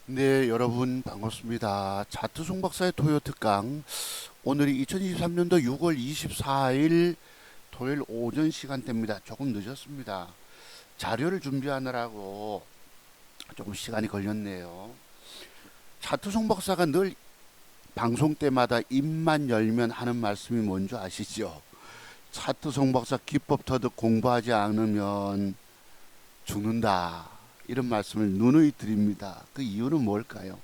네, 여러분 반갑습니다. 차트 송박사의 토요 특강. 오늘이 2023년도 6월 24일 토요일 오전 시간대입니다. 조금 늦었습니다. 자료를 준비하느라고 조금 시간이 걸렸네요. 차트 송박사가 늘 방송 때마다 입만 열면 하는 말씀이 뭔지 아시죠? 차트 송박사 기법 터득 공부하지 않으면 죽는다. 이런 말씀을 누누이 드립니다. 그 이유는 뭘까요?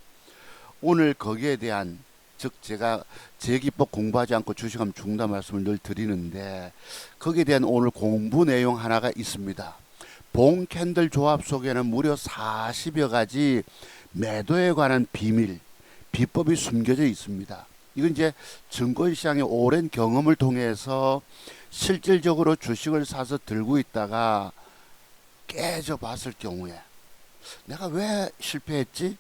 오늘 거기에 대한, 즉 제가 제 기법 공부하지 않고 주식하면 죽는다 말씀을 늘 드리는데, 거기에 대한 오늘 공부 내용 하나가 있습니다. 봉 캔들 조합 속에는 무려 40여 가지 매도에 관한 비밀, 비법이 숨겨져 있습니다. 이건 이제 증권시장의 오랜 경험을 통해서 실질적으로 주식을 사서 들고 있다가 깨져 봤을 경우에 내가 왜 실패했지?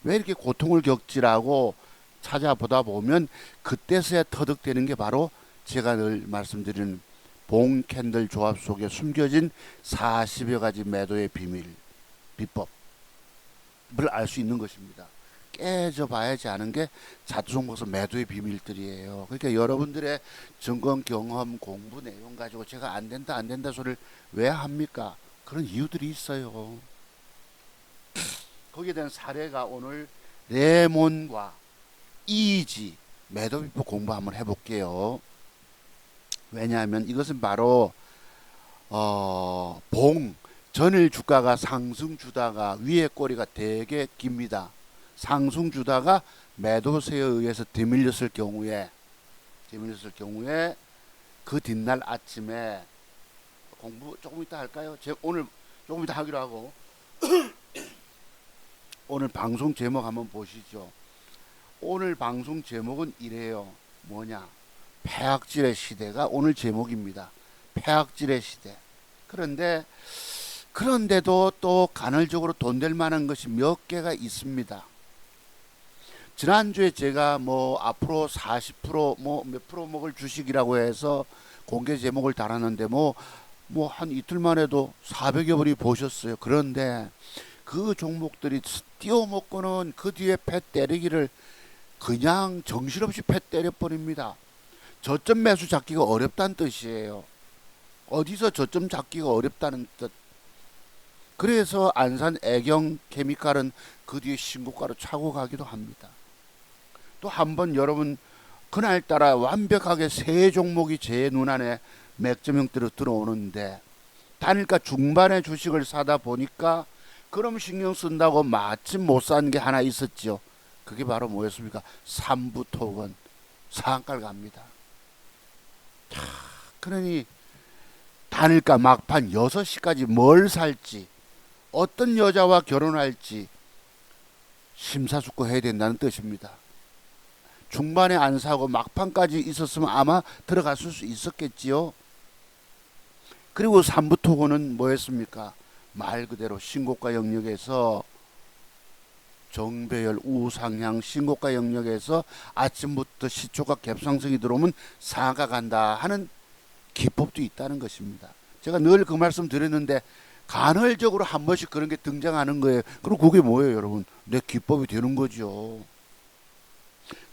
왜 이렇게 고통을 겪지라고 찾아보다 보면 그때서야 터득되는 게 바로 제가 늘 말씀드리는 봉 캔들 조합 속에 숨겨진 40여 가지 매도의 비밀, 비법을 알 수 있는 것입니다. 깨져 봐야지 아는 게 자투송목서 매도의 비밀들이에요. 그러니까 여러분들의 증권 경험 공부 내용 가지고 제가 안 된다 안 된다 소리를 왜 합니까? 그런 이유들이 있어요. 거기에 대한 사례가 오늘 레몬과 이지 매도 비법 공부 한번 해볼게요. 왜냐하면 이것은 바로 봉 전일 주가가 상승 주다가 위에 꼬리가 되게 깁니다. 상승 주다가 매도세에 의해서 뒤밀렸을 경우에 그 뒷날 아침에 공부 조금 이따 할까요? 제가 오늘 조금 이따 하기로 하고 오늘 방송 제목 한번 보시죠. 오늘 방송 제목은 이래요. 뭐냐? 폐악질의 시대가 오늘 제목입니다. 폐악질의 시대. 그런데도 또 간헐적으로 돈 될 만한 것이 몇 개가 있습니다. 지난주에 제가 뭐 앞으로 40% 몇 프로 먹을 주식이라고 해서 공개 제목을 달았는데 뭐 한 이틀 만에도 400여 분이 보셨어요. 그런데 그 종목들이 띄워먹고는 그 뒤에 패 때리기를 그냥 정신없이 패 때려버립니다. 저점 매수 잡기가 어렵다는 뜻이에요. 어디서 저점 잡기가 어렵다는 뜻. 그래서 안산 애경 케미칼은 그 뒤에 신고가로 차고 가기도 합니다. 또 한번 여러분 그날따라 완벽하게 세 종목이 제 눈안에 맥점 형태로 들어오는데 단일가 중반에 주식을 사다 보니까 그럼 신경 쓴다고 마침 못 산 게 하나 있었죠. 그게 바로 뭐였습니까? 삼부토건 상한가를 갑니다. 그러니 단일가 막판 6시까지 뭘 살지 어떤 여자와 결혼할지 심사숙고해야 된다는 뜻입니다. 중반에 안 사고 막판까지 있었으면 아마 들어갔을 수 있었겠지요. 그리고 삼부토건은 뭐였습니까? 말 그대로 신고가 영역에서 정배열 우상향 신고가 영역에서 아침부터 시초가 갭상승이 들어오면 상하가 간다 하는 기법도 있다는 것입니다. 제가 늘 그 말씀 드렸는데 간헐적으로 한 번씩 그런 게 등장하는 거예요. 그럼 그게 뭐예요, 여러분? 내 기법이 되는 거죠.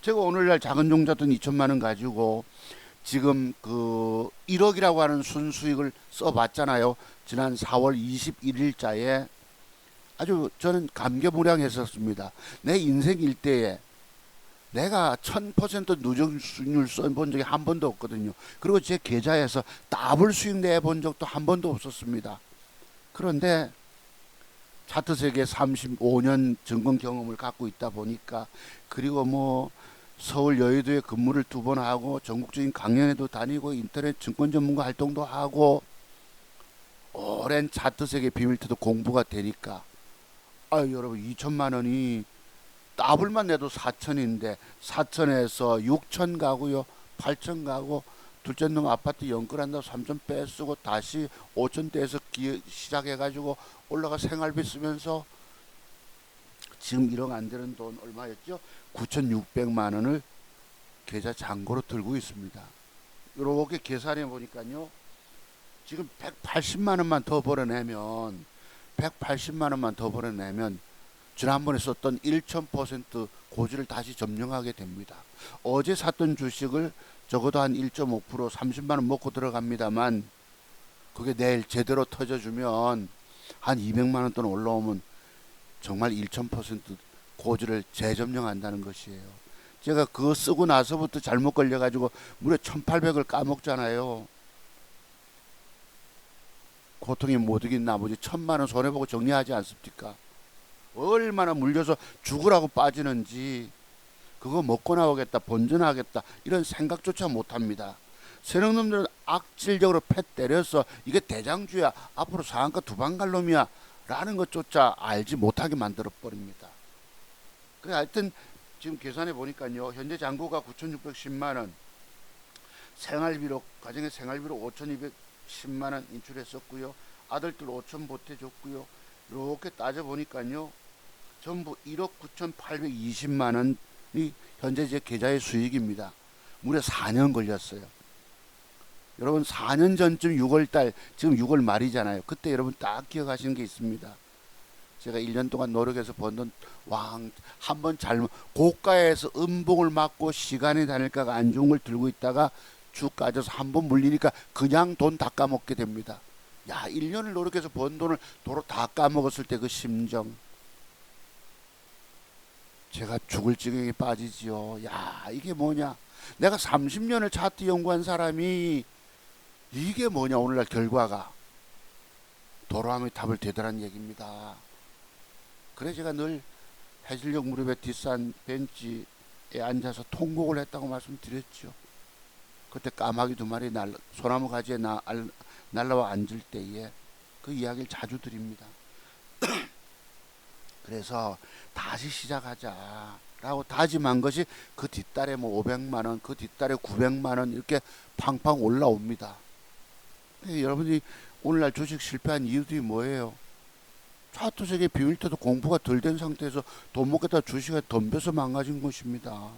제가 오늘날 작은 종잣돈 2천만 원 가지고 지금 그 1억이라고 하는 순수익을 써봤잖아요. 지난 4월 21일자에 아주 저는 감개무량했었습니다. 내 인생 일대에 내가 1000% 누적 수익률 써본 적이 한 번도 없거든요. 그리고 제 계좌에서 더블 수익 내본 적도 한 번도 없었습니다. 그런데 차트 세계 35년 증권 경험을 갖고 있다 보니까 그리고 뭐 서울 여의도에 근무를 2번 하고 전국적인 강연회도 다니고 인터넷 증권 전문가 활동도 하고 오랜 차트 세계 비밀트도 공부가 되니까 여러분 2천만 원이 더블만 내도 4천인데 4천에서 6천 가고요. 8천 가고 둘째 놈 아파트 연끌한다고 3천 빼쓰고 다시 5천대에서 시작해가지고 올라가 생활비 쓰면서 지금 1억 안 되는 돈 얼마였죠? 9,600만 원을 계좌 잔고로 들고 있습니다. 이렇게 계산해 보니까요. 지금 180만 원만 더 벌어내면 지난번에 썼던 1000% 고지를 다시 점령하게 됩니다. 어제 샀던 주식을 적어도 한 1.5% 30만원 먹고 들어갑니다만 그게 내일 제대로 터져주면 한 200만원 돈 올라오면 정말 1000% 고지를 재점령한다는 것이에요. 제가 그거 쓰고 나서부터 잘못 걸려가지고 무려 1800을 까먹잖아요. 고통이 못 이긴 나머지 1000만원 손해보고 정리하지 않습니까? 얼마나 물려서 죽으라고 빠지는지 그거 먹고 나오겠다 본전하겠다 이런 생각조차 못합니다. 세력놈들은 악질적으로 패 때려서 이게 대장주야 앞으로 상한가 두 방 갈 놈이야 라는 것조차 알지 못하게 만들어 버립니다. 그래 하여튼 지금 계산해 보니까요 현재 잔고가 9,610만원 생활비로 가정의 생활비로 5,210만원 인출했었고요. 아들들 5천 보태줬고요. 이렇게 따져보니까요 전부 1억 9,820만원이 현재 제 계좌의 수익입니다. 무려 4년 걸렸어요. 여러분 4년 전쯤 6월달 지금 6월 말이잖아요. 그때 여러분 딱 기억하시는 게 있습니다. 제가 1년 동안 노력해서 번 돈 한번 잘못 고가에서 음봉을 맞고 시간이 다닐까가 안 좋은 걸 들고 있다가 쭉 까져서 한번 물리니까 그냥 돈 다 까먹게 됩니다. 야 1년을 노력해서 번 돈을 도로 다 까먹었을 때 그 심정 제가 죽을 지경에 빠지지요. 야 이게 뭐냐 내가 30년을 차트 연구한 사람이 이게 뭐냐 오늘날 결과가 도로함의 답을 되더란 얘기입니다. 그래 제가 늘 해질녘 무렵에 뒷산 벤치에 앉아서 통곡을 했다고 말씀드렸죠. 그때 까마귀 두 마리 소나무 가지에 날라와 앉을 때에 그 이야기를 자주 드립니다. 그래서 다시 시작하자 라고 다짐한 것이 그 뒷달에 뭐 500만원 그 뒷달에 900만원 이렇게 팡팡 올라옵니다. 여러분이 오늘날 주식 실패한 이유들이 뭐예요? 차트 세계 비밀테도 공부가 덜 된 상태에서 돈 먹겠다 주식에 덤벼서 망가진 것입니다.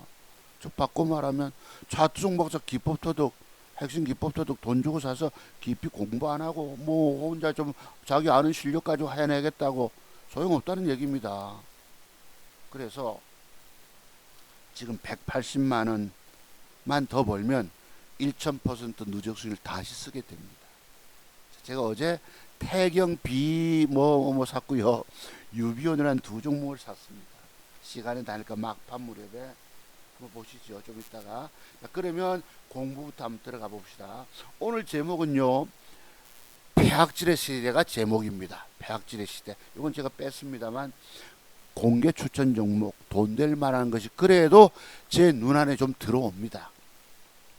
저 바꿔 말하면 차트 종박사 기법터득 핵심 기법터득 돈 주고 사서 깊이 공부 안 하고 뭐 혼자 좀 자기 아는 실력 가지고 해내겠다고 소용없다는 얘기입니다. 그래서 지금 180만원만 더 벌면 1000% 누적수익을 다시 쓰게 됩니다. 제가 어제 태경 B 뭐 샀고요. 유비온을 한 두 종목을 샀습니다. 시간이 다니까 막판 무렵에 한번 보시죠. 좀 이따가. 자, 그러면 공부부터 한번 들어가 봅시다. 오늘 제목은요. 폐악질의 시대가 제목입니다. 폐악질의 시대. 이건 제가 뺐습니다만 공개 추천 종목 돈 될 만한 것이 그래도 제 눈안에 좀 들어옵니다.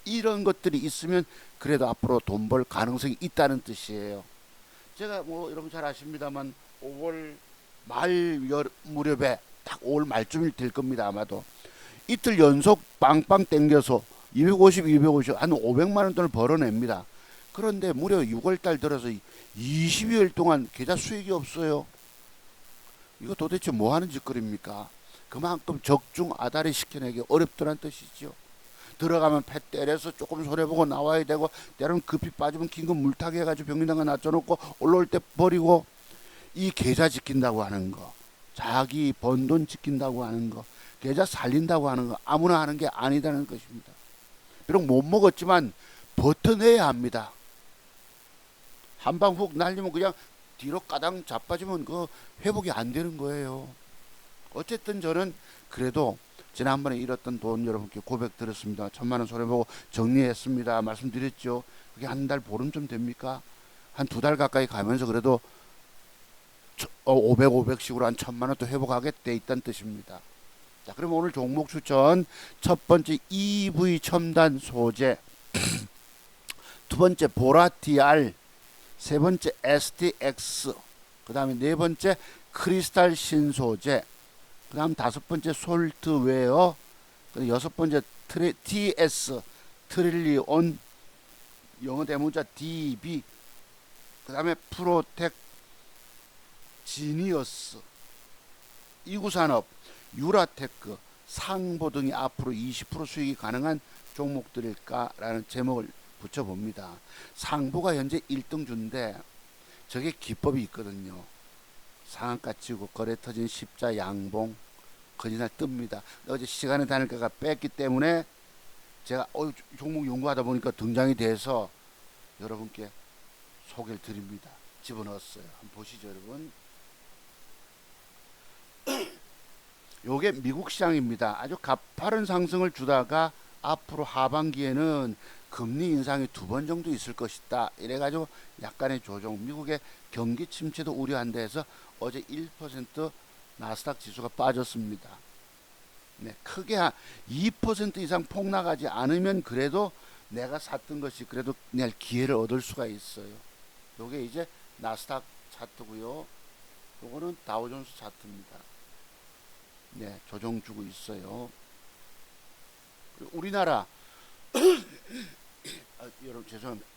이런 것들이 있으면 그래도 앞으로 돈 벌 가능성이 있다는 뜻이에요. 제가 뭐 여러분 잘 아십니다만 5월 말 무렵에 딱 5월 말쯤이 될 겁니다. 아마도 이틀 연속 빵빵 땡겨서 250, 250 한 500만원 돈을 벌어냅니다. 그런데 무려 6월달 들어서 20여일 동안 계좌 수익이 없어요. 이거 도대체 뭐 하는 짓거리입니까? 그만큼 적중 아다리 시켜내기 어렵더란 뜻이죠. 들어가면 패 때려서 조금 손해보고 나와야 되고 때로는 급히 빠지면 긴급 물타기 해가지고 병리당가 낮춰놓고 올라올 때 버리고 이 계좌 지킨다고 하는 거 자기 번 돈 지킨다고 하는 거 계좌 살린다고 하는 거 아무나 하는 게 아니다는 것입니다. 비록 못 먹었지만 버텨내야 합니다. 한 방 훅 날리면 그냥 뒤로 까당 자빠지면 그 회복이 안 되는 거예요. 어쨌든 저는 그래도 지난번에 잃었던 돈 여러분께 고백 드렸습니다. 1000만원 손해보고 정리했습니다. 말씀드렸죠. 그게 한 달 보름쯤 됩니까? 한 두 달 가까이 가면서 그래도 500, 500씩으로 한 1000만원 또 회복하게 돼 있다는 뜻입니다. 자, 그럼 오늘 종목 추천 첫 번째 EV 첨단 소재 두 번째 보라TR 세 번째 STX 그 다음에 네 번째 크리스탈 신소재 그 다음 다섯 번째 솔트웨어 여섯 번째 TS 트릴리온 영어 대문자 DB 그 다음에 프로텍 지니어스 이구산업 유라테크 상보 등이 앞으로 20% 수익이 가능한 종목들일까라는 제목을 붙여봅니다. 상보가 현재 1등주인데 저게 기법이 있거든요. 상한가 치고 거래 터진 십자 양봉 거짓날 뜹니다. 어제 시간의 단일가가 뺐기 때문에 제가 종목 연구하다 보니까 등장이 돼서 여러분께 소개를 드립니다. 집어넣었어요. 한번 보시죠, 여러분. 요게 미국 시장입니다. 아주 가파른 상승을 주다가 앞으로 하반기에는 금리 인상이 2번 정도 있을 것이다. 이래가지고 약간의 조정, 미국의 경기 침체도 우려한다 해서 어제 1% 나스닥 지수가 빠졌습니다. 네, 크게 2% 이상 폭락하지 않으면 그래도 내가 샀던 것이 그래도 내일 기회를 얻을 수가 있어요. 요게 이제 나스닥 차트고요. 요거는 다우존스 차트입니다. 네, 조정 주고 있어요. 우리나라 여러분 죄송합니다.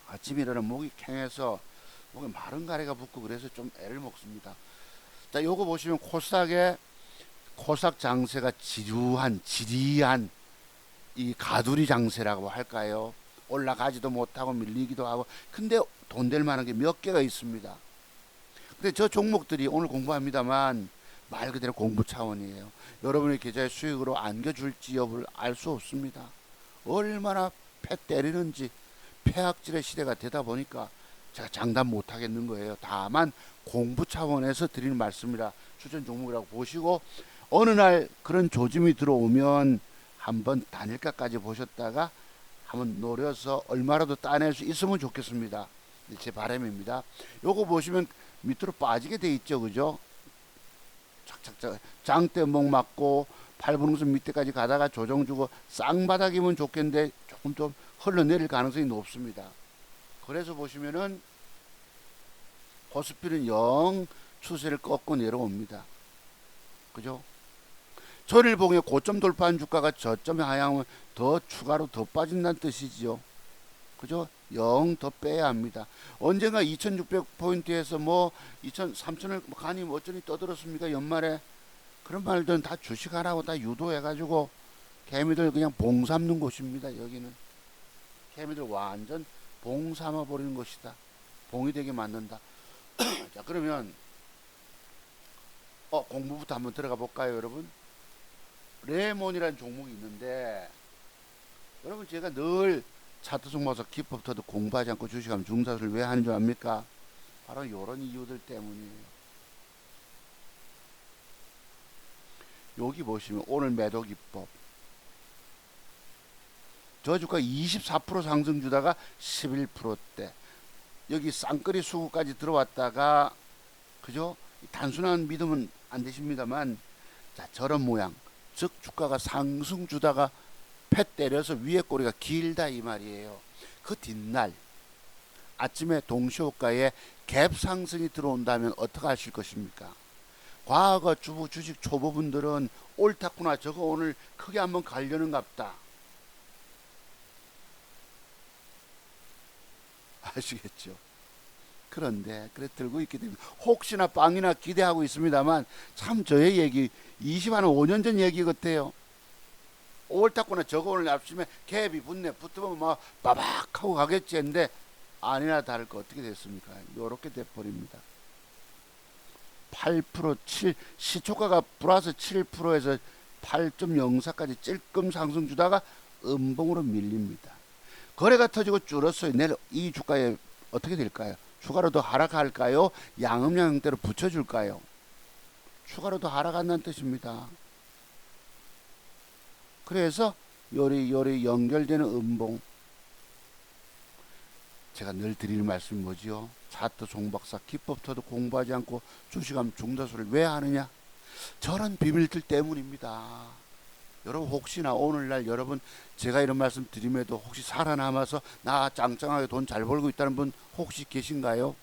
아침에 일어나 목이 캥해서 목에 마른 가래가 붙고 그래서 좀 애를 먹습니다. 자, 요거 보시면 코스닥 장세가 지리한 이 가두리 장세라고 할까요? 올라가지도 못하고 밀리기도 하고 근데 돈 될 만한 게 몇 개가 있습니다. 근데 저 종목들이 오늘 공부합니다만 말 그대로 공부 차원이에요. 여러분의 계좌의 수익으로 안겨줄지 여부를 알 수 없습니다. 얼마나 패 때리는지 폐악질의 시대가 되다 보니까 제가 장담 못 하겠는 거예요. 다만 공부 차원에서 드리는 말씀이라 추천 종목이라고 보시고 어느 날 그런 조짐이 들어오면 한번 단일가까지 보셨다가 한번 노려서 얼마라도 따낼 수 있으면 좋겠습니다. 제 바람입니다. 요거 보시면 밑으로 빠지게 돼 있죠, 그죠? 착착착 장대목 맞고 8분응선 밑에까지 가다가 조정 주고 쌍바닥이면 좋겠는데 조금 좀 흘러내릴 가능성이 높습니다. 그래서 보시면은 코스피는 영 추세를 꺾고 내려옵니다. 그죠? 전일봉의 고점 돌파한 주가가 저점에 하향하면 더 추가로 더 빠진다는 뜻이지요. 그죠? 영 더 빼야 합니다. 언젠가 2600포인트에서 뭐 3000을 가니 어쩌니 떠들었습니까? 연말에 그런 말들은 다 주식하라고 다 유도해가지고 개미들 그냥 봉 삼는 곳입니다. 여기는 개미들 완전 봉 삼아 버리는 것이다. 봉이 되게 만든다. 자, 그러면 공부부터 한번 들어가 볼까요, 여러분? 레몬이라는 종목이 있는데 여러분 제가 늘 차트 속마서 기법부터도 공부하지 않고 주식하면 중사수를 왜 하는 줄 압니까? 바로 이런 이유들 때문이에요. 여기 보시면 오늘 매도 기법 저 주가 24% 상승 주다가 11%대 여기 쌍끌이 수급까지 들어왔다가 그죠? 단순한 믿음은 안 되십니다만 자 저런 모양 즉 주가가 상승 주다가 패 때려서 위에 꼬리가 길다 이 말이에요. 그 뒷날 아침에 동시호가에 갭 상승이 들어온다면 어떻게 하실 것입니까? 과거 주식 초보분들은 옳다구나 저거 오늘 크게 한번 가려는갑다 아시겠죠? 그런데 그래 들고 있기 때문에 혹시나 빵이나 기대하고 있습니다만 참 저의 얘기 5년 전 얘기 같아요. 옳다구나 저거 오늘 아침에 갭이 붙으면 막 빠박하고 가겠지 했는데 아니나 다를 거 어떻게 됐습니까? 요렇게 돼버립니다. 8% 시초가가 플러스 7%에서 8.04까지 찔끔 상승 주다가 음봉으로 밀립니다. 거래가 터지고 줄었어요. 내일 이 주가에 어떻게 될까요? 추가로 더 하락할까요? 양음양 형태로 붙여줄까요? 추가로 더 하락한다는 뜻입니다. 그래서 요리 연결되는 음봉 제가 늘 드리는 말씀이 뭐지요? 차트 종박사 기법터도 공부하지 않고 주식하면 중다수를 왜 하느냐? 저런 비밀들 때문입니다. 여러분 혹시나 오늘날 여러분 제가 이런 말씀 드림에도 혹시 살아남아서 나 짱짱하게 돈 잘 벌고 있다는 분 혹시 계신가요?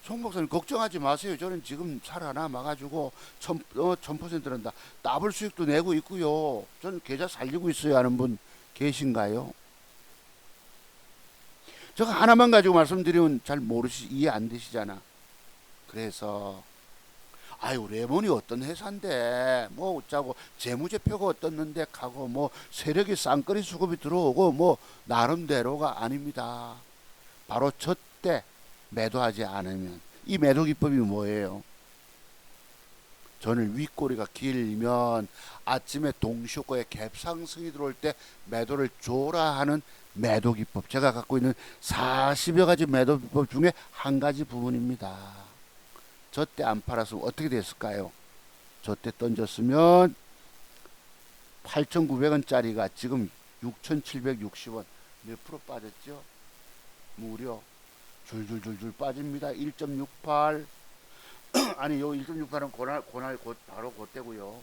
송 박사님 걱정하지 마세요. 저는 지금 살아남아가지고 1000%는 다 더블 수익도 내고 있고요. 저는 계좌 살리고 있어요 하는 분 계신가요? 저거 하나만 가지고 말씀드리면 잘 이해 안 되시잖아. 그래서 아유 레몬이 어떤 회사인데 뭐 어쩌고 재무제표가 어떻는데 하고 뭐 세력이 쌍끌이 수급이 들어오고 뭐 나름대로가 아닙니다. 바로 저때 매도하지 않으면 이 매도 기법이 뭐예요? 전일 윗꼬리가 길면 아침에 동시효과에 갭상승이 들어올 때 매도를 줘라 하는 매도 기법. 제가 갖고 있는 40여 가지 매도 기법 중에 한 가지 부분입니다. 저 때 안 팔았으면 어떻게 됐을까요? 저 때 던졌으면 8,900원짜리가 지금 6,760원. 몇 프로 빠졌죠? 무려 줄줄줄줄 빠집니다. 1.68. 아니 요 1.68은 고날 바로 그때고요.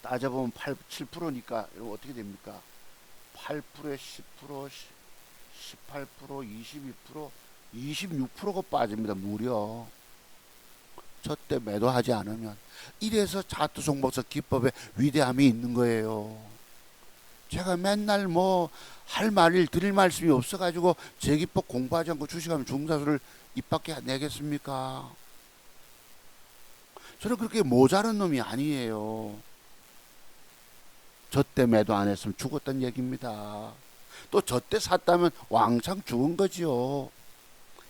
따져보면 7%니까 이거 어떻게 됩니까? 8%에 10%, 18%, 22%, 26%가 빠집니다. 무려. 저 때 매도하지 않으면. 이래서 차트 종목서 기법에 위대함이 있는 거예요. 제가 맨날 뭐 할 말을 드릴 말씀이 없어가지고 제 기법 공부하지 않고 주식하면 중사수를 입 밖에 내겠습니까? 저는 그렇게 모자란 놈이 아니에요. 저 때 매도 안 했으면 죽었던 얘기입니다. 또 저 때 샀다면 왕창 죽은 거지요.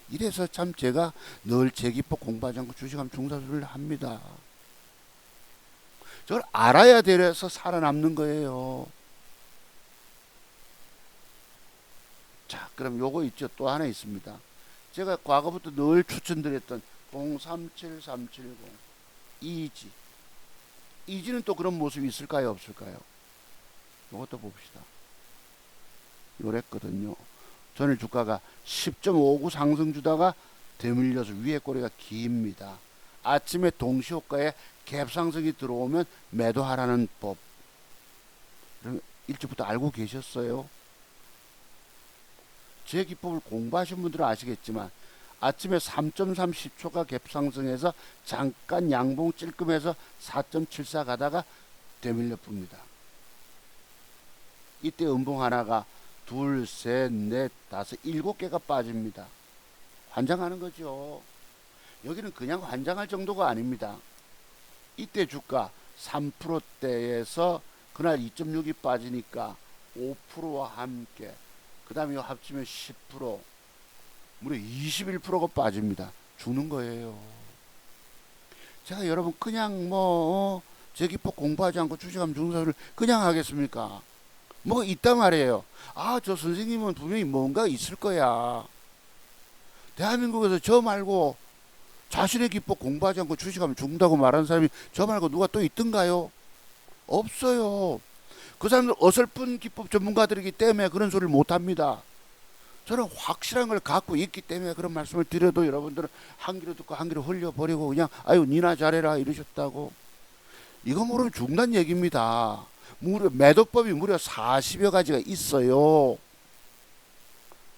이래서 참 제가 늘 제 기법 공부하지 않고 주식하면 중사수를 합니다. 저걸 알아야 돼서 살아남는 거예요. 자, 그럼 요거 있죠. 또 하나 있습니다. 제가 과거부터 늘 추천드렸던 037370 이지. 이지는 또 그런 모습이 있을까요? 없을까요? 요것도 봅시다. 요랬거든요. 전일 주가가 10.59 상승 주다가 되물려서 위에 꼬리가 깁니다. 아침에 동시효과에 갭상승이 들어오면 매도하라는 법. 일찍부터 알고 계셨어요? 제 기법을 공부하신 분들은 아시겠지만 아침에 3.30초가 갭상승해서 잠깐 양봉 찔끔해서 4.74 가다가 되밀려 풉니다. 이때 음봉 하나가 둘, 셋, 넷, 다섯, 7개가 빠집니다. 환장하는 거죠. 여기는 그냥 환장할 정도가 아닙니다. 이때 주가 3%대에서 그날 2.6이 빠지니까 5%와 함께 그 다음에 합치면 10%, 무려 21%가 빠집니다. 죽는 거예요. 제가 여러분 그냥 제 기법 공부하지 않고 주식하면 중사를 그냥 하겠습니까? 뭐가 있단 말이에요. 아, 저 선생님은 분명히 뭔가 있을 거야. 대한민국에서 저 말고 자신의 기법 공부하지 않고 주식하면 죽는다고 말하는 사람이 저 말고 누가 또 있던가요? 없어요. 그 사람들 어설픈 기법 전문가들이기 때문에 그런 소리를 못합니다. 저는 확실한 걸 갖고 있기 때문에 그런 말씀을 드려도 여러분들은 한 귀로 듣고 한 귀로 흘려버리고 그냥 아유 니나 잘해라 이러셨다고. 이거 모르면 죽는다는 얘기입니다. 매도법이 무려 40여 가지가 있어요.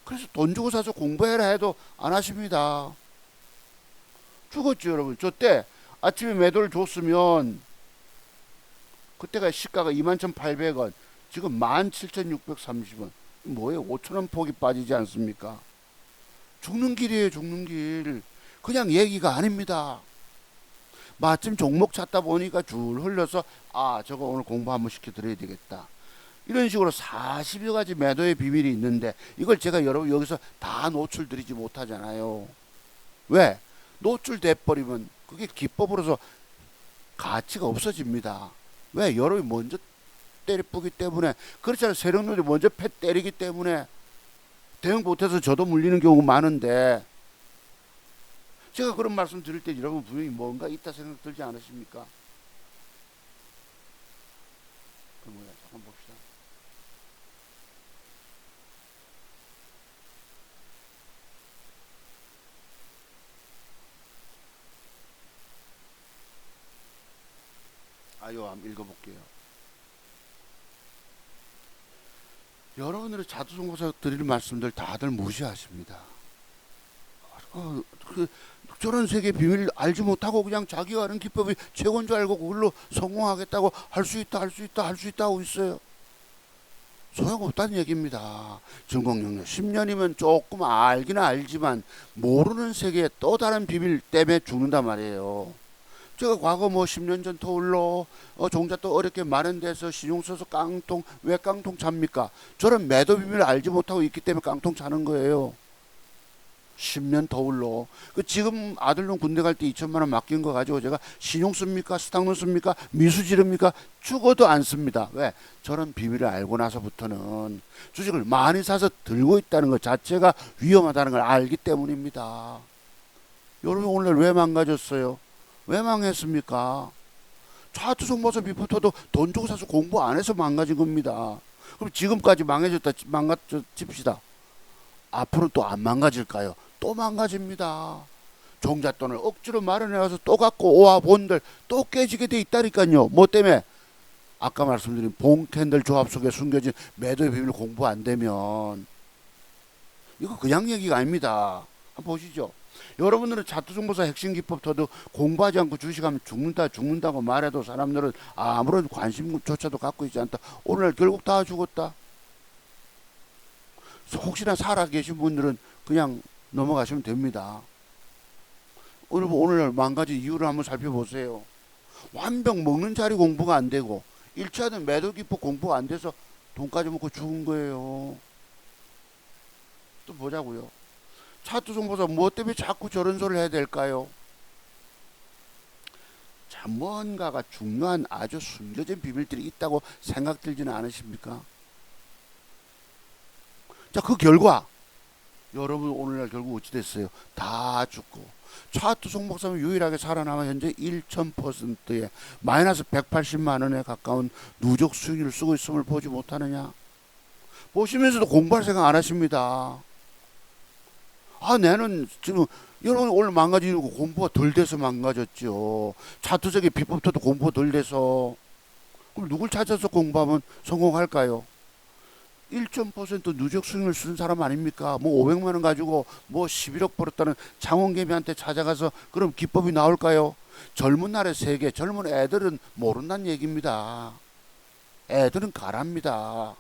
그래서 돈 주고 사서 공부해라 해도 안 하십니다. 죽었죠 여러분. 저 때 아침에 매도를 줬으면 그때가 시가가 21,800원, 지금 17,630원. 뭐예요? 5,000원 폭이 빠지지 않습니까? 죽는 길이에요, 죽는 길. 그냥 얘기가 아닙니다. 마침 종목 찾다 보니까 줄 흘려서 아, 저거 오늘 공부 한번 시켜드려야 되겠다. 이런 식으로 40여 가지 매도의 비밀이 있는데 이걸 제가 여러분 여기서 다 노출드리지 못하잖아요. 왜? 노출돼 버리면 그게 기법으로서 가치가 없어집니다. 왜? 여러분이 먼저 때리쁘기 때문에. 그렇잖아요. 세력들이 먼저 패 때리기 때문에 대응 못해서 저도 물리는 경우가 많은데 제가 그런 말씀 드릴 때 여러분 분명히 뭔가 있다 생각 들지 않으십니까? 그 뭐야? 잠깐 봅시다. 아유, 한번 읽어볼게요. 여러분들의 자두종고사 드릴 말씀들 다들 무시하십니다. 저런 세계 비밀 알지 못하고 그냥 자기가 아는 기법이 최고인 줄 알고 그걸로 성공하겠다고 할 수 있다 하고 있어요. 소용없다는 얘기입니다. 전공 영역 10년이면 조금 알기는 알지만 모르는 세계에 또 다른 비밀 때문에 죽는단 말이에요. 제가 과거 10년 전 토울로 종자 또 어렵게 많은 데서 신용 써서 깡통, 왜 깡통 찹니까? 저런 매도 비밀을 알지 못하고 있기 때문에 깡통 차는 거예요. 10년 터울로. 그 지금 아들놈 군대 갈 때 2천만 원 맡긴 거 가지고 제가 신용 씁니까? 스탁론 씁니까? 미수 지릅니까? 죽어도 안 씁니다. 왜? 저런 비밀을 알고 나서부터는 주식을 많이 사서 들고 있다는 것 자체가 위험하다는 걸 알기 때문입니다. 여러분 오늘 왜 망가졌어요? 왜 망했습니까? 차트 속모서 비포터도 돈 주고 사서 공부 안 해서 망가진 겁니다. 그럼 지금까지 망가졌다 칩시다. 앞으로 또 안 망가질까요? 또 망가집니다. 종잣돈을 억지로 마련해와서 또 갖고 오와 본들 또 깨지게 돼 있다니까요. 뭐 때문에? 아까 말씀드린 봉캔들 조합 속에 숨겨진 매도의 비밀 공부 안 되면 이거 그냥 얘기가 아닙니다. 한번 보시죠. 여러분들은 차트정보사 핵심 기법터도 공부하지 않고 주식하면 죽는다고 말해도 사람들은 아무런 관심조차도 갖고 있지 않다. 오늘 결국 다 죽었다. 혹시나 살아 계신 분들은 그냥 넘어가시면 됩니다. 오늘 망가진 이유를 한번 살펴보세요. 완벽 먹는 자리 공부가 안 되고 일치하던 매도 기법 공부가 안 돼서 돈까지 먹고 죽은 거예요. 또 보자고요. 차트 정보사 뭐 때문에 자꾸 저런 소리를 해야 될까요? 자, 뭔가가 중요한 아주 숨겨진 비밀들이 있다고 생각들지는 않으십니까? 자, 그 결과 여러분 오늘날 결국 어찌 됐어요? 다 죽고 차트 종목사면 유일하게 살아남아 현재 1000%의 마이너스 180만 원에 가까운 누적 수익을 쓰고 있음을 보지 못하느냐? 보시면서도 공부할 생각 안 하십니다. 아, 나는 지금 여러분 오늘 망가지고 공부가 덜 돼서 망가졌죠. 차트적인 비법도 공부가 덜 돼서. 그럼 누굴 찾아서 공부하면 성공할까요? 1.% 누적 수익을 쓴 사람 아닙니까? 뭐 500만 원 가지고 뭐 11억 벌었다는 장원개미한테 찾아가서 그럼 기법이 나올까요? 젊은 날의 세계, 젊은 애들은 모른다는 얘기입니다. 애들은 가랍니다.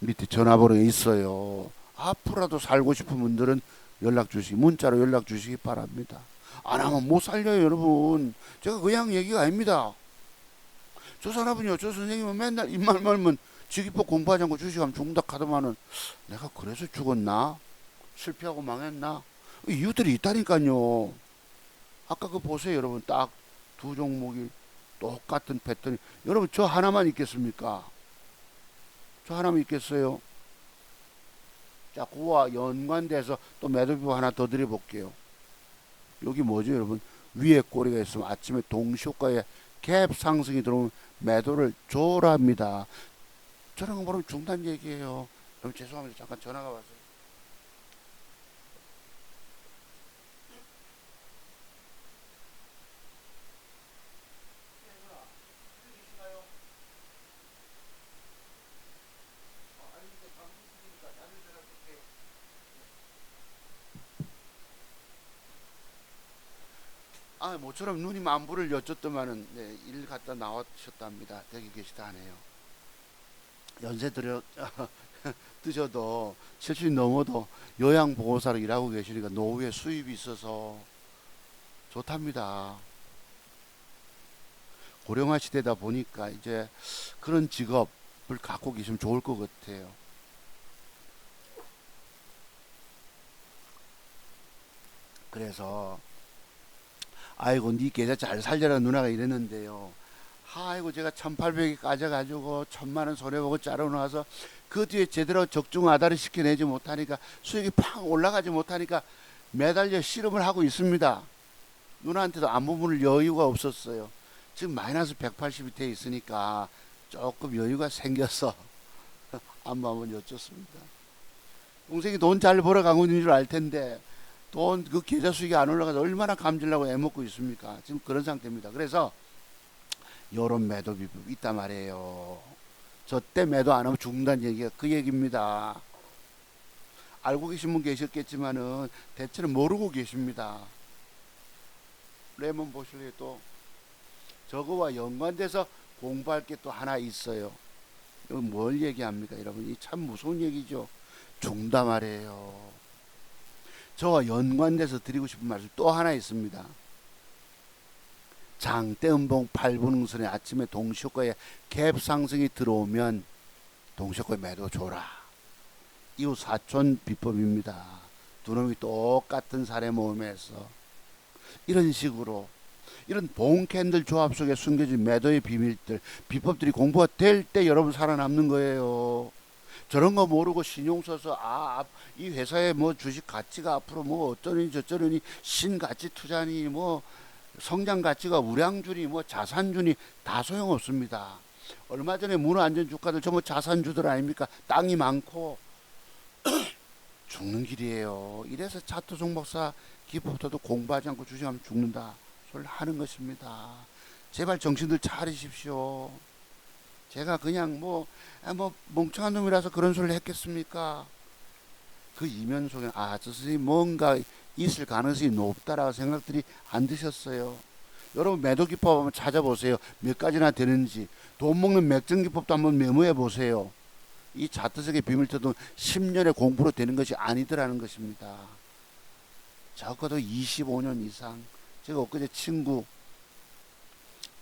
밑에 전화번호 있어요. 앞으로라도 살고 싶은 분들은 문자로 연락 주시기 바랍니다. 안 하면 못 살려요, 여러분. 제가 그냥 얘기가 아닙니다. 저 사람은요, 저 선생님은 맨날 입만 말면 지기법 공부하지 않고 주식하면 죽는다 하더만은 내가 그래서 죽었나? 실패하고 망했나? 이유들이 있다니까요. 아까 그 보세요, 여러분. 딱 두 종목이 똑같은 패턴이. 여러분, 저 하나만 있겠습니까? 저 하나만 있겠어요? 자, 그와 연관돼서 또 매도비법 하나 더 드려볼게요. 여기 뭐죠, 여러분? 위에 꼬리가 있으면 아침에 동시효과에 갭 상승이 들어오면 매도를 조랍니다. 저런 거 모르면 중단 얘기예요. 여러분 죄송합니다. 잠깐 전화가 왔어요. 아, 모처럼 누님 안부를 여쭙더만은 네, 일 갔다 나왔셨답니다. 되게 계시다 하네요. 연세 드셔도 70 넘어도 요양보호사로 일하고 계시니까 노후에 수입이 있어서 좋답니다. 고령화 시대다 보니까 이제 그런 직업을 갖고 계시면 좋을 것 같아요. 그래서 아이고 니 계좌 잘 살려라 누나가 이랬는데요. 아이고 제가 1800이 까져가지고 1000만 원 손해보고 자르나와서 그 뒤에 제대로 적중 아다리 시켜내지 못하니까 수익이 팍 올라가지 못하니까 매달려 씨름을 하고 있습니다. 누나한테도 아무 부분을 여유가 없었어요. 지금 마이너스 180이 돼 있으니까 조금 여유가 생겨서 안부 한번 여쭙습니다. 동생이 돈 잘 벌어가고 있는 줄 알 텐데 돈 그 계좌 수익이 안 올라가서 얼마나 감질나고 애먹고 있습니까? 지금 그런 상태입니다. 그래서 요런 매도 비법 있단 말이에요. 저 때 매도 안 하면 죽는다는 얘기가 그 얘기입니다. 알고 계신 분 계셨겠지만은 대체는 모르고 계십니다. 레몬 보실래요? 또 저거와 연관돼서 공부할 게 또 하나 있어요. 이건 뭘 얘기합니까, 여러분? 이 참 무서운 얘기죠. 죽는다 말이에요. 저와 연관돼서 드리고 싶은 말씀 또 하나 있습니다. 장대 음봉 8분응선의 아침에 동시효과에 갭 상승이 들어오면 동시에 매도 줘라. 이웃 사촌 비법입니다. 두 놈이 똑같은 사례 모임에서 이런 식으로 이런 봉캔들 조합 속에 숨겨진 매도의 비밀들, 비법들이 공부가 될 때 여러분 살아남는 거예요. 저런 거 모르고 신용 써서 이 회사의 뭐 주식 가치가 앞으로 뭐 어쩌니 저쩌니 신가치 투자니 뭐 성장 가치가 우량주니 뭐 자산주니 다 소용없습니다. 얼마 전에 문화안전 주가들 전부 자산주들 아닙니까? 땅이 많고 죽는 길이에요. 이래서 차트 종박사 기법부터도 공부하지 않고 주식하면 죽는다 소리를 하는 것입니다. 제발 정신들 차리십시오. 제가 그냥 뭐 멍청한 놈이라서 그런 소리를 했겠습니까? 그 이면 속에 저 선생님 뭔가 있을 가능성이 높다라고 생각들이 안 드셨어요. 여러분 매도 기법 한번 찾아보세요. 몇 가지나 되는지. 돈 먹는 맥정 기법도 한번 메모해 보세요. 이 차트석의 비밀터도 10년의 공부로 되는 것이 아니더라는 것입니다. 적어도 25년 이상. 제가 엊그제 친구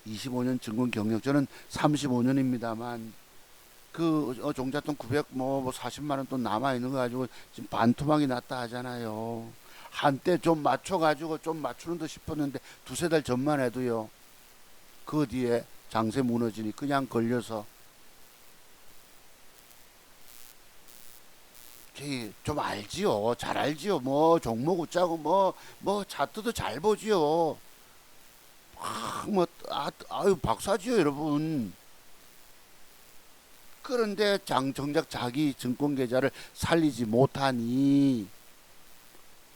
25년 증권 경력, 저는 35년입니다만 그 종잣돈 40만 원 돈 남아 있는 거 가지고 지금 반토막이 났다 하잖아요. 한때 좀 맞춰가지고 좀 맞추는 듯 싶었는데 두세 달 전만 해도요. 그 뒤에 장세 무너지니 그냥 걸려서 좀 알지요. 잘 알지요. 뭐 종목 웃자고 뭐 차트도 잘 보지요. 아유 박사지요 여러분. 그런데 정작 자기 증권 계좌를 살리지 못하니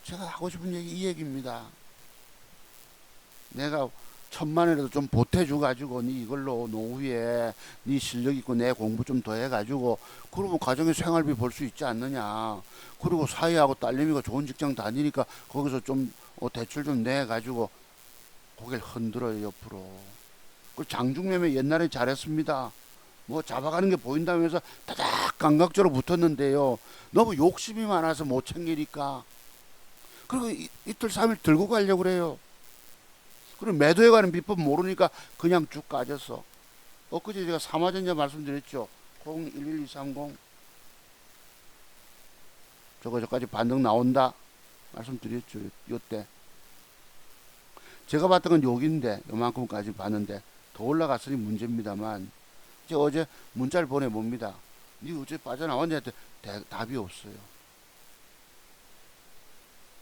제가 하고 싶은 얘기 이 얘기입니다. 내가 1,000만 원이라도 좀 보태줘 가지고 니 이걸로 노후에 니 실력 있고 내 공부 좀 더 해가지고 그러면 가정의 생활비 벌 수 있지 않느냐. 그리고 사위하고 딸내미가 좋은 직장 다니니까 거기서 좀 대출 좀 내가지고 고개를 흔들어요 옆으로. 그 장중매매 옛날에 잘했습니다. 뭐 잡아가는 게 보인다면서 다닥 감각적으로 붙었는데요. 너무 욕심이 많아서 못 챙기니까. 그리고 이틀 3일 들고 가려고 그래요. 그리고 매도해 가는 비법 모르니까 그냥 쭉 까졌어. 엊그제 제가 삼화전자 말씀드렸죠. 011230 저까지 반등 나온다 말씀드렸죠. 요때 제가 봤던 건 여기인데 요만큼까지 봤는데 더 올라갔으니 문제입니다만 이제 어제 문자를 보내봅니다. 니 어제 빠져나왔는데 답이 없어요.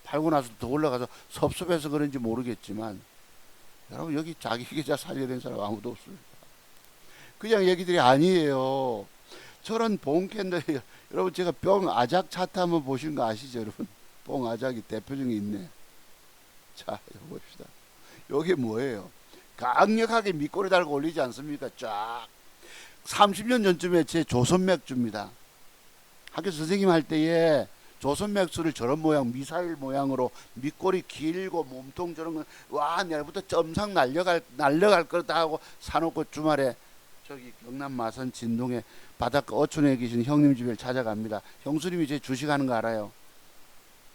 팔고 나서 더 올라가서 섭섭해서 그런지 모르겠지만 여러분 여기 자기 계좌 살려야 되는 사람 아무도 없습니다. 그냥 얘기들이 아니에요. 저런 봉캔들 여러분 제가 뿅 아작 차트 한번 보신 거 아시죠 여러분? 뽕 아작이 대표적인 게 있네. 자 이거 봅시다. 이게 뭐예요? 강력하게 밑꼬리 달고 올리지 않습니까? 쫙 30년 전쯤에 제 조선맥주입니다. 학교 선생님 할 때에 조선맥주를 저런 모양 미사일 모양으로 밑꼬리 길고 몸통 저런 거 와 내일부터 점상 날려갈 거다 하고 사놓고 주말에 저기 경남 마산 진동에 바닷가 어촌에 계신 형님 집에 찾아갑니다. 형수님이 제 주식하는 거 알아요.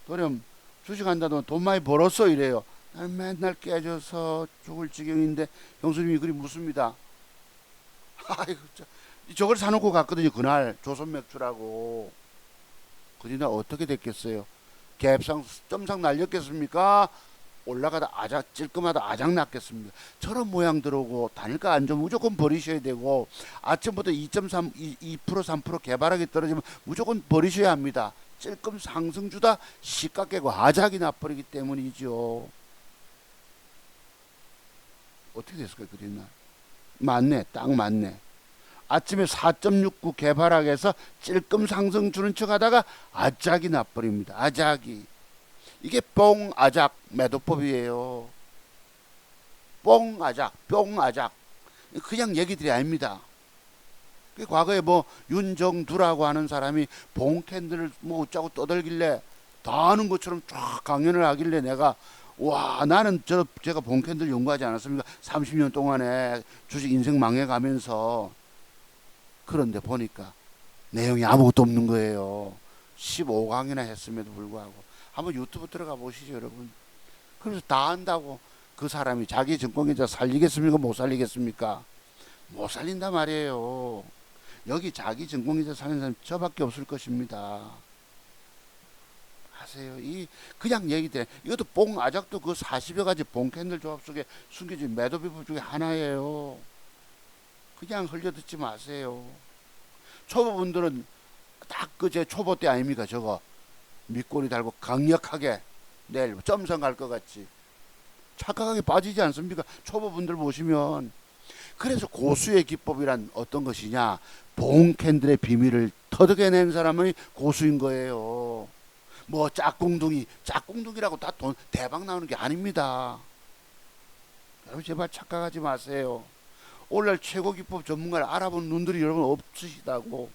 그럼 주식한다던 돈 많이 벌었어 이래요. 난 맨날 깨져서 죽을 지경인데 형수님이 그리 묻습니다. 아이고 저걸 사놓고 갔거든요. 그날 조선맥주라고. 그러나 어떻게 됐겠어요? 갭상 점상 날렸겠습니까? 올라가다 찔끔하다 아작 났겠습니다. 저런 모양 들어오고 단일가 안 좋으면 무조건 버리셔야 되고 아침부터 2.3, 2% 3% 개발하게 떨어지면 무조건 버리셔야 합니다. 찔끔 상승 주다 시가 깨고 아작이 나버리기 때문이죠. 어떻게 됐을까요? 그날 맞네. 딱 맞네. 아침에 4.69 개발하게 해서 찔끔 상승 주는 척 하다가 아작이 나버립니다. 아작이. 이게 뽕아작 매도법이에요. 뽕아작, 뿅아작. 그냥 얘기들이 아닙니다. 과거에 뭐 윤정두라고 하는 사람이 봉캔들을 뭐 어쩌고 떠들길래 다 아는 것처럼 쫙 강연을 하길래 내가 와 나는 제가 봉캔들 연구하지 않았습니까? 30년 동안에 주식 인생 망해가면서. 그런데 보니까 내용이 아무것도 없는 거예요. 15강이나 했음에도 불구하고. 한번 유튜브 들어가 보시죠 여러분. 그래서 다 안다고 그 사람이 자기 증권계좌 살리겠습니까? 못 살리겠습니까? 못 살린단 말이에요. 여기 자기 전공에서 사는 사람 저밖에 없을 것입니다. 아세요? 이 그냥 얘기돼. 이것도 뽕 아작도 그 40여 가지 뽕 캔들 조합 속에 숨겨진 매도 비법 중에 하나예요. 그냥 흘려듣지 마세요. 초보분들은 딱 그 제 초보 때 아닙니까? 저거 밑꼬리 달고 강력하게 내일 점선 갈 것 같지. 착각하게 빠지지 않습니까? 초보분들 보시면. 그래서 고수의 기법이란 어떤 것이냐? 봉 캔들의 비밀을 터득해낸 사람이 고수인 거예요. 뭐 짝꿍둥이라고 다 돈 대박 나오는 게 아닙니다. 여러분 제발 착각하지 마세요. 오늘날 최고 기법 전문가를 알아본 눈들이 여러분 없으시다고.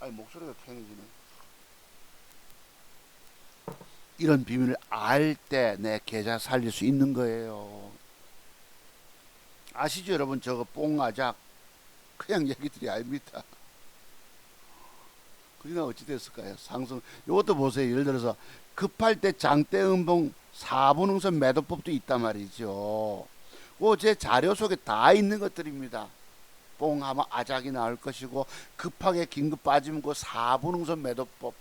아니 목소리가 캥해지네. 이런 비밀을 알 때 내 계좌 살릴 수 있는 거예요. 아시죠 여러분? 저거 뽕아작 그냥 얘기들이 아닙니다. 그러니까 어찌 됐을까요? 상승. 이것도 보세요. 예를 들어서 급할 때 장대 음봉 4분응선 매도법도 있단 말이죠. 그 제 자료 속에 다 있는 것들입니다. 뽕하면 아작이 나올 것이고 급하게 긴급 빠지면 그 4분응선 매도법.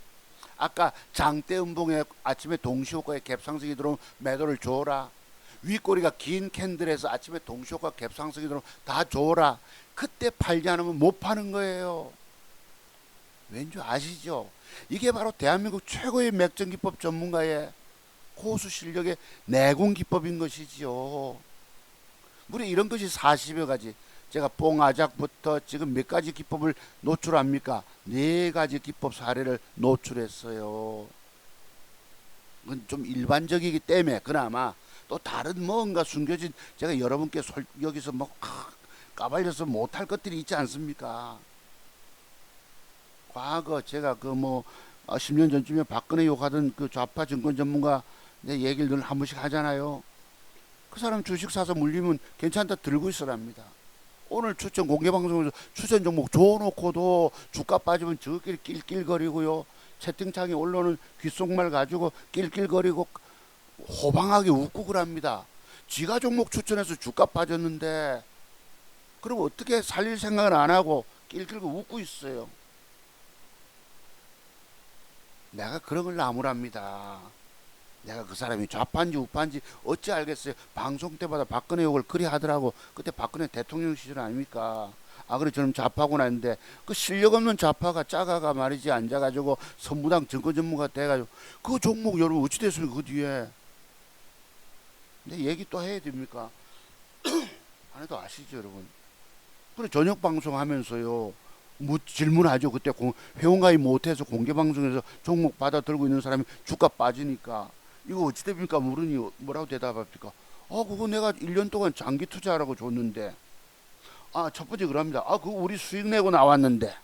아까 장대 음봉에 아침에 동시효과에 갭상승이 들어오면 매도를 줘라. 윗꼬리가 긴 캔들에서 아침에 동시효과 갭상승이 들어오면 다 줘라. 그때 팔지 않으면 못 파는 거예요. 왠지 아시죠? 이게 바로 대한민국 최고의 맥전기법 전문가의 고수 실력의 내공 기법인 것이지요. 무려 이런 것이 40여 가지. 제가 뽕아작부터 지금 몇 가지 기법을 노출합니까? 4가지 기법 사례를 노출했어요. 그건 좀 일반적이기 때문에 그나마 또 다른 뭔가 숨겨진 제가 여러분께 여기서 뭐 까발려서 못할 것들이 있지 않습니까? 과거 제가 그 뭐 10년 전쯤에 박근혜 욕하던 그 좌파 증권 전문가 내 얘기를 늘 한 번씩 하잖아요. 그 사람 주식 사서 물리면 괜찮다 들고 있으랍니다. 오늘 추천 공개방송에서 추천 종목 줘놓고도 주가 빠지면 저끼리 낄낄거리고요. 채팅창에 올라오는 귓속말 가지고 낄낄거리고 호방하게 웃고 그럽니다. 지가 종목 추천해서 주가 빠졌는데 그럼 어떻게 살릴 생각을 안 하고 낄낄거 웃고 있어요. 내가 그런 걸 나무랍니다. 내가 그 사람이 좌파인지 우파인지 어찌 알겠어요. 방송 때마다 박근혜 욕을 그리 하더라고. 그때 박근혜 대통령 시절 아닙니까? 아 그래 저는 좌파구나 했는데 그 실력 없는 좌파가 짜가가 말이지 앉아가지고 선무당 증권 전문가 돼가지고 그 종목 여러분 어찌 됐습니까? 그 뒤에 내 얘기 또 해야 됩니까? 안 해도 아시죠 여러분? 그래 저녁 방송 하면서요 질문하죠. 그때 회원가입 못해서 공개방송에서 종목 받아 들고 있는 사람이 주가 빠지니까 이거 어찌 됩니까? 물으니 뭐라고 대답합니까? 그거 내가 1년 동안 장기 투자하라고 줬는데 첫 번째 그럽니다. 그거 우리 수익 내고 나왔는데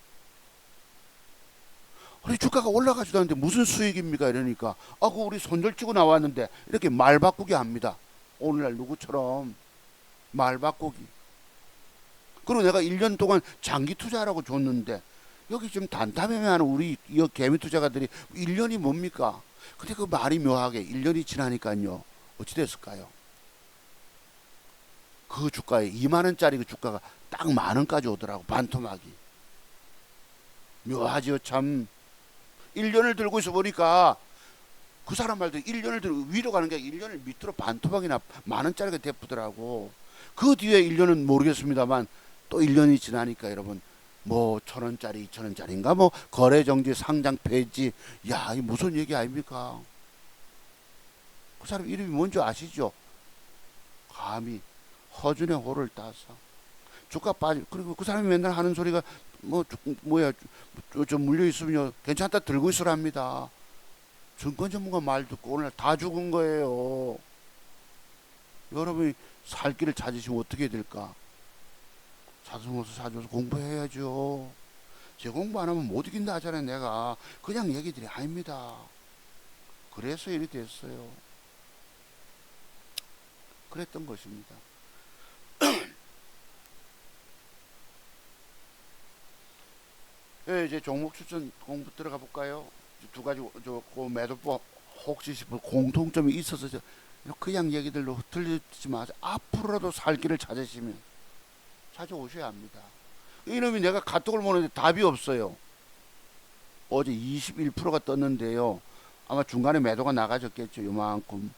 우리 주가가 올라가지도 않는데 무슨 수익입니까? 이러니까 그거 우리 손절치고 나왔는데 이렇게 말 바꾸기 합니다. 오늘날 누구처럼 말 바꾸기. 그리고 내가 1년 동안 장기 투자하라고 줬는데 여기 좀 단타매매하는 우리 이 개미 투자가들이 1년이 뭡니까? 근데 그 말이 묘하게 1년이 지나니까요 어찌 됐을까요? 그 주가에 2만원짜리 그 주가가 딱 만원까지 오더라고. 반토막이 묘하지요 참. 1년을 들고 있어 보니까 그 사람 말도 1년을 들고 위로 가는 게 1년을 밑으로 반토막이나 만원짜리가 대프더라고. 그 뒤에 1년은 모르겠습니다만 또 1년이 지나니까 여러분 뭐 1,000원짜리 2,000원짜리인가 뭐 거래정지 상장 폐지. 야, 이 무슨 얘기 아닙니까? 그 사람 이름이 뭔지 아시죠? 감히 허준의 호를 따서 주가 빠지. 그리고 그 사람이 맨날 하는 소리가 좀 물려 있으면요 괜찮다 들고 있으랍니다. 증권 전문가 말 듣고 오늘 다 죽은 거예요. 여러분이 살 길을 찾으시면 어떻게 될까? 사주모서 사줘서 공부해야죠. 제 공부 안 하면 못 이긴다 하잖아요. 내가 그냥 얘기들이 아닙니다. 그래서 이리 됐어요. 그랬던 것입니다. 이제 종목 추천 공부 들어가 볼까요? 두 가지 그 매도법 혹시 싶은 공통점이 있어서 그냥 얘기들로 들리지 마세요. 앞으로라도 살 길을 찾으시면 찾아오셔야 합니다. 이놈이 내가 카톡을 보내는데 답이 없어요. 어제 21%가 떴는데요. 아마 중간에 매도가 나가졌겠죠. 요만큼.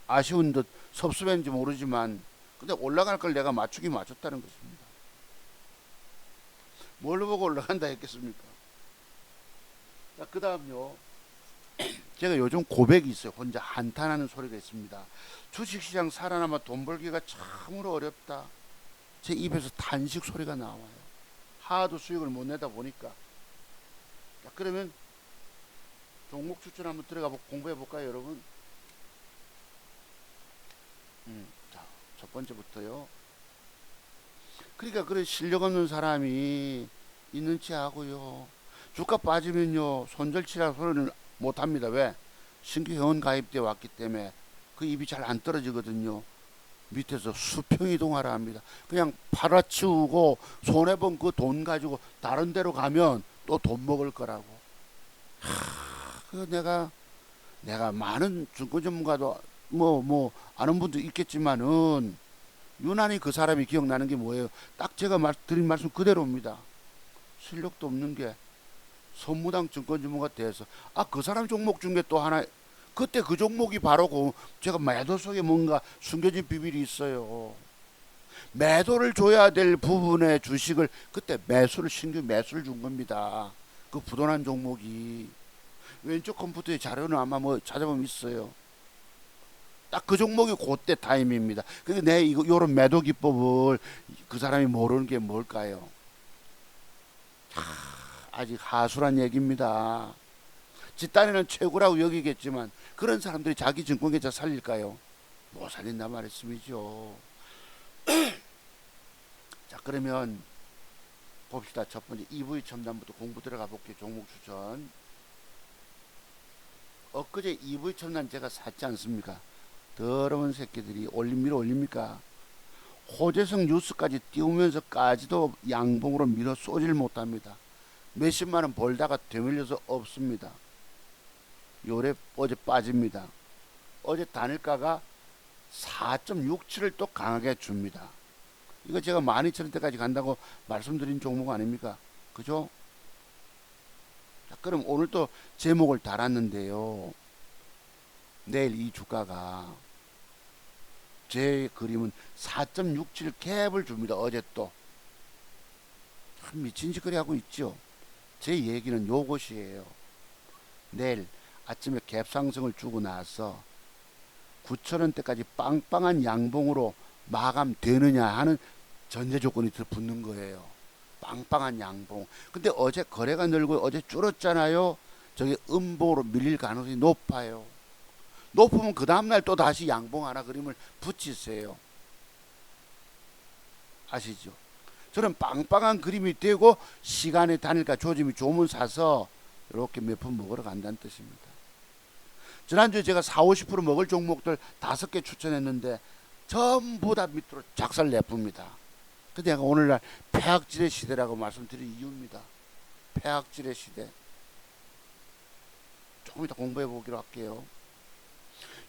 아쉬운 듯 섭섭했는지 모르지만 근데 올라갈 걸 내가 맞추긴 맞췄다는 것입니다. 뭘로 보고 올라간다 했겠습니까? 자, 그 다음요. 제가 요즘 고백이 있어요. 혼자 한탄하는 소리가 있습니다. 주식시장 살아남아 돈 벌기가 참으로 어렵다. 제 입에서 탄식 소리가 나와요. 하도 수익을 못 내다 보니까. 자, 그러면 종목 추천 한번 들어가 공부해 볼까요, 여러분? 자, 첫 번째부터요. 그러니까 그래 실력 없는 사람이 있는 체 하고요. 주가 빠지면요 손절치라 소리는 못 합니다. 왜? 신규 회원 가입돼 왔기 때문에 그 입이 잘 안 떨어지거든요. 밑에서 수평 이동하라 합니다. 그냥 팔아치우고 손해본 그 돈 가지고 다른 데로 가면 또 돈 먹을 거라고. 그 내가 많은 증권 전문가도 뭐 아는 분도 있겠지만은 유난히 그 사람이 기억나는 게 뭐예요? 딱 제가 드린 말씀 그대로입니다. 실력도 없는 게 선무당 증권 전문가 돼서 그 사람 종목 중에 또 하나 그때 그 종목이 바로 제가 매도 속에 뭔가 숨겨진 비밀이 있어요. 매도를 줘야 될 부분의 주식을 그때 신규 매수를 준 겁니다. 그 부도난 종목이 왼쪽 컴퓨터의 자료는 아마 뭐 찾아보면 있어요. 딱 그 종목이 그때 타임입니다. 근데 내 요런 매도 기법을 그 사람이 모르는 게 뭘까요? 아직 하수란 얘기입니다. 지 딴에는 최고라고 여기겠지만 그런 사람들이 자기 증권계좌 살릴까요? 못 살린단 말씀이죠. 자, 그러면 봅시다. 첫 번째 EV 첨단부터 공부 들어가 볼게요. 종목 추천. 엊그제 EV 첨단 제가 샀지 않습니까? 더러운 새끼들이 올립니까? 호재성 뉴스까지 띄우면서까지도 양봉으로 밀어 쏘질 못합니다. 몇십만원 벌다가 되밀려서 없습니다. 요래 어제 빠집니다. 어제 단일가가 4.67을 또 강하게 줍니다. 이거 제가 12,000원대까지 간다고 말씀드린 종목 아닙니까? 그죠? 자, 그럼 오늘 또 제목을 달았는데요. 내일 이 주가가 제 그림은 4.67 갭을 줍니다. 어제 또 미친 짓거리 하고 있죠. 제 얘기는 요것이에요. 내일 아침에 갭 상승을 주고 나서 9,000원대까지 빵빵한 양봉으로 마감되느냐 하는 전제 조건이 붙는 거예요. 빵빵한 양봉. 근데 어제 거래가 늘고 어제 줄었잖아요. 저게 음봉으로 밀릴 가능성이 높아요. 높으면 그 다음날 또 다시 양봉 하나 그림을 붙이세요. 아시죠? 저는 빵빵한 그림이 되고 시간의 단일가 조짐이 좋으면 사서 이렇게 몇 푼 먹으러 간다는 뜻입니다. 지난주에 제가 40, 50% 먹을 종목들 5개 추천했는데 전부 다 밑으로 작살 내쁩니다. 근데 내가 오늘날 폐악질의 시대라고 말씀드린 이유입니다. 폐악질의 시대. 조금 이따 공부해 보기로 할게요.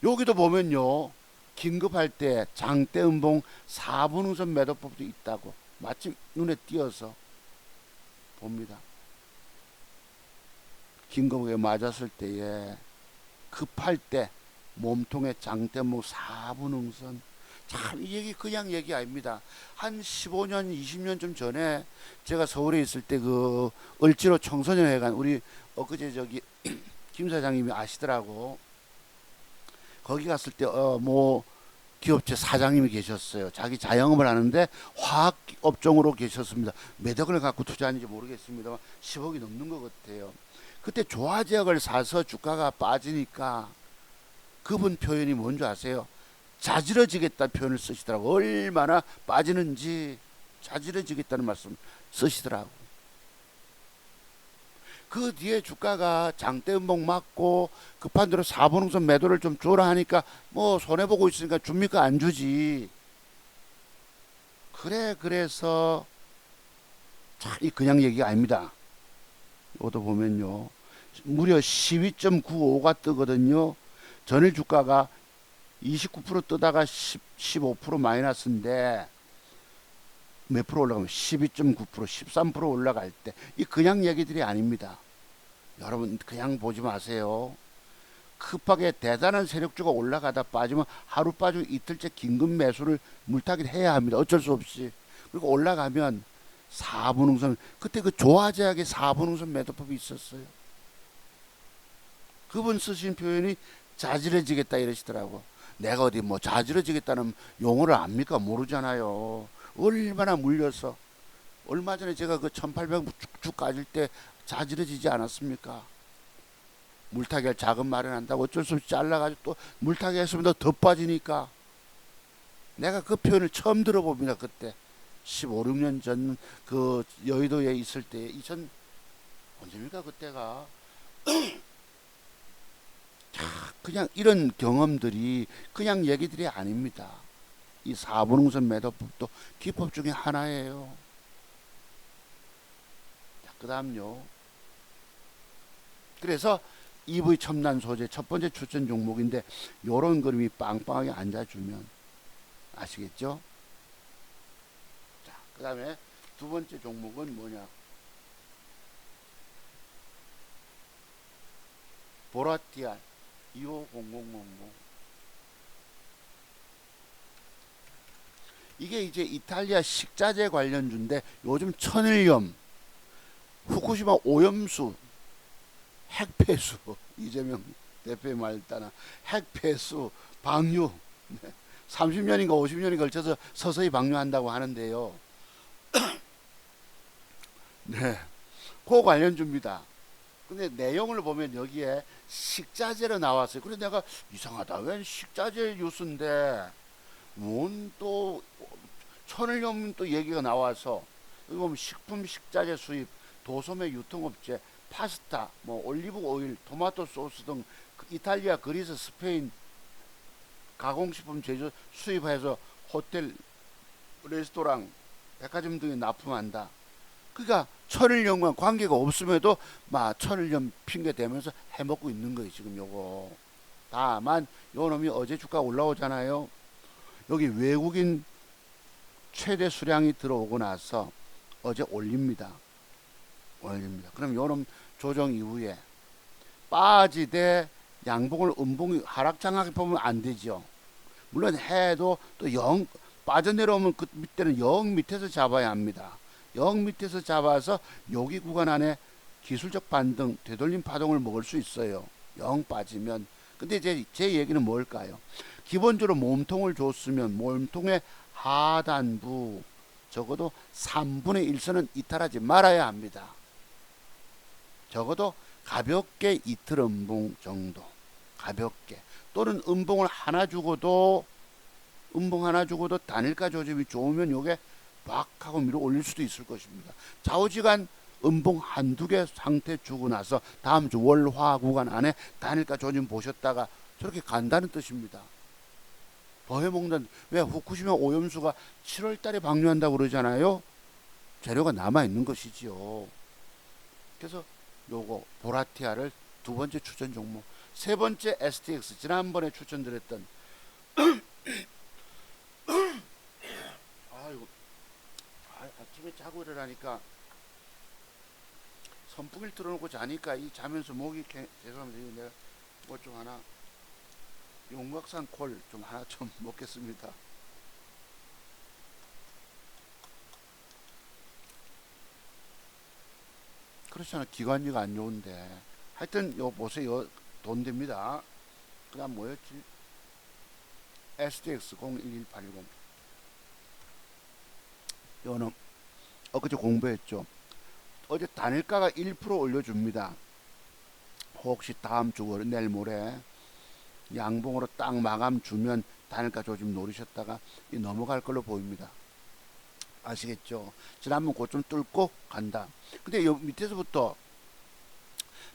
여기도 보면요. 긴급할 때 장대 음봉 4분 우선 매도법도 있다고 마침 눈에 띄어서 봅니다. 긴급하게 맞았을 때에 급할 때 몸통에 장대목 4분 응선. 참 이 얘기 그냥 얘기 아닙니다. 한 15년 20년 전에 제가 서울에 있을 때 그 을지로 청소년회관 우리 엊그제 저기 김 사장님이 아시더라고. 거기 갔을 때 뭐 기업체 사장님이 계셨어요. 자기 자영업을 하는데 화학 업종으로 계셨습니다. 몇 억을 갖고 투자하는지 모르겠습니다만 10억이 넘는 것 같아요. 그때 조화제약을 사서 주가가 빠지니까 그분 표현이 뭔지 아세요? 자지러지겠다 표현을 쓰시더라고. 얼마나 빠지는지 자지러지겠다는 말씀 쓰시더라고. 그 뒤에 주가가 장대 음봉 맞고 급한 대로 4분 응선 매도를 좀 줘라 하니까 뭐 손해보고 있으니까 줍니까? 안 주지. 그래서 참 그냥 얘기가 아닙니다. 이것도 보면요. 무려 12.95가 뜨거든요. 전일 주가가 29% 뜨다가 15% 마이너스인데 몇 프로 올라가면 12.9%, 13% 올라갈 때, 이 그냥 얘기들이 아닙니다. 여러분 그냥 보지 마세요. 급하게 대단한 세력주가 올라가다 빠지면 하루 빠지고 이틀째 긴급 매수를 물타기를 해야 합니다. 어쩔 수 없이. 그리고 올라가면 4분응선, 그때 그 조화제약의 4분응선 매도법이 있었어요. 그분 쓰신 표현이 자지러지겠다 이러시더라고. 내가 어디 뭐 자지러지겠다는 용어를 압니까? 모르잖아요. 얼마나 물려서. 얼마 전에 제가 그 1800 쭉쭉 까질 때 자지러지지 않았습니까? 물타기할 자금 마련한다고 어쩔 수 없이 잘라가지고 또 물타기 했으면 더 빠지니까. 내가 그 표현을 처음 들어봅니다. 그때 15, 16년 전 그 여의도에 있을 때 2000 언제입니까 그때가. 그냥 이런 경험들이 그냥 얘기들이 아닙니다. 이 4분응선 매도법도 기법 중에 하나예요. 그 다음요. 그래서 EV 첨단 소재 첫 번째 추천 종목인데 요런 그림이 빵빵하게 앉아주면 아시겠죠? 자, 그 다음에 두 번째 종목은 뭐냐? 보라티알 250000. 이게 이제 이탈리아 식자재 관련주인데 요즘 천일염, 후쿠시마 오염수, 핵폐수, 이재명 대표의 말 따라 핵폐수, 방류, 30년인가 50년이 걸쳐서 서서히 방류한다고 하는데요. 네, 그 관련주입니다. 근데 내용을 보면 여기에 식자재로 나왔어요. 그래서 내가 이상하다. 왜 식자재 뉴스인데 뭔 또 천일염 또 얘기가 나와서 여기 보면 식품 식자재 수입, 도소매 유통업체, 파스타, 뭐 올리브 오일, 토마토 소스 등 이탈리아, 그리스, 스페인 가공식품 제조 수입해서 호텔, 레스토랑, 백화점 등에 납품한다. 그러니까 천일염과 관계가 없음에도 막 천일염 핑계 대면서 해먹고 있는 거예요 지금 요거. 다만 요 놈이 어제 주가 올라오잖아요. 여기 외국인 최대 수량이 들어오고 나서 어제 올립니다. 그럼 요놈 조정 이후에 빠지되 양봉을 음봉이 하락장하게 보면 안 되죠. 물론 해도 또 영 빠져내려오면 그 밑에는 영 밑에서 잡아야 합니다. 영 밑에서 잡아서 여기 구간 안에 기술적 반등, 되돌림 파동을 먹을 수 있어요. 영 빠지면. 근데 제 얘기는 뭘까요? 기본적으로 몸통을 줬으면 몸통의 하단부 적어도 3분의 1선은 이탈하지 말아야 합니다. 적어도 가볍게 이틀 음봉 정도. 가볍게. 또는 음봉 하나 주고도 단일가 조짐이 좋으면 요게 막 하고 밀어 올릴 수도 있을 것입니다. 좌우지간 음봉 한두 개 상태 주고 나서 다음 주 월화 구간 안에 단일가 조짐 보셨다가 저렇게 간다는 뜻입니다. 더 해먹는, 왜 후쿠시마 오염수가 7월 달에 방류한다고 그러잖아요. 재료가 남아있는 것이지요. 그래서 요거 보라티아를 두 번째 추천 종목. 세 번째 STX, 지난번에 추천드렸던 아이고, 아침에 자고 일어나니까 선풍기를 틀어놓고 자니까 이 자면서 목이 죄송합니다. 내가 뭐 좀 하나 용각산 콜 좀 하나 좀 먹겠습니다. 그렇잖아. 기관지가 안 좋은데. 하여튼 요 보세요. 돈 됩니다. 그 다음 뭐였지? SDX 01180. 요는 엊그제 공부했죠. 어제 단일가가 1% 올려줍니다. 혹시 다음 주 내일 모레 양봉으로 딱 마감 주면 단일가 조짐 노리셨다가 넘어갈 걸로 보입니다. 아시겠죠? 지난번 고점 뚫고 간다. 근데 요 밑에서부터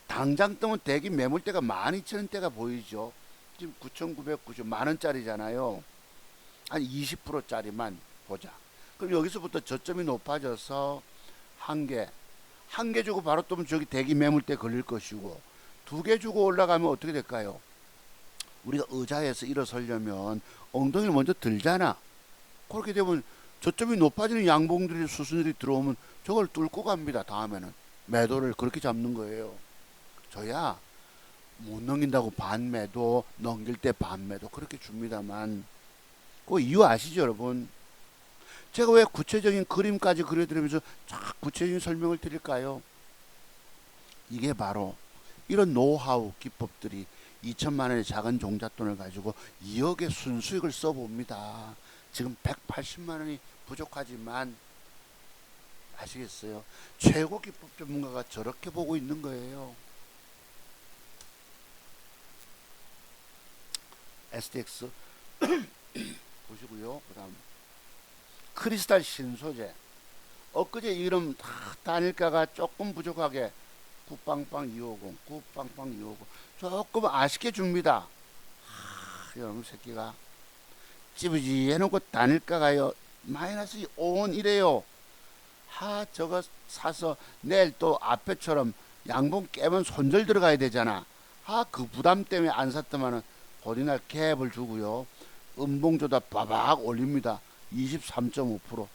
당장 뜨면 대기 매물대가 12,000원대가 보이죠. 지금 9,990 만원짜리잖아요. 한 20%짜리만 보자. 그럼 여기서부터 저점이 높아져서 한 개 주고 바로 뜨면 저기 대기 매물대 걸릴 것이고, 두 개 주고 올라가면 어떻게 될까요? 우리가 의자에서 일어서려면 엉덩이를 먼저 들잖아. 그렇게 되면 저점이 높아지는 양봉들이 수순들이 들어오면 저걸 뚫고 갑니다. 다음에는 매도를 그렇게 잡는 거예요. 저야 못 넘긴다고 반매도, 넘길 때 반매도 그렇게 줍니다만, 그 이유 아시죠 여러분? 제가 왜 구체적인 그림까지 그려드리면서 구체적인 설명을 드릴까요? 이게 바로 이런 노하우 기법들이 2천만 원의 작은 종잣돈을 가지고 2억의 순수익을 써봅니다. 지금 180만 원이 부족하지만 아시겠어요? 최고 기법 전문가가 저렇게 보고 있는 거예요. STX 보시고요. 그 다음 크리스탈 신소재, 엊그제 이름 단일가가 조금 부족하게 9빵빵 250 9빵빵 250 조금 아쉽게 줍니다. 여러분 새끼가 찌부지 해놓고 단일가가요 마이너스 5원 이래요. 저거 사서 내일 또 앞에처럼 양봉 깨면 손절 들어가야 되잖아. 그 부담 때문에 안 샀더만은 어디날 갭을 주고요. 음봉조다 바박 올립니다. 23.5%.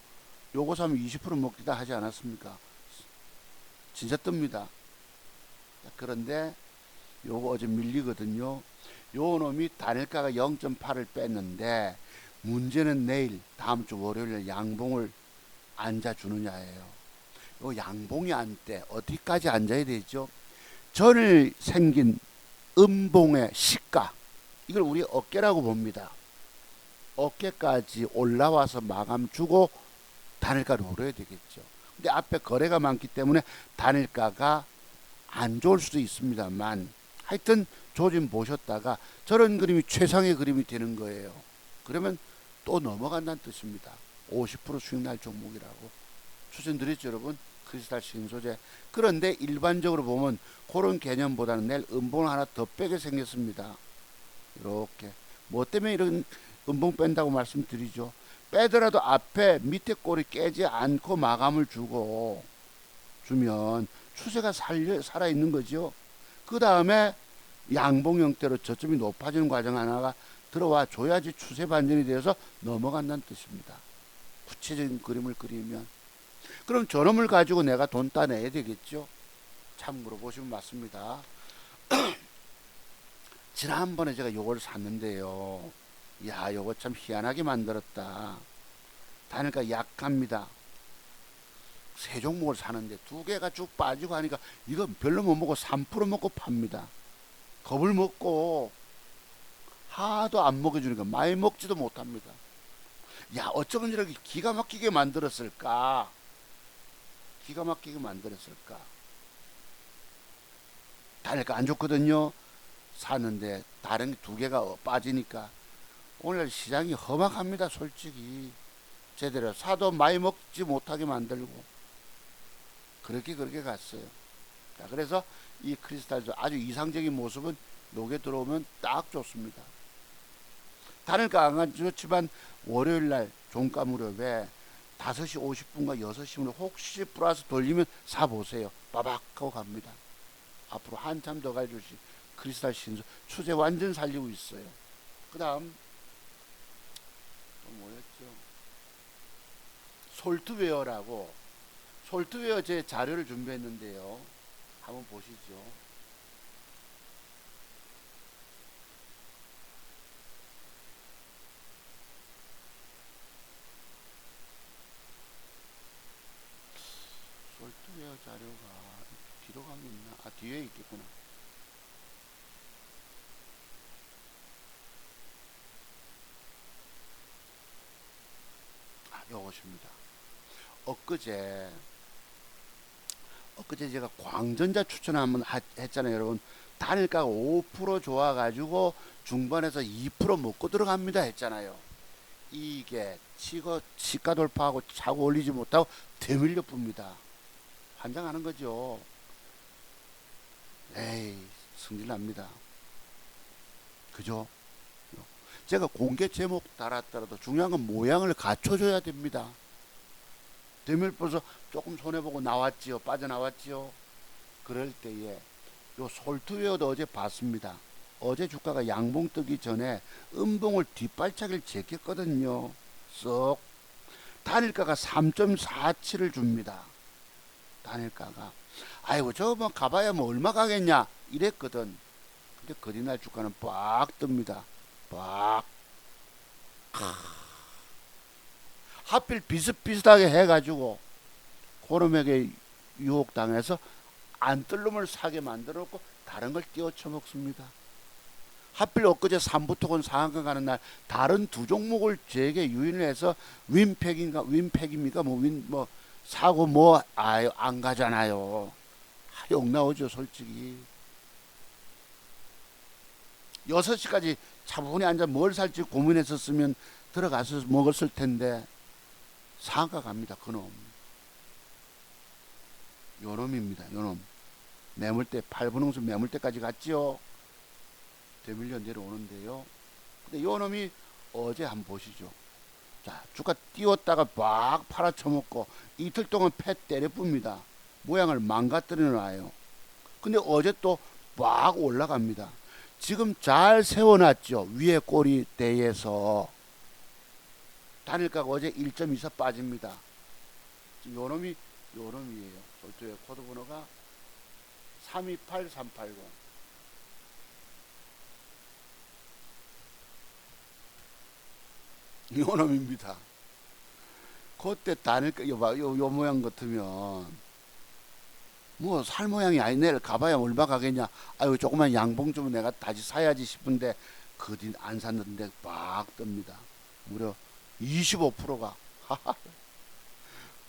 요거 사면 20% 먹기다 하지 않았습니까? 진짜 뜹니다. 그런데 요거 어제 밀리거든요. 요 놈이 단일가가 0.8을 뺐는데 문제는 내일 다음 주 월요일에 양봉을 앉아주느냐예요. 요 양봉이 앉대 어디까지 앉아야 되죠? 전일 생긴 음봉의 시가, 이걸 우리 어깨라고 봅니다. 어깨까지 올라와서 마감 주고 단일가를 오려야 되겠죠. 근데 앞에 거래가 많기 때문에 단일가가 안 좋을 수도 있습니다만, 하여튼 조짐 보셨다가 저런 그림이 최상의 그림이 되는 거예요. 그러면 또 넘어간다는 뜻입니다. 50% 수익 날 종목이라고 추천드렸죠 여러분. 크리스탈 신소재. 그런데 일반적으로 보면 그런 개념보다는 내일 음봉을 하나 더 빼게 생겼습니다. 이렇게. 뭐 때문에 이런 음봉 뺀다고 말씀드리죠. 빼더라도 앞에 밑에 꼬리 깨지 않고 마감을 주면 추세가 살아있는 거죠. 그 다음에 양봉 형태로 저점이 높아지는 과정 하나가 들어와 줘야지 추세 반전이 되어서 넘어간다는 뜻입니다. 구체적인 그림을 그리면. 그럼 저놈을 가지고 내가 돈 따내야 되겠죠. 참고로 보시면 맞습니다. 지난번에 제가 요걸 샀는데요. 야, 요거 참 희한하게 만들었다. 단일가 약합니다. 세 종목을 사는데 두 개가 쭉 빠지고 하니까 이거 별로 못 먹고 3% 먹고 팝니다. 겁을 먹고 하도 안 먹여주니까 많이 먹지도 못합니다. 야, 어쩌면 이렇게 기가 막히게 만들었을까? 기가 막히게 만들었을까? 단일가 안 좋거든요. 샀는데 다른 두 개가 빠지니까 오늘 시장이 험악합니다. 솔직히 제대로 사도 많이 먹지 못하게 만들고 그렇게 갔어요. 자, 그래서 이 크리스탈도 아주 이상적인 모습은 녹에 들어오면 딱 좋습니다. 단일가 안 좋지만 월요일날 종가 무렵에 5시 50분과 6시면 혹시 플러스 돌리면 사보세요. 빠박 하고 갑니다. 앞으로 한참 더 갈 주식 크리스탈 신소 추세 완전 살리고 있어요. 그 다음 또 뭐였죠? 솔트웨어라고, 솔트웨어 제 자료를 준비했는데요. 한번 보시죠. 솔트웨어 자료가 뒤로 가면 있나? 뒤에 있겠구나. 요것입니다. 엊그제 제가 광전자 추천 한번 했잖아요 여러분. 단일가가 5% 좋아가지고 중반에서 2% 먹고 들어갑니다 했잖아요. 이게 시가 돌파하고 차고 올리지 못하고 되밀려 쁩니다. 환장하는 거죠. 에이, 승질납니다. 그죠? 제가 공개 제목 달았더라도 중요한 건 모양을 갖춰줘야 됩니다. 되밀어서 조금 손해보고 나왔지요. 빠져나왔지요. 그럴 때에 요 솔트웨어도 어제 봤습니다. 어제 주가가 양봉 뜨기 전에 음봉을 뒷발차기를 제꼈거든요. 쏙 단일가가 3.47을 줍니다. 단일가가. 아이고 저 뭐 가봐야 뭐 얼마 가겠냐 이랬거든. 근데 거리날 주가는 빡 뜹니다. 빡. 하필 비슷비슷하게 해가지고 고름에게 유혹당해서 안 뜰 놈을 사게 만들어 놓고 다른 걸 띄워 쳐먹습니다. 하필 엊그제 삼부토건 상한가 가는 날 다른 두 종목을 제게 유인을 해서 윈팩입니까 뭐 사고 뭐 아유 안 가잖아요. 욕 나오죠 솔직히. 6시까지 차분히 앉아 뭘 살지 고민했었으면 들어가서 먹었을 텐데 상한가 갑니다. 그놈 요놈입니다. 요놈 매물대 8분홍수 매물대까지 갔지요. 되밀려 내려오는데요. 근데 요놈이 어제 한번 보시죠. 자 주가 띄웠다가 막 팔아쳐먹고 이틀 동안 패 때려쁩니다. 모양을 망가뜨려 놔요. 근데 어제 또 막 올라갑니다. 지금 잘 세워놨죠. 위에 꼬리대에서 단일가가 어제 1.24 빠집니다. 지금 요놈이에요. 솔직히 코드 번호가 328380. 요놈입니다. 그때 단일가 요 모양 같으면 뭐 살 모양이 아니 내일 가봐야 얼마 가겠냐. 아유 조그만 양봉 좀 내가 다시 사야지 싶은데 그 뒤 안 샀는데 막 뜹니다. 무려 25%가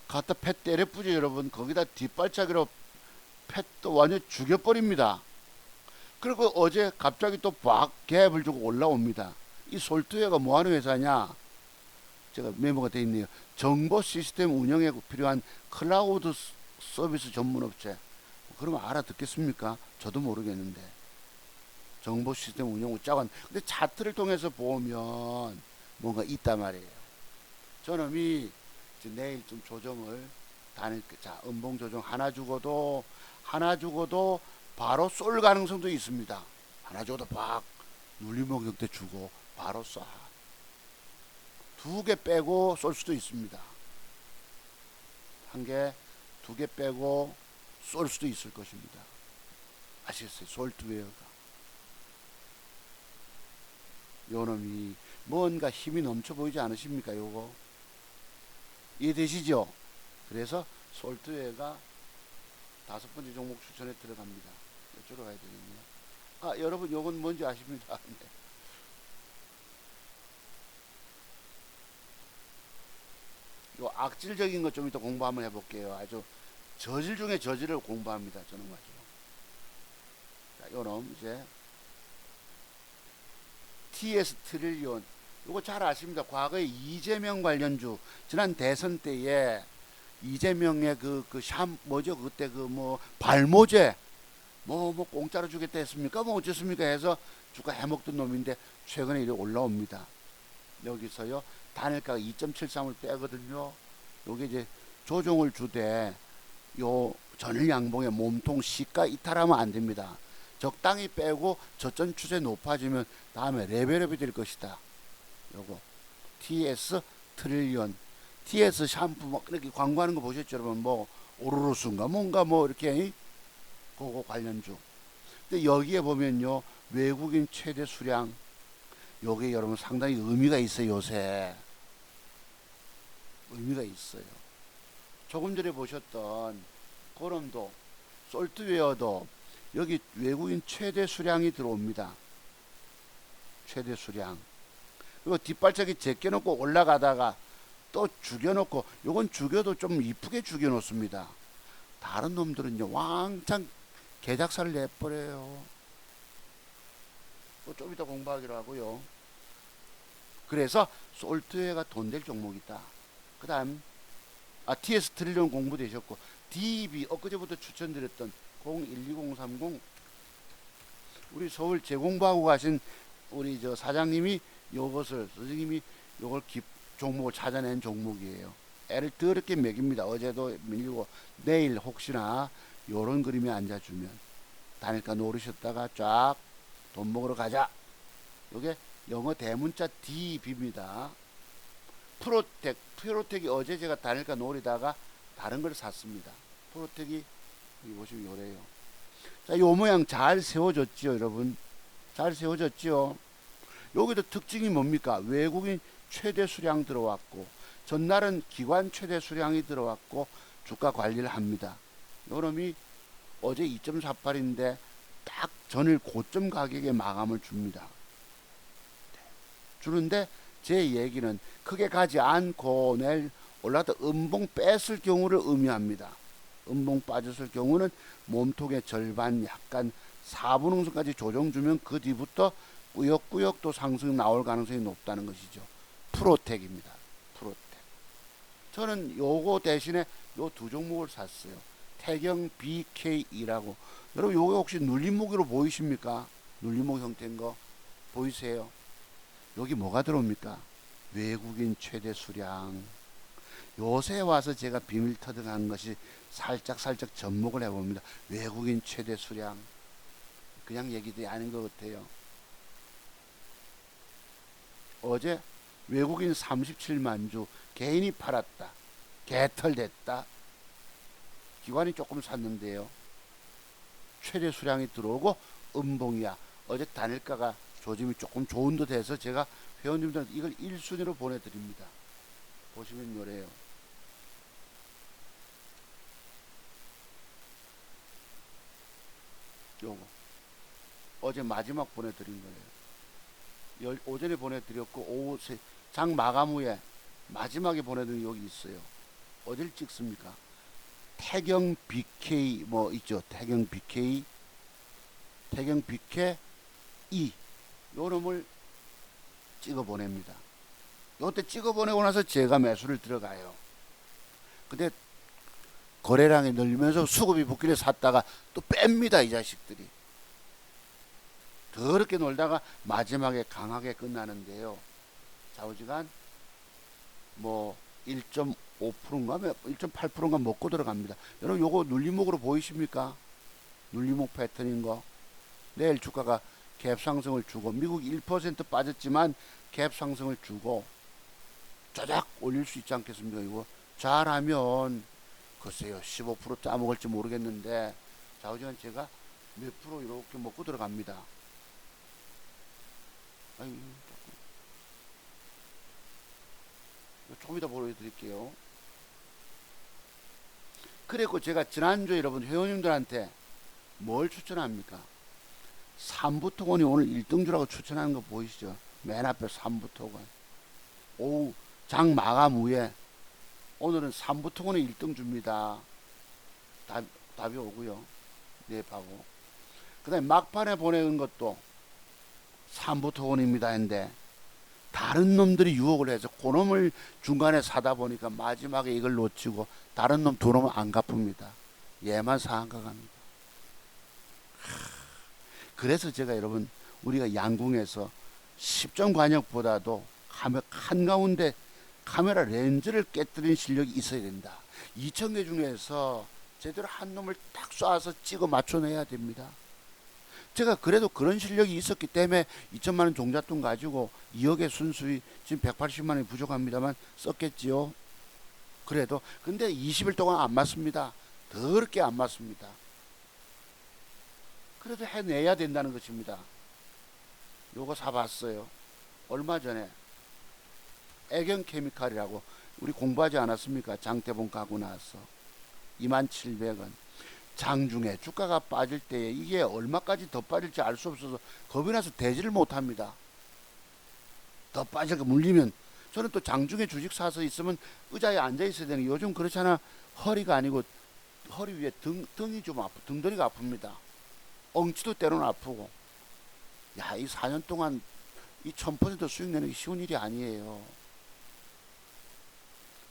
갖다 패 때려뿌죠 여러분. 거기다 뒷발차기로 패 또 완전 죽여버립니다. 그리고 어제 갑자기 또 막 갭을 주고 올라옵니다. 이 솔트웨어가 뭐하는 회사냐. 제가 메모가 되어 있네요. 정보 시스템 운영에 필요한 클라우드 서비스 전문업체. 그러면 알아듣겠습니까? 저도 모르겠는데. 정보 시스템 운영 짜관. 근데 차트를 통해서 보면 뭔가 있단 말이에요. 저놈이 내일 좀 조정을 자 음봉 조정 하나 주고도 바로 쏠 가능성도 있습니다. 하나 주고도 막 눌림목 형태 주고 바로 쏴. 2개 빼고 쏠 수도 있습니다. 1개, 2개 빼고 쏠 수도 있을 것입니다. 아시겠어요? 솔트웨어가. 요놈이 뭔가 힘이 넘쳐 보이지 않으십니까? 요거 이해되시죠? 그래서 솔트웨어가 5번째 종목 추천에 들어갑니다. 이쪽으로 가야 되겠네요. 아 여러분 요건 뭔지 아십니다. 네. 요 악질적인 것 좀 이따 공부 한번 해볼게요. 아주 저질 중에 저질을 공부합니다. 저는 가지고. 자, 요놈 이제 TS 트릴리온. 요거 잘 아십니다. 과거에 이재명 관련주 지난 대선 때에 이재명의 뭐죠 그때 발모제 뭐 공짜로 주겠다 했습니까? 뭐 어쨌습니까? 해서 주가 해먹던 놈인데 최근에 이렇게 올라옵니다. 여기서요 단일가가 2.73을 빼거든요. 요게 이제 조정을 주되 요 전일 양봉의 몸통 시가 이탈하면 안 됩니다. 적당히 빼고 저점 추세 높아지면 다음에 레벨업이 될 것이다. 요거 TS 트릴리온 TS 샴푸 뭐 이렇게 광고하는 거 보셨죠 여러분? 뭐 오로로스인가 뭔가 뭐 이렇게 그거 관련주. 근데 여기에 보면요 외국인 최대 수량 요게 여러분 상당히 의미가 있어요. 요새 의미가 있어요. 조금 전에 보셨던 고름도 솔트웨어도 여기 외국인 최대 수량이 들어옵니다. 최대 수량. 그리고 뒷발차기 제껴놓고 올라가다가 또 죽여놓고 요건 죽여도 좀 이쁘게 죽여놓습니다. 다른 놈들은요 왕창 개작사를 내버려요. 좀 이따 공부하기로 하고요. 그래서 솔트웨어가 돈 될 종목이다. 그 다음 TS 트릴리온 공부되셨고 DB 엊그제부터 추천드렸던 012030 우리 서울 재공부하고 가신 우리 저 사장님이 요것을 선생님이 요걸 종목을 찾아낸 종목이에요. 애를 더럽게 먹입니다. 어제도 밀리고 내일 혹시나 요런 그림에 앉아주면 단일가 노르셨다가 쫙 돈 먹으러 가자. 요게 영어 대문자 DB입니다. 프로텍이 어제 제가 다닐까 노리다가 다른 걸 샀습니다. 프로텍이 여기 보시면 요래요. 자, 요 모양 잘 세워졌죠, 여러분? 잘 세워졌죠? 여기도 특징이 뭡니까? 외국인 최대 수량 들어왔고, 전날은 기관 최대 수량이 들어왔고, 주가 관리를 합니다. 요놈이 어제 2.48인데 딱 전일 고점 가격에 마감을 줍니다. 주는데 제 얘기는 크게 가지 않고 내일 올라갔다 음봉 뺐을 경우를 의미합니다. 음봉 빠졌을 경우는 몸통의 절반 약간 4분응선까지 조정 주면 그 뒤부터 꾸역꾸역 또 상승 나올 가능성이 높다는 것이죠. 프로텍입니다. 프로텍. 저는 요거 대신에 요 두 종목을 샀어요. 태경 BKE라고. 여러분 요거 혹시 눌림목으로 보이십니까? 눌림목 형태인 거 보이세요? 여기 뭐가 들어옵니까? 외국인 최대 수량. 요새 와서 제가 비밀 터득한 것이 살짝 접목을 해봅니다. 외국인 최대 수량. 그냥 얘기도 아닌 것 같아요. 어제 외국인 37만 주 개인이 팔았다. 개털됐다. 기관이 조금 샀는데요. 최대 수량이 들어오고 음봉이야. 어제 단일가가 조짐이 조금 좋은 듯 해서 제가 회원님들한테 이걸 1순위로 보내드립니다. 보시면 요래요. 요거 어제 마지막 보내드린 거예요. 오전에 보내드렸고 오후 장 마감 후에 마지막에 보내드린 여기 있어요. 어딜 찍습니까? 태경 BK 뭐 있죠. 태경 BK E 요 놈을 찍어 보냅니다. 요때 찍어 보내고 나서 제가 매수를 들어가요. 근데 거래량이 늘면서 수급이 붙길래 샀다가 또 뺍니다. 이 자식들이. 더럽게 놀다가 마지막에 강하게 끝나는데요. 좌우지간 뭐 1.5%인가 1.8%인가 먹고 들어갑니다. 여러분 요거 눌림목으로 보이십니까? 눌림목 패턴인 거. 내일 주가가 갭 상승을 주고 미국이 1% 빠졌지만 갭 상승을 주고 쪼작 올릴 수 있지 않겠습니까? 이거 잘하면 글쎄요 15% 짜먹을지 모르겠는데 좌우지간 제가 몇 프로 이렇게 먹고 들어갑니다. 아유, 조금 이따 보여드릴게요. 그리고 제가 지난주에 여러분 회원님들한테 뭘 추천합니까? 삼부토건이 오늘 1등주라고 추천하는 거 보이시죠? 맨 앞에 삼부토건. 오후 장 마감 후에 오늘은 삼부토건이 1등주입니다. 답이 오고요. 랩하고. 그 다음에 막판에 보내는 것도 삼부토건입니다. 했는데 다른 놈들이 유혹을 해서 그놈을 중간에 사다 보니까 마지막에 이걸 놓치고 다른 놈 두 놈은 안 갚습니다. 얘만 상한가 갑니다. 그래서 제가 여러분 우리가 양궁에서 10점 관역보다도 한가운데 카메라 렌즈를 깨뜨린 실력이 있어야 된다. 2,000개 중에서 제대로 한 놈을 딱 쏴서 찍어 맞춰내야 됩니다. 제가 그래도 그런 실력이 있었기 때문에 2천만원 종잣돈 가지고 2억의 순수익 지금 180만원이 부족합니다만 썼겠지요. 그래도 근데 20일 동안 안 맞습니다. 더럽게 안 맞습니다. 그래도 해내야 된다는 것입니다. 요거 사봤어요. 얼마 전에 애경케미칼이라고 우리 공부하지 않았습니까? 장대본 가고 나서 27,000원. 장중에 주가가 빠질 때 이게 얼마까지 더 빠질지 알 수 없어서 겁이 나서 대지를 못합니다. 더 빠질까 물리면 저는 또 장중에 주식 사서 있으면 의자에 앉아 있어야 되는 게 요즘 그렇잖아. 허리가 아니고 허리 위에 등이 좀 아프 등다리가 아픕니다. 엉치도 때로는 아프고. 야, 이 4년 동안 이 1000% 수익 내는 게 쉬운 일이 아니에요.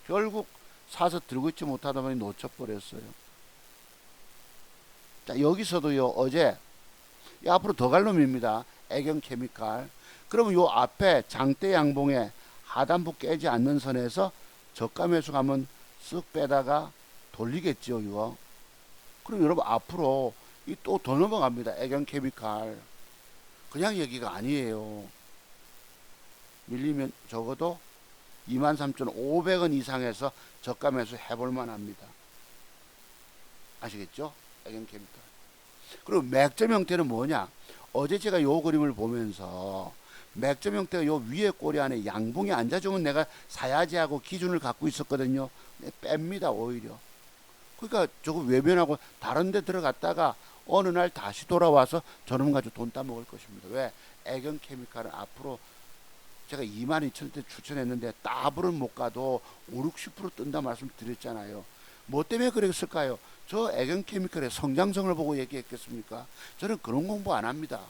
결국 사서 들고 있지 못하다 보니 놓쳐버렸어요. 자, 여기서도요, 어제, 앞으로 더 갈 놈입니다. 애경케미칼. 그러면 요 앞에 장대 양봉에 하단부 깨지 않는 선에서 저가 매수 가면 쓱 빼다가 돌리겠죠, 이거. 그럼 여러분 앞으로 이 또 더 넘어갑니다. 애경케미칼. 그냥 얘기가 아니에요. 밀리면 적어도 23,500원 이상에서 저가 매수 해볼 만합니다. 아시겠죠? 애경케미칼. 그리고 맥점 형태는 뭐냐? 어제 제가 요 그림을 보면서 맥점 형태가 요 위에 꼬리 안에 양봉이 앉아주면 내가 사야지 하고 기준을 갖고 있었거든요. 뺍니다 오히려. 그러니까 저거 외면하고 다른 데 들어갔다가 어느 날 다시 돌아와서 저놈 가지고 돈 따먹을 것입니다. 왜? 애경케미칼은 앞으로 제가 22,000원대 추천했는데 따블은 못 가도 5, 60% 뜬다 말씀드렸잖아요. 뭐 때문에 그랬을까요? 저 애경케미칼의 성장성을 보고 얘기했겠습니까? 저는 그런 공부 안 합니다.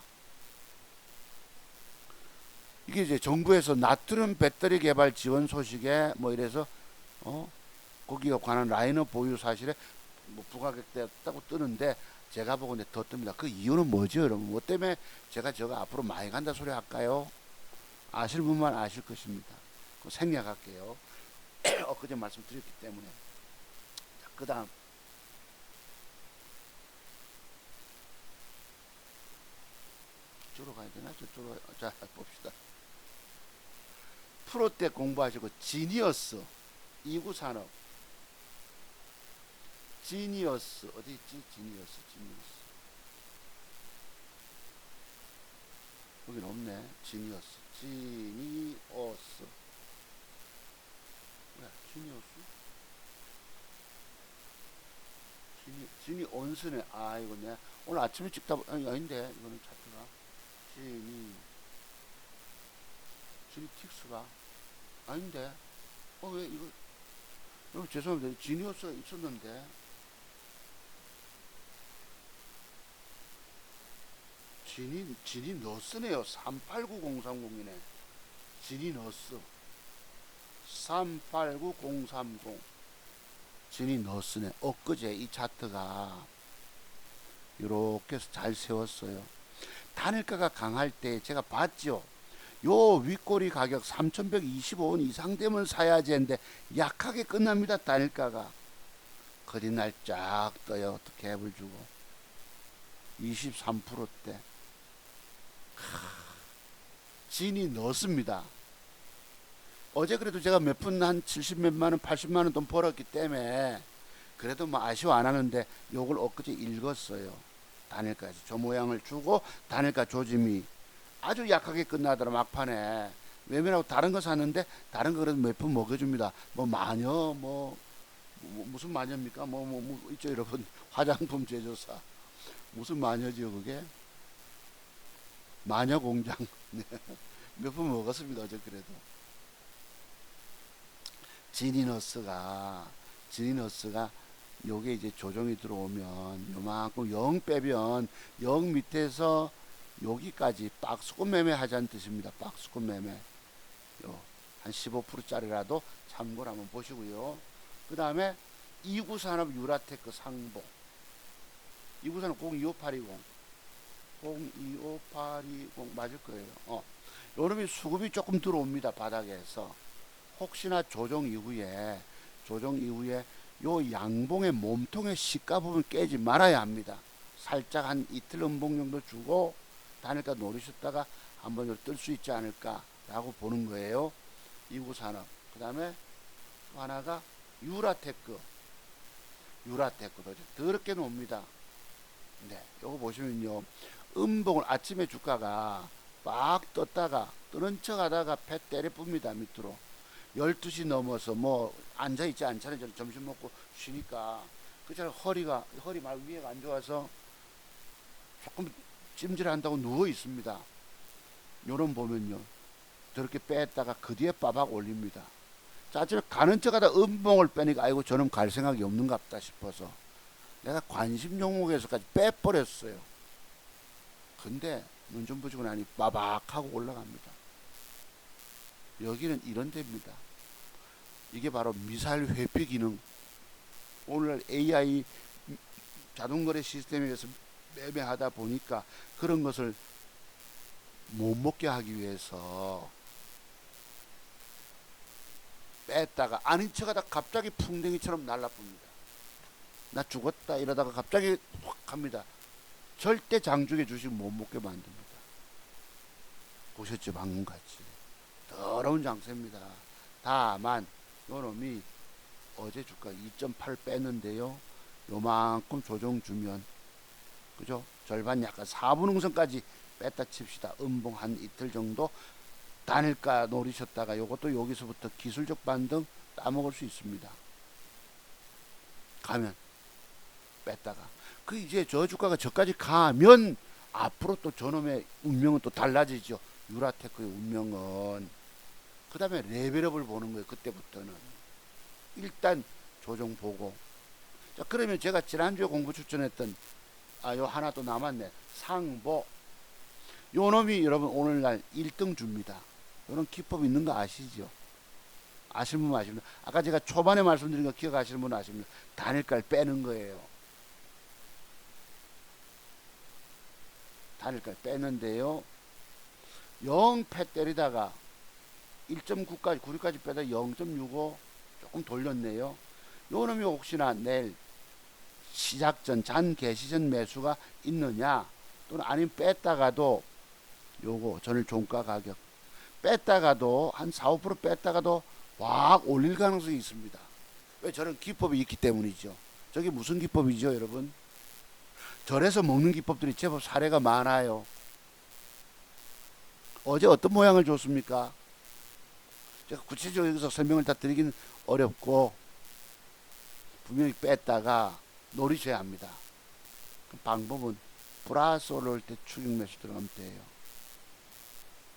이게 이제 정부에서 나트륨 배터리 개발 지원 소식에 뭐 이래서 거기에 관한 라인업 보유 사실에 뭐 부가격됐다고 뜨는데 제가 보고 이제 더 뜹니다. 그 이유는 뭐죠, 여러분? 뭐 때문에 제가 저거 앞으로 많이 간다 소리 할까요? 아실 분만 아실 것입니다. 생략할게요. 엊그제 말씀드렸기 때문에. 자, 그 다음. 저쪽으로 가야 되나? 저쪽으로. 자, 봅시다. 프로 때 공부하시고, 지니어스. 이구산업. 지니어스. 어디 있지? 지니어스. 여긴 없네. 지니어스. 왜? 지니어스? 지니온스네. 아, 이거 내 오늘 아침에 찍다 아닌데 이거는 차트가 지니틱스가 아닌데. 왜 이거 죄송합니다. 지니어스가 있었는데. 지니너스네요. 389030이네. 지니너스 389030 지니너스네. 엊그제 이 차트가 이렇게 잘 세웠어요. 단일가가 강할 때 제가 봤죠. 요 윗꼬리 가격 3,125원 이상 되면 사야지 했는데 약하게 끝납니다. 단일가가. 거짓날 쫙 떠요. 어떻게 갭을 주고 23%대 진이 넣었습니다. 어제 그래도 제가 몇 푼 한 70 몇만원 80만원 돈 벌었기 때문에 그래도 뭐 아쉬워 안 하는데 요걸 엊그제 읽었어요. 단일까지 저 모양을 주고 단일가 조짐이 아주 약하게 끝나더라. 막판에 외면하고 다른 거 샀는데 다른 거 그래도 몇 푼 먹여줍니다. 뭐 마녀 무슨 마녀입니까? 뭐 있죠 여러분. 화장품 제조사 무슨 마녀지요 그게? 마녀 공장. 네. 몇 푼 먹었습니다. 어제 그래도. 지니너스가 요게 이제 조정이 들어오면 요만큼 0 빼면 0 밑에서 여기까지 박스권 매매 하자는 뜻입니다. 박스권 매매. 요 한 15%짜리라도 참고를 한번 보시고요. 그 다음에 이구산업 유라테크 상봉. 이구산업 025820 025820 맞을 거예요. 요놈이 수급이 조금 들어옵니다. 바닥에서. 혹시나 조정 이후에 요 양봉의 몸통의 시가 부분 깨지 말아야 합니다. 살짝 한 이틀 음봉 정도 주고 단일가 노리셨다가 한번 뜰 수 있지 않을까 라고 보는 거예요. 이구산업. 그 다음에 또 하나가 유라테크도 더럽게 놓습니다. 네, 요거 보시면요. 음봉을 아침에 주가가 막 떴다가 뜨는 척 하다가 배 때려 뿝니다. 밑으로 12시 넘어서 뭐 앉아있지 않잖아요. 저는 점심 먹고 쉬니까 그처럼 허리 말 위에가 안 좋아서 조금 찜질한다고 누워 있습니다. 요런 보면요. 저렇게 뺐다가 그 뒤에 빠박 올립니다. 자, 저 가는 척 하다 음봉을 빼니까 아이고 저는 갈 생각이 없는갑다 싶어서 내가 관심 종목에서까지 빼버렸어요. 근데 눈 좀 부시고 나니 빠박하고 올라갑니다. 여기는 이런 데입니다. 이게 바로 미사일 회피 기능. 오늘 AI 자동거래 시스템에서 매매하다 보니까 그런 것을 못 먹게 하기 위해서 뺐다가 아닌 척하다 갑자기 풍뎅이처럼 날라쁩니다. 나 죽었다 이러다가 갑자기 확 합니다. 절대 장중에 주식 못 먹게 만듭니다. 보셨죠? 방금같이 더러운 장세입니다. 다만 요놈이 어제 주가 2.8 뺐는데요. 요만큼 조정 주면 그죠? 절반 약간 4분 응선까지 뺐다 칩시다. 음봉 한 이틀 정도 단일가 노리셨다가 요것도 여기서부터 기술적 반등 따먹을 수 있습니다. 가면 뺐다가 그 이제 저 주가가 저까지 가면 앞으로 또 저놈의 운명은 또 달라지죠. 유라테크의 운명은. 그 다음에 레벨업을 보는 거예요. 그때부터는 일단 조정 보고. 자, 그러면 제가 지난주에 공부 추천했던 요 하나 또 남았네. 상보. 요 놈이 여러분 오늘날 1등 줍니다. 요런 기법 있는 거 아시죠? 아시는 분 아십니다. 아까 제가 초반에 말씀드린 거 기억하시는 분 아십니다. 단일가를 빼는 거예요. 단일가를 빼는데요. 0패 때리다가 1.9까지 96까지 빼다 0.65 조금 돌렸네요. 요 놈이 혹시나 내일 시작 전 잔 개시 전 매수가 있느냐 또는 아니면 뺐다가도 요거 전일 종가 가격 뺐다가도 한 4, 5% 뺐다가도 확 올릴 가능성이 있습니다. 왜? 저는 기법이 있기 때문이죠. 저게 무슨 기법이죠 여러분? 절에서 먹는 기법들이 제법 사례가 많아요. 어제 어떤 모양을 줬습니까? 제가 구체적으로 여기서 설명을 다 드리긴 어렵고 분명히 뺐다가 노리셔야 합니다. 그 방법은 플러스 올라올 때 추격 매수 들어가면 돼요.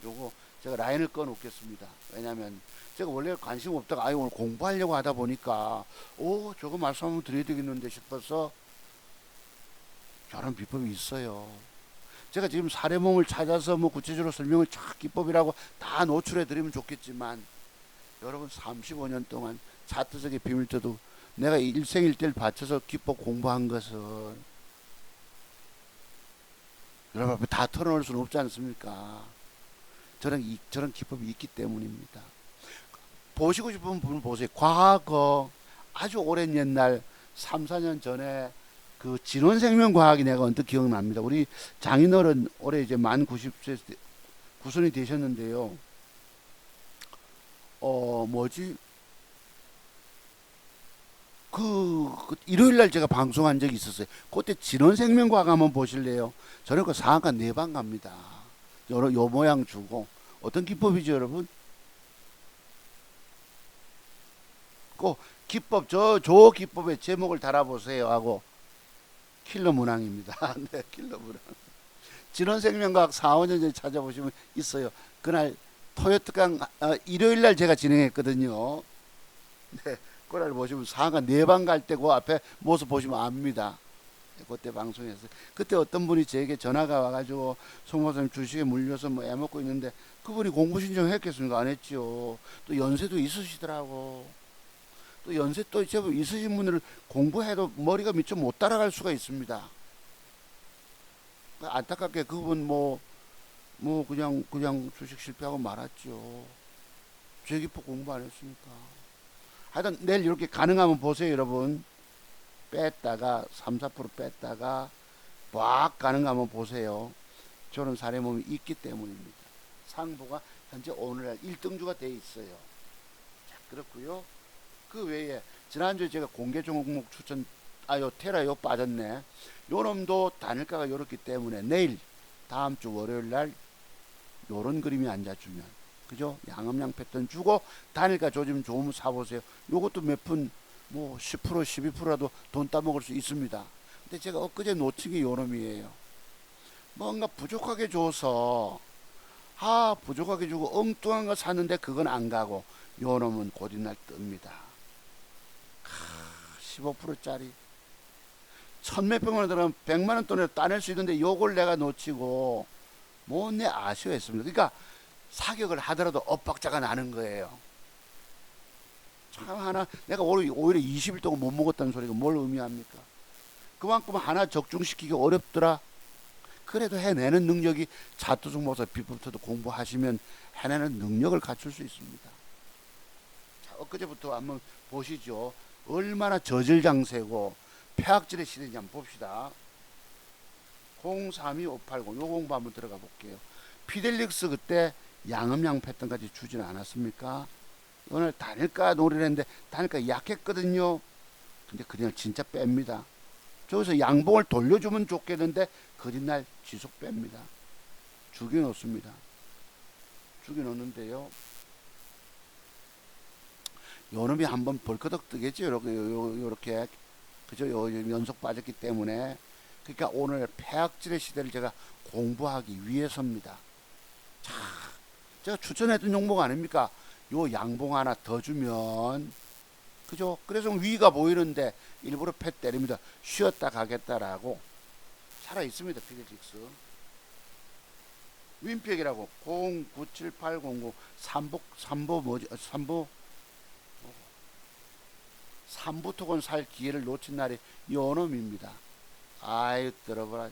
요거 제가 라인을 꺼 놓겠습니다. 왜냐면 제가 원래 관심 없다가 오늘 공부하려고 하다 보니까 저거 말씀 한번 드려야 되겠는데 싶어서 저런 비법이 있어요. 제가 지금 사례몽을 찾아서 뭐 구체적으로 설명을 쫙 기법이라고 다 노출해 드리면 좋겠지만 여러분 35년 동안 차트적인 비밀도도 내가 일생일대를 바쳐서 기법 공부한 것은 여러분 앞에 다 털어놓을 수는 없지 않습니까? 저런 기법이 있기 때문입니다. 보시고 싶은 분을 보세요. 과거 아주 오랜 옛날 3, 4년 전에 그 진원생명과학이 내가 언뜻 기억납니다. 우리 장인어른 올해 이제 만 90세 구순이 되셨는데요. 뭐지? 그 일요일 날 제가 방송한 적이 있었어요. 그때 진원생명과학 한번 보실래요? 저는 그 상한가 4방 갑니다. 요 모양 주고 어떤 기법이죠 여러분? 그 기법 저 기법의 제목을 달아보세요 하고 킬러 문항입니다. 네, 킬러 문항. 진원생명과학 4, 5년 전에 찾아보시면 있어요. 그날 토요특강 일요일 날 제가 진행했거든요. 네, 그날 보시면 상한가 4방 갈 때 그 앞에 모습 보시면 압니다. 그때 방송에서 그때 어떤 분이 제게 전화가 와가지고 송 목사님 주식에 물려서 뭐 애먹고 있는데 그분이 공부 신청했겠습니까? 안 했죠. 또 연세도 있으시더라고. 또 연세 또 제법 있으신 분들을 공부해도 머리가 미처 못 따라갈 수가 있습니다. 안타깝게 그분 뭐 그냥 주식 실패하고 말았죠. 제기법 공부 안 했으니까. 하여튼 내일 이렇게 가능하면 보세요 여러분. 뺐다가 3, 4% 뺐다가 막 가능하면 보세요. 저런 사례 몸이 있기 때문입니다. 상보가 현재 오늘날 1등주가 돼 있어요. 자, 그렇고요. 그 외에 지난주에 제가 공개 종목 추천 요 테라 요 빠졌네. 요 놈도 단일가가 요렇기 때문에 내일 다음 주 월요일 날 요런 그림이 앉아주면 그죠? 양음양 패턴 주고 단일가 조짐 좋으면 사보세요. 요것도 몇 푼 뭐 10% 12%라도 돈 따먹을 수 있습니다. 근데 제가 엊그제 놓친 게 요놈이에요. 뭔가 부족하게 줘서 부족하게 주고 엉뚱한 거 샀는데 그건 안 가고 요놈은 곧이날 뜹니다. 15%짜리 1000몇백만 원 들어가면 100만원 돈을 따낼 수 있는데 요걸 내가 놓치고 못내 아쉬워했습니다. 그러니까 사격을 하더라도 엇박자가 나는 거예요. 참 하나 내가 오히려 20일 동안 못 먹었다는 소리가 뭘 의미합니까? 그만큼 하나 적중시키기 어렵더라. 그래도 해내는 능력이 차트중 모사 비법부터 공부하시면 해내는 능력을 갖출 수 있습니다. 자, 엊그제부터 한번 보시죠. 얼마나 저질장세고 폐악질의 시대인지 한번 봅시다. 032580 요 공부 한번 들어가 볼게요. 피델릭스 그때 양음양 패턴까지 주지는 않았습니까? 오늘 단일가 노리를 했는데 단일가 약했거든요. 근데 그냥 진짜 뺍니다. 저기서 양봉을 돌려주면 좋겠는데 그린날 지속 뺍니다. 죽여놓습니다. 죽여놓는데요. 요놈이 한번 벌크덕 뜨겠죠. 요렇게 그죠? 요 연속 빠졌기 때문에. 그러니까 오늘 폐악질의 시대를 제가 공부하기 위해서입니다. 자, 제가 추천했던 종목 아닙니까? 요 양봉 하나 더 주면 그죠? 그래서 위가 보이는데 일부러 패 때립니다. 쉬었다 가겠다라고 살아 있습니다. 피델릭스 윈팩이라고 097800 삼보 뭐지? 삼부 토건 살 기회를 놓친 날이 요놈입니다. 아유 들어보라.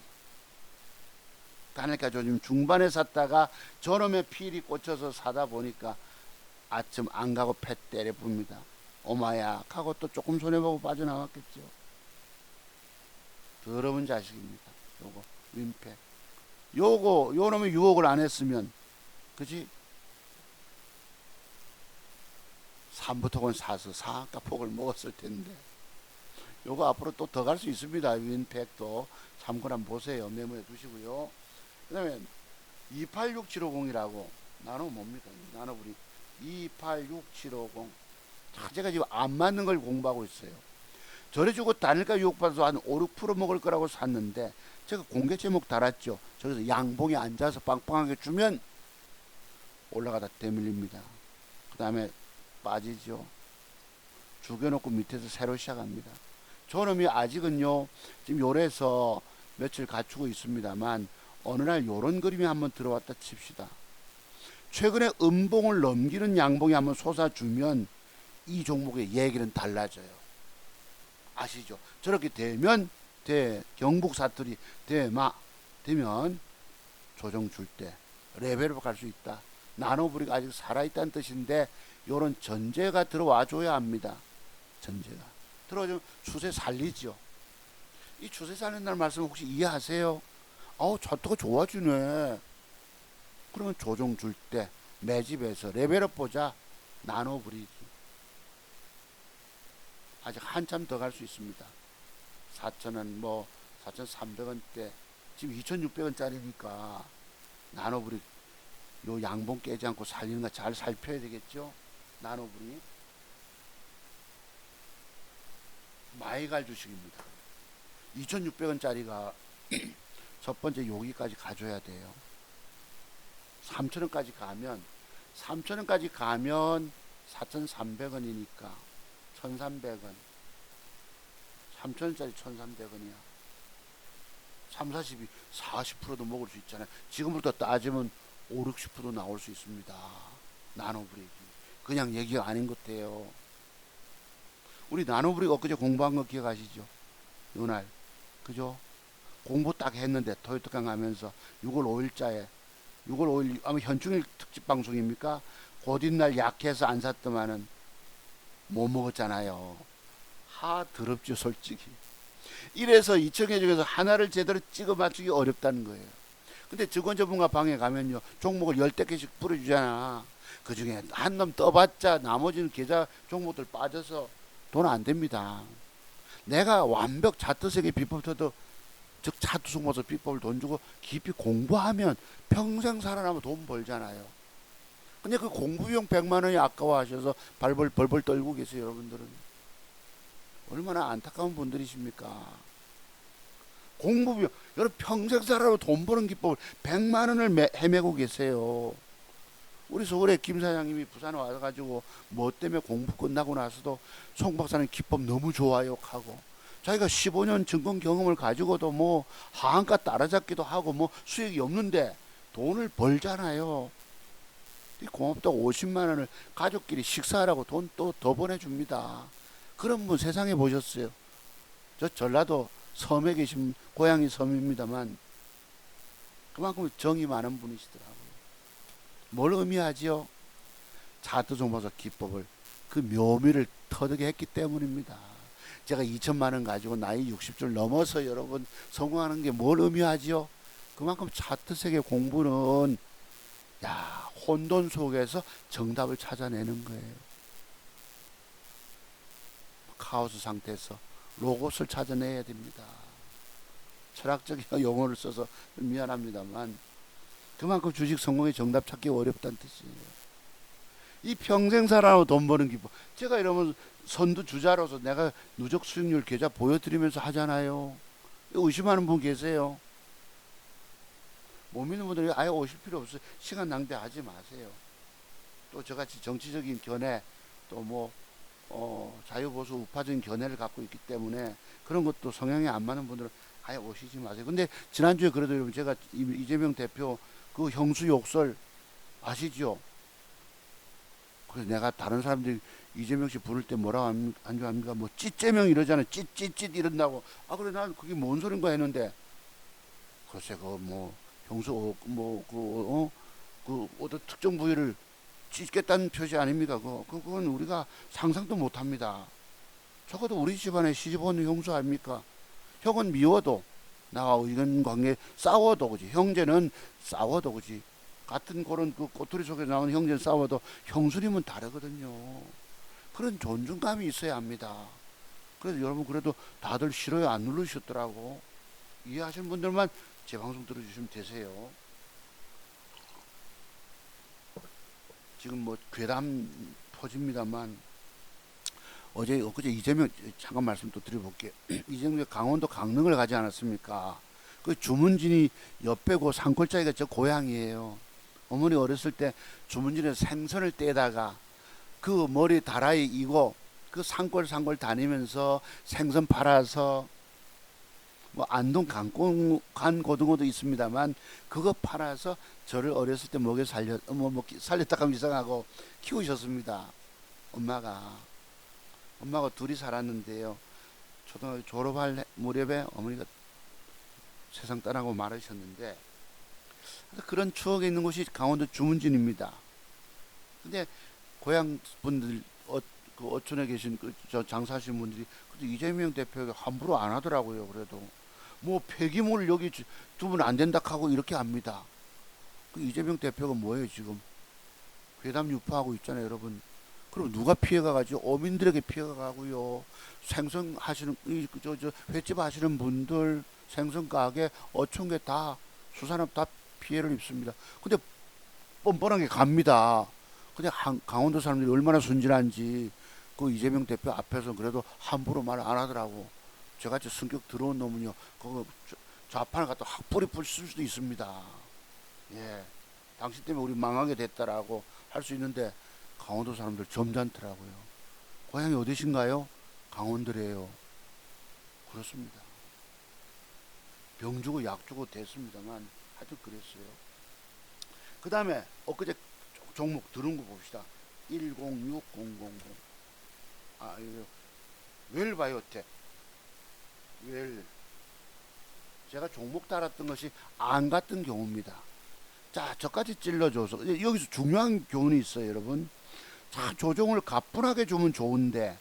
그러니까 요즘 중반에 샀다가 저놈의 필이 꽂혀서 사다 보니까 아침 안 가고 패 때려 봅니다. 오마야 하고 또 조금 손해보고 빠져나왔겠죠. 더러운 자식입니다. 요거 윈팩. 요거 요놈이 유혹을 안 했으면 그지? 3부터건 사서 상한가 폭을 먹었을 텐데 요거 앞으로 또 더 갈 수 있습니다. 윈팩도 참고로 한번 보세요. 메모해 두시고요. 그 다음에 286750이라고 나눠 뭡니까? 나눠버리 286750. 제가 지금 안 맞는 걸 공부하고 있어요. 저래주고 단일가 유혹받아서 한 5, 6% 먹을 거라고 샀는데 제가 공개 제목 달았죠. 저기서 양봉에 앉아서 빵빵하게 주면 올라가다 대밀립니다. 그 다음에 빠지죠. 죽여놓고 밑에서 새로 시작합니다. 저놈이 아직은요 지금 요래서 며칠 갖추고 있습니다만 어느 날 요런 그림이 한번 들어왔다 칩시다. 최근에 음봉을 넘기는 양봉이 한번 솟아주면 이 종목의 얘기는 달라져요. 아시죠? 저렇게 되면 경북 사투리 되면 조정 줄 때 레벨업 갈 수 있다. 나노브리가 아직 살아있다는 뜻인데 요런 전제가 들어와 줘야 합니다. 전제가 들어오면 추세 살리죠. 이 추세 살린다는 말씀 혹시 이해하세요? 차트가 좋아지네. 그러면 조정 줄 때 매집해서 레벨업 보자. 나노브리기 아직 한참 더 갈 수 있습니다. 4,000원 뭐 4,300원대 지금 2,600원짜리니까 나노브리 요 양봉 깨지 않고 살리는 거 잘 살펴야 되겠죠. 나노브리 많이 갈 주식입니다. 2,600원짜리가 첫 번째 여기까지 가줘야 돼요. 3,000원까지 가면 4,300원이니까 1,300원 3,000원짜리 1,300원이야. 3, 40이 40%도 먹을 수 있잖아요. 지금부터 따지면 5, 60% 나올 수 있습니다. 나노브레이크 그냥 얘기가 아닌 것 같아요. 우리 나노브레이크 엊그제 공부한 거 기억하시죠? 요날 그죠? 공부 딱 했는데 토요특강 하면서 6월 5일자에 6월 5일 아마 현충일 특집 방송입니까? 곧이날 약해서 안 샀더만은 못 먹었잖아요. 더럽죠 솔직히. 이래서 2층에 중에서 하나를 제대로 찍어 맞추기 어렵다는 거예요. 근데 직원 전문가 방에 가면요 종목을 10대 개씩 뿌려주잖아. 그 중에 한 놈 떠봤자 나머지는 계좌 종목들 빠져서 돈 안 됩니다. 내가 완벽 차트세계 비법쳐도 즉 차트 속모서 비법을 돈 주고 깊이 공부하면 평생 살아나면 돈 벌잖아요. 근데 그 공부비용 100만 원이 아까워하셔서 벌벌 떨고 계세요. 여러분들은 얼마나 안타까운 분들이십니까? 공부비용 여러분 평생 살아도 돈 버는 기법을 100만 원을 헤매고 계세요. 우리 서울에 김 사장님이 부산에 와가지고 뭐 때문에 공부 끝나고 나서도 송 박사는 기법 너무 좋아요 하고 자기가 15년 증권 경험을 가지고도 뭐 하한가 따라잡기도 하고 뭐 수익이 없는데 돈을 벌잖아요. 고맙다고 50만 원을 가족끼리 식사하라고 돈 또 더 보내줍니다. 그런 분 세상에 보셨어요? 저 전라도 섬에 계신 고향이 섬입니다만 그만큼 정이 많은 분이시더라고요. 뭘 의미하지요? 차트 종목사 기법을 그 묘미를 터득 했기 때문입니다. 제가 2천만 원 가지고 나이 60줄 넘어서 여러분 성공하는 게 뭘 의미하지요? 그만큼 차트 세계 공부는 혼돈 속에서 정답을 찾아내는 거예요. 카오스 상태에서 로봇을 찾아내야 됩니다. 철학적인 용어를 써서 미안합니다만 그만큼 주식 성공의 정답 찾기 어렵다는 뜻이에요. 이 평생 살아도 돈 버는 기법. 제가 이러면 선두주자로서 내가 누적 수익률 계좌 보여드리면서 하잖아요. 의심하는 분 계세요? 못 믿는 분들이 아예 오실 필요 없어요. 시간 낭비하지 마세요. 또 저같이 정치적인 견해 또 뭐 자유보수 우파적인 견해를 갖고 있기 때문에 그런 것도 성향에 안 맞는 분들은 아예 오시지 마세요. 근데 지난주에 그래도 여러분 제가 이재명 대표 그 형수 욕설 아시죠? 그래서 내가 다른 사람들이 이재명 씨 부를 때 뭐라고 안 좋아합니까? 뭐 찌재명 이러잖아요. 찌찌찌 이런다고. 아 그래 난 그게 뭔 소린가 했는데 글쎄 그 뭐 형수 그 어떤 특정 부위를 찢겠다는 표시 아닙니까? 그건 우리가 상상도 못합니다. 적어도 우리 집안에 시집온 형수 아닙니까? 형은 미워도 나와 의견 관계 싸워도 그지. 형제는 싸워도 그지. 같은 그런 그 꼬투리 속에 나오는 형제는 싸워도 형수님은 다르거든요. 그런 존중감이 있어야 합니다. 그래서 여러분 그래도 다들 싫어요 안 누르셨더라고. 이해하시는 분들만 제 방송 들어주시면 되세요. 지금 뭐 괴담 퍼집니다만 어제 엊그제 이재명 잠깐 말씀 또 드려볼게요. 이재명이 강원도 강릉을 가지 않았습니까? 그 주문진이 옆에고 산골짜기가 저 고향이에요. 어머니 어렸을 때 주문진에서 생선을 떼다가 그 머리 다라이 이고 그 산골 다니면서 생선 팔아서 뭐 안동 간 고등어도 있습니다만 그거 팔아서 저를 어렸을 때 먹여 살렸다 하면 이상하고 키우셨습니다. 엄마가 둘이 살았는데요. 초등학교 졸업할 무렵에 어머니가 세상 떠나고 말하셨는데 그런 추억이 있는 곳이 강원도 주문진입니다. 근데 고향 분들 그 어촌에 계신 저 장사하시는 분들이 이재명 대표가 함부로 안 하더라고요. 그래도 뭐 폐기물 여기 두면 안 된다 하고 이렇게 합니다. 그 이재명 대표가 뭐예요 지금? 괴담 유포하고 있잖아요 여러분. 그럼 누가 피해가 가죠? 어민들에게 피해가 가고요. 생선 하시는 저 횟집 하시는 분들, 생선 가게, 어촌계 다 수산업 다 피해를 입습니다. 근데 뻔뻔하게 갑니다. 근데 강원도 사람들이 얼마나 순진한지 그 이재명 대표 앞에서 그래도 함부로 말 안 하더라고. 저같이 성격 더러운 놈은요, 그거 좌판을 갖다 확 뿌리 쓸 수도 있습니다. 예, 당신 때문에 우리 망하게 됐다라고 할 수 있는데 강원도 사람들 점잖더라고요. 고향이 어디신가요? 강원도래요. 그렇습니다. 병 주고 약 주고 됐습니다만 하여튼 그랬어요. 그 다음에 엊그제 종목 들은 거 봅시다. 106000. 아, 이거 웰바이오텍. 제가 종목 달았던 것이 안 같은 경우입니다. 자, 저까지 찔러줘서 여기서 중요한 교훈이 있어요, 여러분. 자, 조정을 가뿐하게 주면 좋은데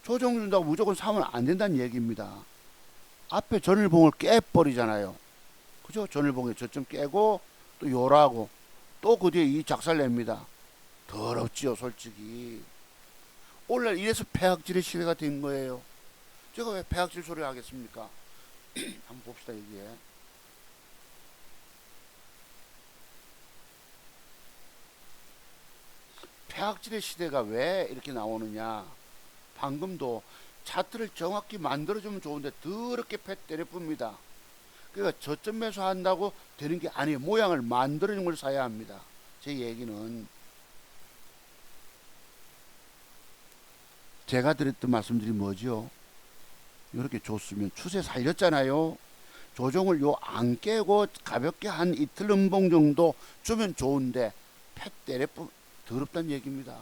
조정 준다고 무조건 사면 안 된다는 얘기입니다. 앞에 전일봉을 깨버리잖아요. 그죠? 전일봉에 저점 깨고 또 요라고 또 그 뒤에 이 작살 냅니다. 더럽지요, 솔직히. 오늘 이래서 폐악질의 시대가 된 거예요. 제가 왜 폐악질 소리를 하겠습니까? 한번 봅시다, 여기에. 폐악질의 시대가 왜 이렇게 나오느냐. 방금도 차트를 정확히 만들어주면 좋은데 더럽게 패 때려쁩니다. 그러니까 저점 매수한다고 되는 게 아니에요. 모양을 만들어주는 걸 사야 합니다. 제 얘기는 제가 드렸던 말씀들이 뭐죠? 이렇게 줬으면 추세 살렸잖아요. 조정을 요 안 깨고 가볍게 한 이틀 음봉 정도 주면 좋은데 패 때려뿐 더럽다는 얘기입니다.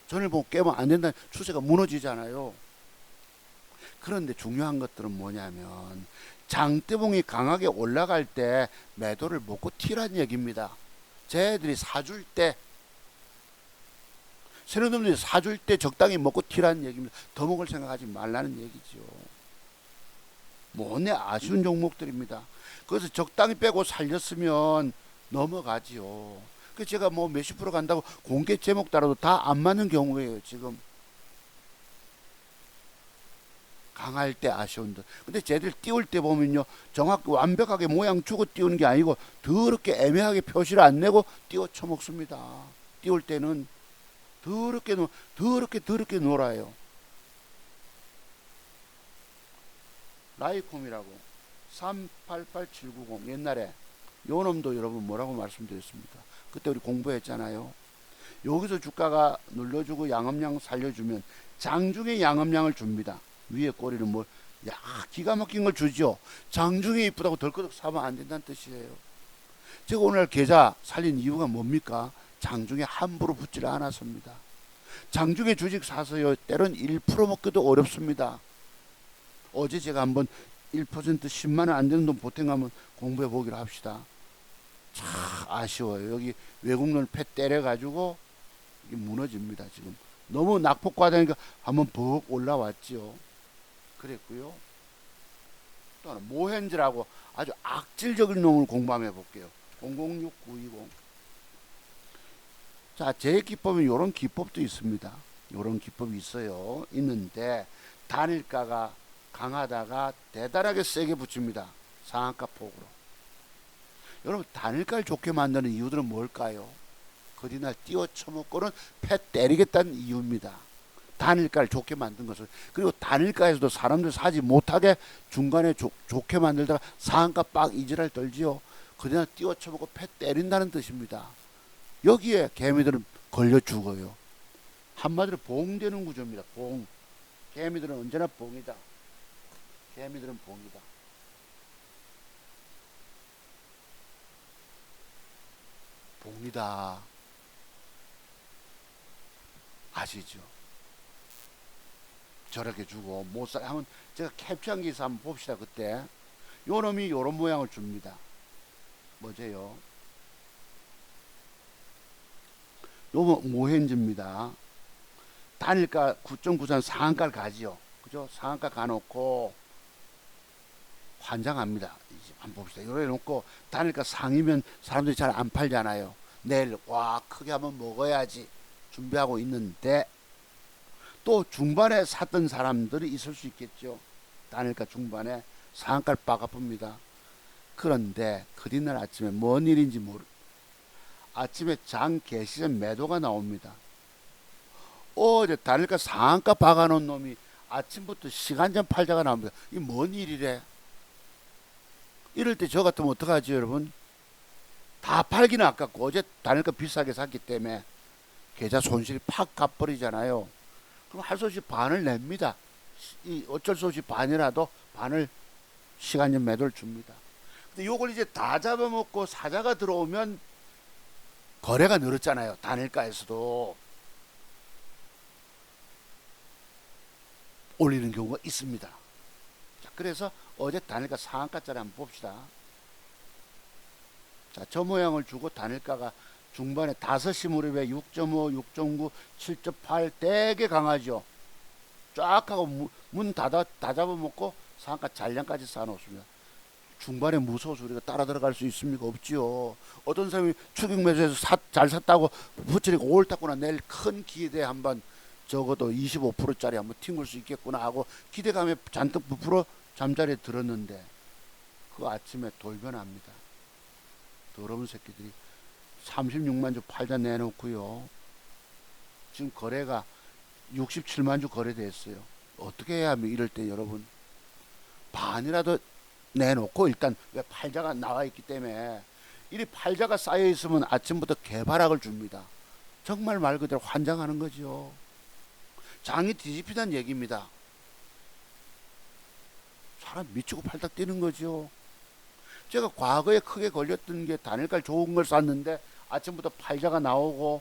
전일봉 깨면 안 된다는 추세가 무너지잖아요. 그런데 중요한 것들은 뭐냐면 장대봉이 강하게 올라갈 때 매도를 먹고 튀라는 얘기입니다. 쟤들이 사줄 때 세력놈들이 사줄 때 적당히 먹고 튀라는 얘기입니다. 더 먹을 생각하지 말라는 얘기죠. 뭐네 아쉬운 종목들입니다. 그래서 적당히 빼고 살렸으면 넘어가지요. 그 제가 뭐 몇십 프로 간다고 공개 제목 따라도 다 안 맞는 경우예요. 지금 강할 때 아쉬운 듯. 근데 쟤들 띄울 때 보면요, 정확히 완벽하게 모양 주고 띄우는 게 아니고 더럽게 애매하게 표시를 안 내고 띄워 쳐먹습니다. 띄울 때는 더럽게 놀아요. 라이콤이라고 388790 옛날에 요 놈도 여러분 뭐라고 말씀드렸습니까? 그때 우리 공부했잖아요. 여기서 주가가 눌러주고 양음량 살려주면 장중에 양음량을 줍니다. 위에 꼬리는 뭐, 야, 기가 막힌 걸 주죠. 장중에 이쁘다고 덜커덕 사면 안 된다는 뜻이에요. 제가 오늘 계좌 살린 이유가 뭡니까? 장중에 함부로 붙지를 않았습니다. 장중에 주식 사서요, 때론 1% 먹기도 어렵습니다. 어제 제가 한번 1% 10만원 안 되는 돈 보태가면 공부해 보기로 합시다. 참 아쉬워요. 여기 외국론 패 때려가지고 이게 무너집니다. 지금 너무 낙폭과다니까 한번 벅 올라왔지요. 그랬고요. 또 하나 모헨즈라고 아주 악질적인 놈을 공부해 볼게요. 006920. 자, 제 기법은 이런 기법도 있습니다. 이런 기법이 있어요. 있는데 단일가가 강하다가 대단하게 세게 붙입니다. 상한가 폭으로. 여러분 단일가를 좋게 만드는 이유들은 뭘까요? 그리날 띄워 쳐먹고는 패 때리겠다는 이유입니다. 단일가를 좋게 만든 것을. 그리고 단일가에서도 사람들 사지 못하게 중간에 좋게 만들다가 상한가 빡 이지랄 떨지요. 그날 띄워 쳐먹고 패 때린다는 뜻입니다. 여기에 개미들은 걸려 죽어요. 한마디로 봉되는 구조입니다. 봉. 개미들은 언제나 봉이다. 개미들은 봉이다. 봉이다. 아시죠? 저렇게 주고 못살 하면 제가 캡처한 게 있어 한번 봅시다. 그때 요 놈이 요런 모양을 줍니다. 뭐제요? 요거 모헨즈입니다. 단일가 9.93 상한가를 가지요. 그죠? 상한가 가놓고 환장합니다. 이제 한번 봅시다. 이래 놓고 단일가 상이면 사람들이 잘 안 팔잖아요. 내일 와 크게 한번 먹어야지 준비하고 있는데 또 중반에 샀던 사람들이 있을 수 있겠죠. 단일가 중반에 상한가를 빠가봅니다. 그런데 그리날 아침에 뭔 일인지 아침에 장 개시 전 매도가 나옵니다. 어제 단일가 상한가 박아놓은 놈이 아침부터 시간 전 팔자가 나옵니다. 이 뭔 일이래? 이럴 때 저 같으면 어떡하지 여러분? 다 팔기는 아깝고 어제 단일가 비싸게 샀기 때문에 계좌 손실이 팍 갚버리잖아요. 그럼 할 수 없이 반을 냅니다. 어쩔 수 없이 반이라도 반을 시간 전 매도를 줍니다. 근데 요걸 이제 다 잡아먹고 사자가 들어오면 거래가 늘었잖아요. 단일가에서도 올리는 경우가 있습니다. 자, 그래서 어제 단일가 상한가짜리 한번 봅시다. 자, 저 모양을 주고 단일가가 중반에 5시 무렵에 6.5, 6.9, 7.8 되게 강하죠. 쫙 하고 문 다 잡아먹고 상한가 잔량까지 쌓아놓습니다. 중반에 무서워서 우리가 따라 들어갈 수 있습니까? 없지요. 어떤 사람이 추격 매수해서 잘 샀다고 부처리고 옳다구나 내일 큰 기대에 한번 적어도 25%짜리 한번 튕길 수 있겠구나 하고 기대감에 잔뜩 부풀어 잠자리에 들었는데 그 아침에 돌변합니다. 더러운 새끼들이 36만 주 팔다 내놓고요. 지금 거래가 67만 주 거래됐어요. 어떻게 해야 하면 이럴 때 여러분 반이라도 내놓고 일단 왜 팔자가 나와 있기 때문에 이 팔자가 쌓여 있으면 아침부터 개발학을 줍니다. 정말 말 그대로 환장하는 거죠. 장이 뒤집히다는 얘기입니다. 사람 미치고 팔딱 뛰는 거죠. 제가 과거에 크게 걸렸던 게 단일가를 좋은 걸 샀는데 아침부터 팔자가 나오고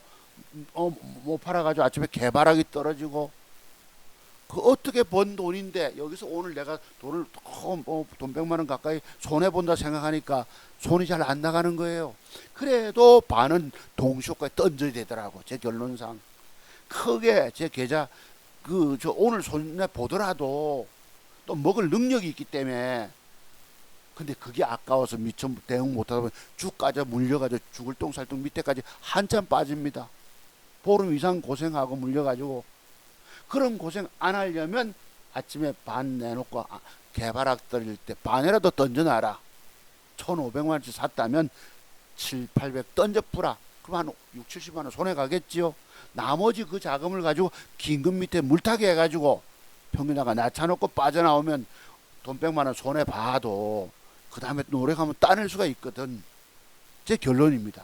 못 팔아가지고 아침에 개발하기 떨어지고 그 어떻게 번 돈인데 여기서 오늘 내가 돈을 돈 100만 원 가까이 손해본다 생각하니까 손이 잘 안 나가는 거예요. 그래도 반은 동시효과에 던져야 되더라고. 제 결론상 크게 제 계좌 저 오늘 손해 보더라도 또 먹을 능력이 있기 때문에 근데 그게 아까워서 미처 대응 못하다 보면 쭉까지 물려가지고 죽을 똥살똥 밑에까지 한참 빠집니다. 보름 이상 고생하고 물려가지고 그런 고생 안 하려면 아침에 반 내놓고 개발학 떨릴 때 반이라도 던져놔라. 1,500만원치 샀다면 7, 800 던져 뿌라. 그럼 한 6, 70만원 손해 가겠지요. 나머지 그 자금을 가지고 긴금 밑에 물타기 해가지고 평균나가 낮춰놓고 빠져나오면 돈 100만원 손해 봐도 그 다음에 노력하면 따낼 수가 있거든. 제 결론입니다.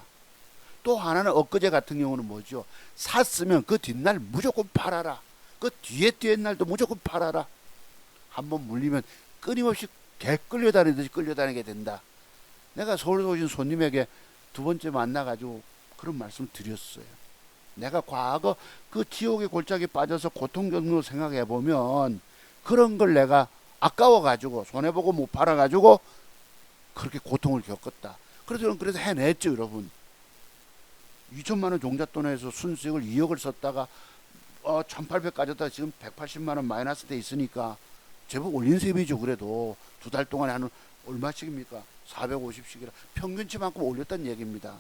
또 하나는 엊그제 같은 경우는 뭐죠? 샀으면 그 뒷날 무조건 팔아라. 그 뒤에 날도 무조건 팔아라. 한번 물리면 끊임없이 개 끌려다니듯이 끌려다니게 된다. 내가 서울에서 오신 손님에게 두 번째 만나가지고 그런 말씀을 드렸어요. 내가 과거 그 지옥의 골짜기에 빠져서 고통 겪는 걸 생각해 보면 그런 걸 내가 아까워가지고 손해보고 못 팔아가지고 그렇게 고통을 겪었다. 그래서 해냈죠, 여러분. 2천만원 종잣돈에서 순수익을 2억을 썼다가 1,800 까졌다 지금 180만원 마이너스 돼 있으니까 제법 올린 셈이죠. 그래도 두 달 동안에 한 얼마씩입니까? 450씩이라 평균치만큼 올렸다는 얘기입니다.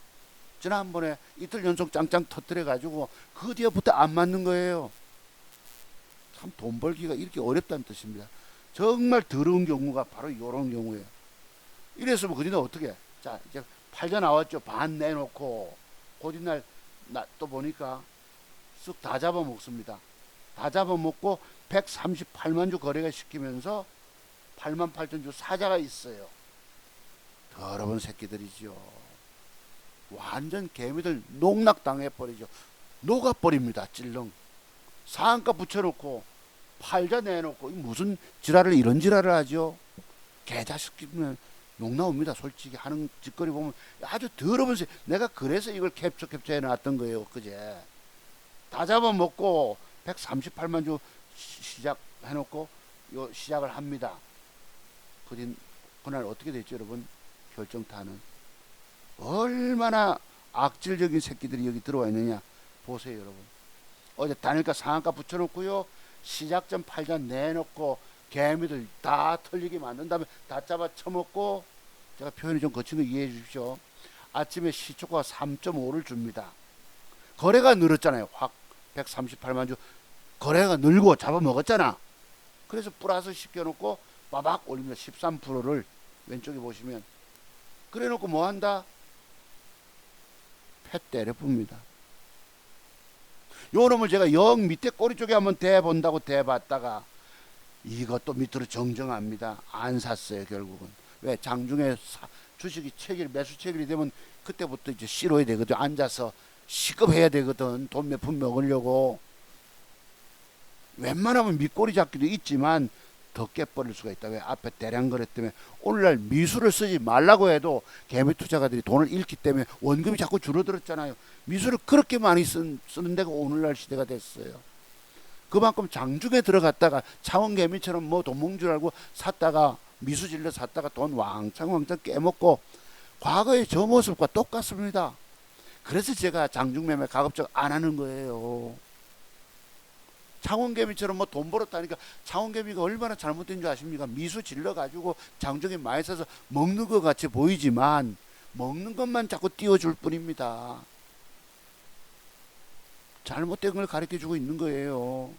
지난번에 이틀 연속 짱짱 터뜨려 가지고 그 뒤에부터 안 맞는 거예요. 참 돈 벌기가 이렇게 어렵다는 뜻입니다. 정말 더러운 경우가 바로 이런 경우예요. 이랬으면 그 뒤는 어떻게? 자, 이제 팔자 나왔죠. 반 내놓고 곧이날 또 보니까 쓱 다 잡아먹습니다. 다 잡아먹고 138만 주 거래가 시키면서 8만 8천 주 사자가 있어요. 더러운 새끼들이죠. 완전 개미들 농락당해버리죠. 녹아버립니다. 찔렁. 상한가 붙여놓고 팔자 내놓고 무슨 지랄을 이런 지랄을 하죠. 개자식이면 욕 나옵니다. 솔직히 하는 짓거리 보면 아주 더러운 새. 내가 그래서 이걸 캡처 해놨던 거예요. 그제 다 잡아먹고 138만 주 시작해놓고 요 시작을 합니다. 그날 어떻게 됐죠, 여러분? 결정타는 얼마나 악질적인 새끼들이 여기 들어와 있느냐 보세요, 여러분. 어제 단일가 상한가 붙여놓고요, 시작점 팔자 내놓고 개미들 다 털리게 만든 다음에 다 잡아 쳐먹고, 제가 표현이 좀 거친 거 이해해 주십시오. 아침에 시초가 3.5를 줍니다. 거래가 늘었잖아요. 확 138만 주 거래가 늘고 잡아먹었잖아. 그래서 플러스 시켜놓고 빠박 올립니다. 13%를 왼쪽에 보시면. 그래 놓고 뭐 한다? 패 때려 뿝니다. 요 놈을 제가 영 밑에 꼬리 쪽에 한번 대본다고 대봤다가 이것도 밑으로 정정합니다. 안 샀어요, 결국은. 왜? 장중에 주식이 매수 체결이 되면 그때부터 이제 실어야 되거든. 앉아서 시급해야 되거든. 돈 몇 푼 먹으려고. 웬만하면 밑꼬리 잡기도 있지만 더 깨버릴 수가 있다. 왜? 앞에 대량 거래 때문에 오늘날 미수를 쓰지 말라고 해도 개미 투자가들이 돈을 잃기 때문에 원금이 자꾸 줄어들었잖아요. 미수를 그렇게 많이 쓰는 데가 오늘날 시대가 됐어요. 그만큼 장중에 들어갔다가 차원개미처럼 뭐 돈 먹는 줄 알고 샀다가 미수 질러 샀다가 돈 왕창 깨먹고, 과거의 저 모습과 똑같습니다. 그래서 제가 장중매매 가급적 안 하는 거예요. 창원개미처럼 뭐 돈 벌었다니까, 창원개미가 얼마나 잘못된 줄 아십니까? 미수 질러 가지고 장중에 많이 사서 먹는 것 같이 보이지만 먹는 것만 자꾸 띄워줄 뿐입니다. 잘못된 걸 가르쳐 주고 있는 거예요.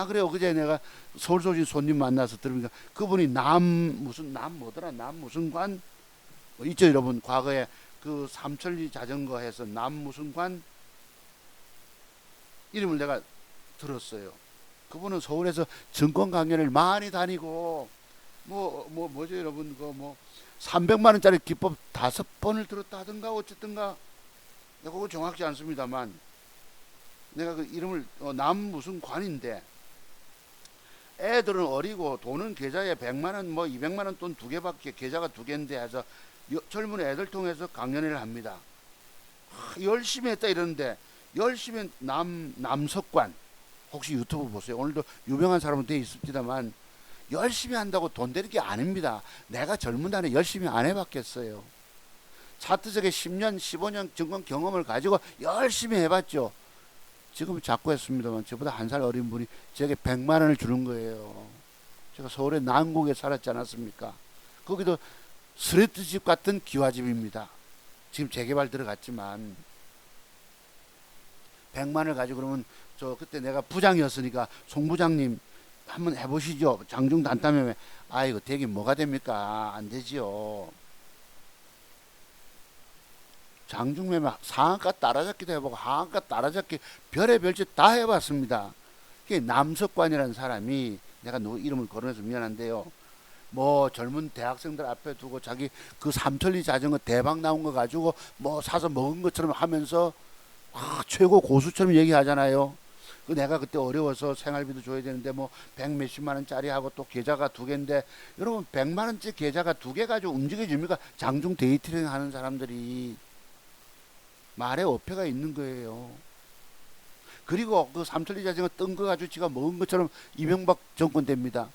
그래요. 그제 내가 서울 오신 손님 만나서 들으니까 그분이 무슨 관 있죠, 여러분. 과거에 그 삼천리 자전거 해서 무슨 관 이름을 내가 들었어요. 그분은 서울에서 증권 강연을 많이 다니고 뭐죠, 여러분? 300만 원짜리 기법 5번을 들었다 하던가 어쨌든가, 내가 그거 정확지 않습니다만, 내가 그 이름을 무슨 관인데, 애들은 어리고 돈은 계좌에 100만 원 200만 원 돈 2개밖에, 계좌가 2개인데 해서 젊은 애들 통해서 강연을 합니다. 열심히 했다 이러는데, 열심히 남석관, 혹시 유튜브 보세요. 오늘도 유명한 사람은 돼 있습니다만 열심히 한다고 돈 되는 게 아닙니다. 내가 젊은 날에 열심히 안 해봤겠어요. 차트적에 10년 15년 증권 경험을 가지고 열심히 해봤죠. 지금 자꾸 했습니다만 저보다 한 살 어린 분이 제게 100만 원을 주는 거예요. 제가 서울의 난곡에 살았지 않았습니까? 거기도 스레트집 같은 기와집입니다. 지금 재개발 들어갔지만 100만을 가지고 그러면 저 그때 내가 부장이었으니까 송 부장님 한번 해보시죠. 장중 단타매매. 아이고 되긴 뭐가 됩니까? 안 되지요. 장중매매 상한가 따라잡기도 해보고 하한가 따라잡기 별의 짓 다 해봤습니다. 그게 남석관이라는 사람이 내가 누구 이름을 거론해서 미안한데요. 뭐 젊은 대학생들 앞에 두고 자기 그 삼천리 자전거 대박 나온 거 가지고 뭐 사서 먹은 것처럼 하면서 최고 고수처럼 얘기하잖아요. 그 내가 그때 어려워서 생활비도 줘야 되는데 뭐 100몇십만 원짜리 하고 또 계좌가 두 개인데 여러분 100만 원짜리 계좌가 두 개 가지고 움직여집니까? 장중 데이트링 하는 사람들이 말에 어폐가 있는 거예요. 그리고 그 삼천리 자전거 뜬 거 가지고 지가 먹은 것처럼 이명박 정권 됩니다.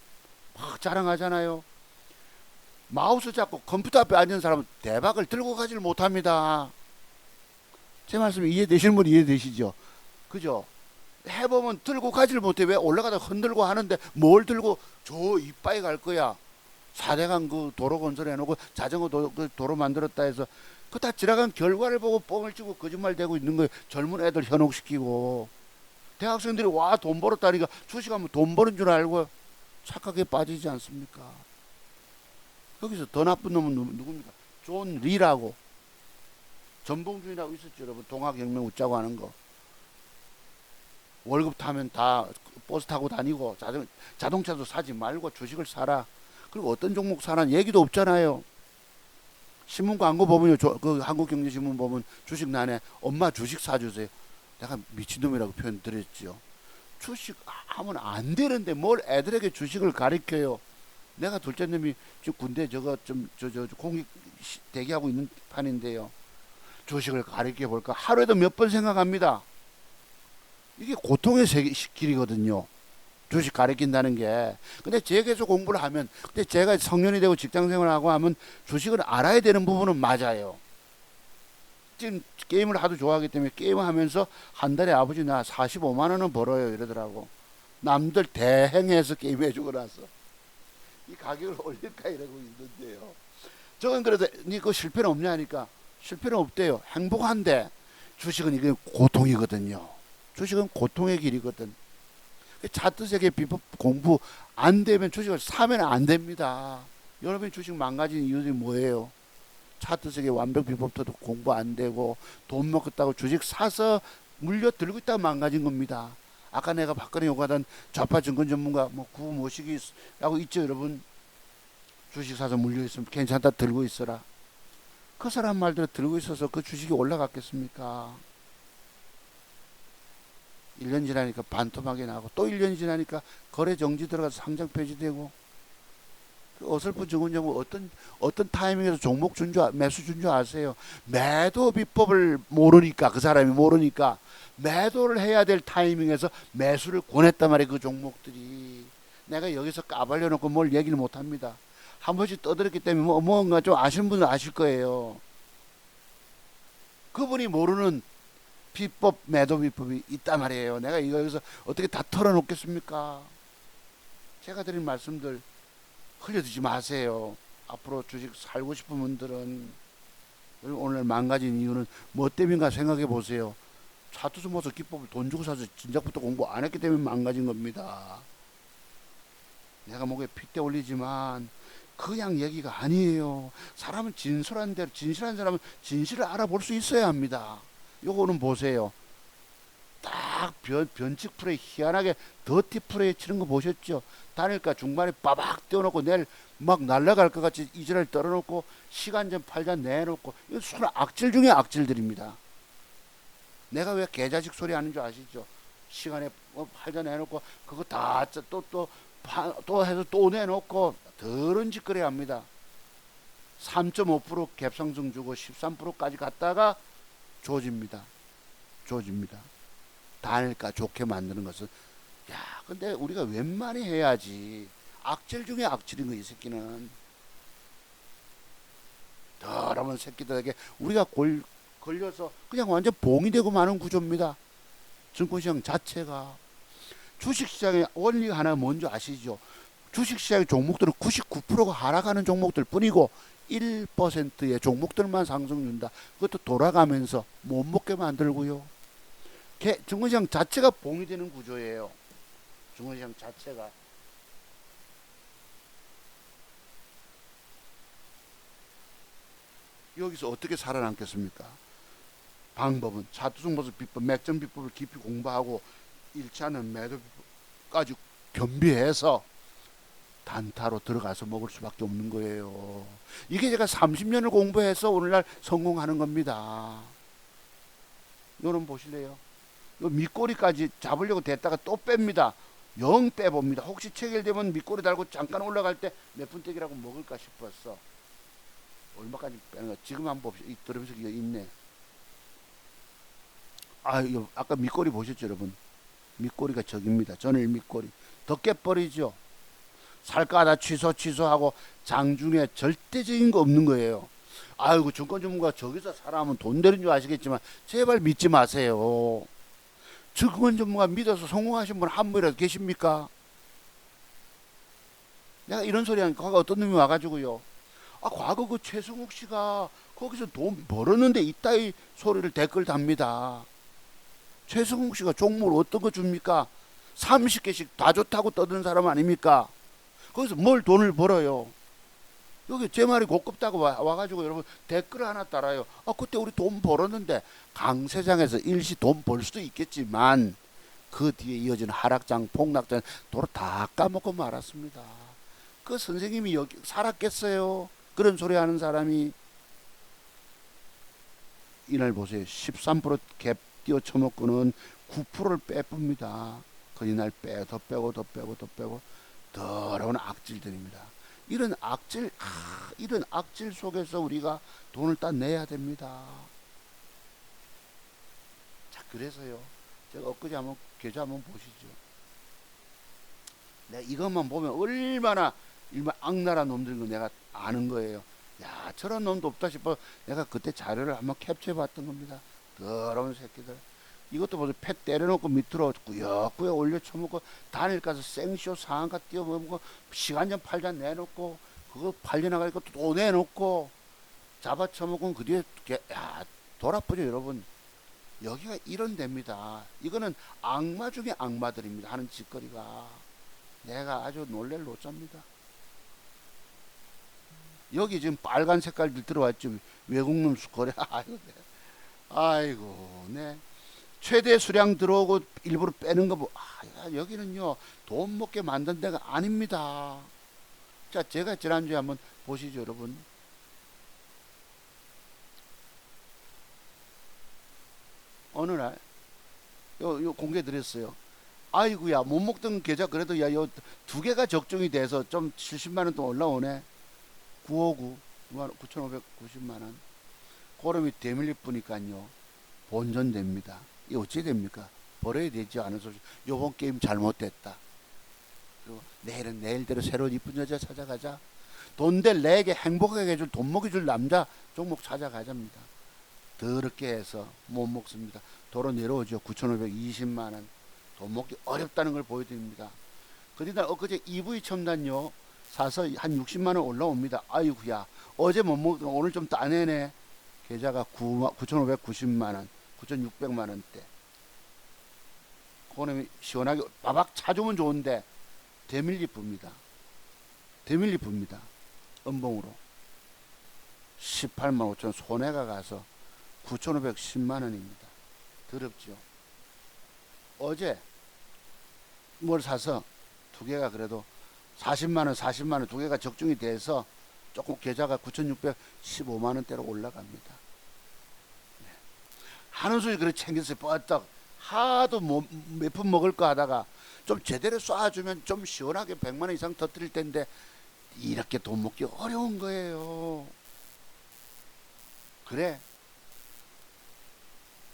막 자랑하잖아요. 마우스 잡고 컴퓨터 앞에 앉은 사람은 대박을 들고 가지를 못합니다. 제 말씀 이해되시는 분 이해되시죠? 그죠? 해보면 들고 가지를 못해. 왜 올라가다 흔들고 하는데 뭘 들고 저 이빠이 갈 거야. 4대강 그 도로 건설해놓고 자전거 그 도로 만들었다 해서 그 다 지나간 결과를 보고 뻥을 치고 거짓말 대고 있는 거예요. 젊은 애들 현혹시키고 대학생들이 와 돈 벌었다니까 주식하면 돈 버는 줄 알고 착하게 빠지지 않습니까? 거기서 더 나쁜 놈은 누굽니까? 존 리라고 전봉준이라고 있었죠. 여러분 동학혁명 웃자고 하는 거 월급 타면 다 버스 타고 다니고 자동차도 사지 말고 주식을 사라. 그리고 어떤 종목 사라는 얘기도 없잖아요. 신문 광고 보면요. 그 한국경제신문 보면 주식란에 엄마 주식 사주세요. 내가 미친놈이라고 표현 드렸죠. 주식 하면 안 되는데 뭘 애들에게 주식을 가르쳐요. 내가 둘째 놈이 지금 군대 저거 공익 대기하고 있는 판인데요. 주식을 가르쳐 볼까 하루에도 몇 번 생각합니다. 이게 고통의 길이거든요. 주식 가르친다는 게. 근데 제게서 공부를 하면, 근데 제가 성년이 되고 직장생활을 하고 하면 주식을 알아야 되는 부분은 맞아요. 지금 게임을 하도 좋아하기 때문에 게임을 하면서 한 달에 아버지 나 45만 원은 벌어요 이러더라고. 남들 대행해서 게임해주고 나서 이 가격을 올릴까 이러고 있는데요. 저건 그래도 니 그 실패는 없냐 하니까 실패는 없대요. 행복한데 주식은 이게 고통이거든요. 주식은 고통의 길이거든. 차트세계 비법 공부 안 되면 주식을 사면 안 됩니다. 여러분이 주식 망가진 이유들이 뭐예요? 차트세계 완벽 비법도 공부 안 되고 돈 먹었다고 주식 사서 물려 들고 있다가 망가진 겁니다. 아까 내가 박근혜 요구하던 좌파 증권 전문가 뭐 구호 모시기라고 있죠 여러분. 주식 사서 물려 있으면 괜찮다 들고 있어라. 그 사람 말대로 들고 있어서 그 주식이 올라갔겠습니까? 1년 지나니까 반토막이 나고 또 1년 지나니까 거래 정지 들어가서 상장 폐지되고 그 어설픈 증권정보 어떤 타이밍에서 종목 매수 준 줄 아세요? 매도 비법을 모르니까 그 사람이 모르니까 매도를 해야 될 타이밍에서 매수를 권했단 말이에요. 그 종목들이 내가 여기서 까발려 놓고 뭘 얘기를 못합니다. 한 번씩 떠들었기 때문에 뭔가 좀 아시는 분은 아실 거예요. 그분이 모르는 비법 매도 비법이 있단 말이에요. 내가 이거 여기서 어떻게 다 털어놓겠습니까? 제가 드린 말씀들 흘려두지 마세요. 앞으로 주식 살고 싶은 분들은 오늘 망가진 이유는 뭐 때문인가 생각해 보세요. 차트수 모서 기법을 돈 주고 사서 진작부터 공부 안 했기 때문에 망가진 겁니다. 내가 목에 핏대 올리지만 그냥 얘기가 아니에요. 사람은 진실한 사람은 진실을 알아볼 수 있어야 합니다. 요거는 보세요. 딱 변칙 플레이 희한하게 더티 플레이 치는 거 보셨죠? 다닐까 중간에 빠박 떼어놓고 내일 막 날아갈 것 같이 이전을 떨어놓고 시간전 팔전 내놓고 이거 순 악질 중에 악질들입니다. 내가 왜 개자식 소리 하는 줄 아시죠? 시간에 팔전 내놓고 그거 다 또 해서 또 내놓고 더러운 짓거리 합니다. 3.5% 갭상승 주고 13%까지 갔다가 조집니다. 다닐까 좋게 만드는 것은 근데 우리가 웬만히 해야지. 악질 중에 악질인 거 이 새끼는. 더러운 새끼들에게 우리가 걸려서 그냥 완전 봉이 되고 마는 구조입니다. 증권시장 자체가. 주식시장의 원리가 하나 뭔지 아시죠? 주식시장의 종목들은 99%가 하락하는 종목들 뿐이고 1%의 종목들만 상승 준다. 그것도 돌아가면서 못 먹게 만들고요. 증권시장 자체가 봉이 되는 구조예요. 증권시장 자체가. 여기서 어떻게 살아남겠습니까? 방법은 차트중보수 비법, 맥점 비법을 깊이 공부하고 일치하는 매도 비법까지 겸비해서 단타로 들어가서 먹을 수밖에 없는 거예요. 이게 제가 30년을 공부해서 오늘날 성공하는 겁니다. 요런 보실래요? 요 밑꼬리까지 잡으려고 됐다가 또 뺍니다. 영 빼봅니다. 혹시 체결되면 밑꼬리 달고 잠깐 올라갈 때 몇 분대기라고 먹을까 싶었어. 얼마까지 빼는 거 지금 한번 봅시다. 이 들으면서 이거 있네. 이거 아까 밑꼬리 보셨죠, 여러분? 밑꼬리가 적입니다. 전일 밑꼬리 더 깨버리죠. 살까다 취소하고 장중에 절대적인 거 없는 거예요. 아이고 증권 전문가 저기서 사람은 돈 되는 줄 아시겠지만 제발 믿지 마세요. 증권 전문가 믿어서 성공하신 분 한 분이라도 계십니까? 내가 이런 소리 하니까 어떤 놈이 와가지고요. 과거 그 최승욱 씨가 거기서 돈 벌었는데 이따위 소리를 댓글 답니다. 최승욱 씨가 종목을 어떤 거 줍니까? 30개씩 다 좋다고 떠드는 사람 아닙니까? 거기서 뭘 돈을 벌어요? 여기 제 말이 고급다고 와가지고 여러분 댓글 하나 달아요. 그때 우리 돈 벌었는데 강세장에서 일시 돈 벌 수도 있겠지만 그 뒤에 이어지는 하락장 폭락장 도로 다 까먹고 말았습니다. 그 선생님이 여기 살았겠어요? 그런 소리 하는 사람이. 이날 보세요. 13%갭 뛰어 처먹고는 9%를 빼쁩니다. 그 이날 더 빼고 더러운 악질들입니다. 이런 악질 속에서 우리가 돈을 따내야 됩니다. 자, 그래서요. 제가 엊그제 한번 계좌 한번 보시죠. 내가 이것만 보면 얼마나 악랄한 놈들인 거 내가 아는 거예요. 야, 저런 놈도 없다 싶어 내가 그때 자료를 한번 캡처해 봤던 겁니다. 더러운 새끼들. 이것도 보세요. 팻 때려놓고 밑으로 꾸역꾸역 올려 쳐먹고 단일 가서 생쇼 상한가 뛰어먹고 시간전 팔자 내놓고 그거 팔려나가니까 또 내놓고 잡아 쳐먹고 그 뒤에 돌아보죠 여러분. 여기가 이런 데입니다. 이거는 악마 중에 악마들입니다. 하는 짓거리가. 내가 아주 놀랄 노자입니다. 여기 지금 빨간 색깔들 들어왔죠. 외국놈 거래. 아이고, 네. 최대 수량 들어오고 일부러 빼는 거 여기는요 돈 먹게 만든 데가 아닙니다. 자, 제가 지난주에 한번 보시죠 여러분. 어느 날 요 공개 드렸어요. 아이고야, 못 먹던 계좌 그래도 요 두 개가 적중이 돼서 좀 70만원 또 올라오네. 959 9,590만원. 그러면 대밀리 뿌니까요 본전됩니다. 이 어찌 됩니까? 벌어야 되지 않은 소식. 요번 게임 잘못됐다. 그리고 내일은 내일대로 새로운 이쁜 여자 찾아가자. 돈될 내게 행복하게 해줄 돈 먹여줄 남자 종목 찾아가자입니다. 더럽게 해서 못 먹습니다. 도로 내려오죠. 9,520만원. 돈 먹기 어렵다는 걸 보여드립니다. 그러다 엊그제 EV 첨단요 사서 한 60만원 올라옵니다. 아이고야, 어제 못 먹던 오늘 좀 따내네. 계좌가 9,590만원 9,600만원대. 그놈이 시원하게 바박 차주면 좋은데 대밀리 붑니다. 은봉으로 18만 5천 손해가 가서 9,510만원입니다. 더럽죠. 어제 뭘 사서 두 개가 그래도 40만원 두 개가 적중이 돼서 조금 계좌가 9,615만원대로 올라갑니다. 네. 하는 소리 그래 챙겼어요. 뻗떡 하도 몇 푼 먹을까 하다가 좀 제대로 쏴주면 좀 시원하게 100만원 이상 터뜨릴 텐데 이렇게 돈 먹기 어려운 거예요. 그래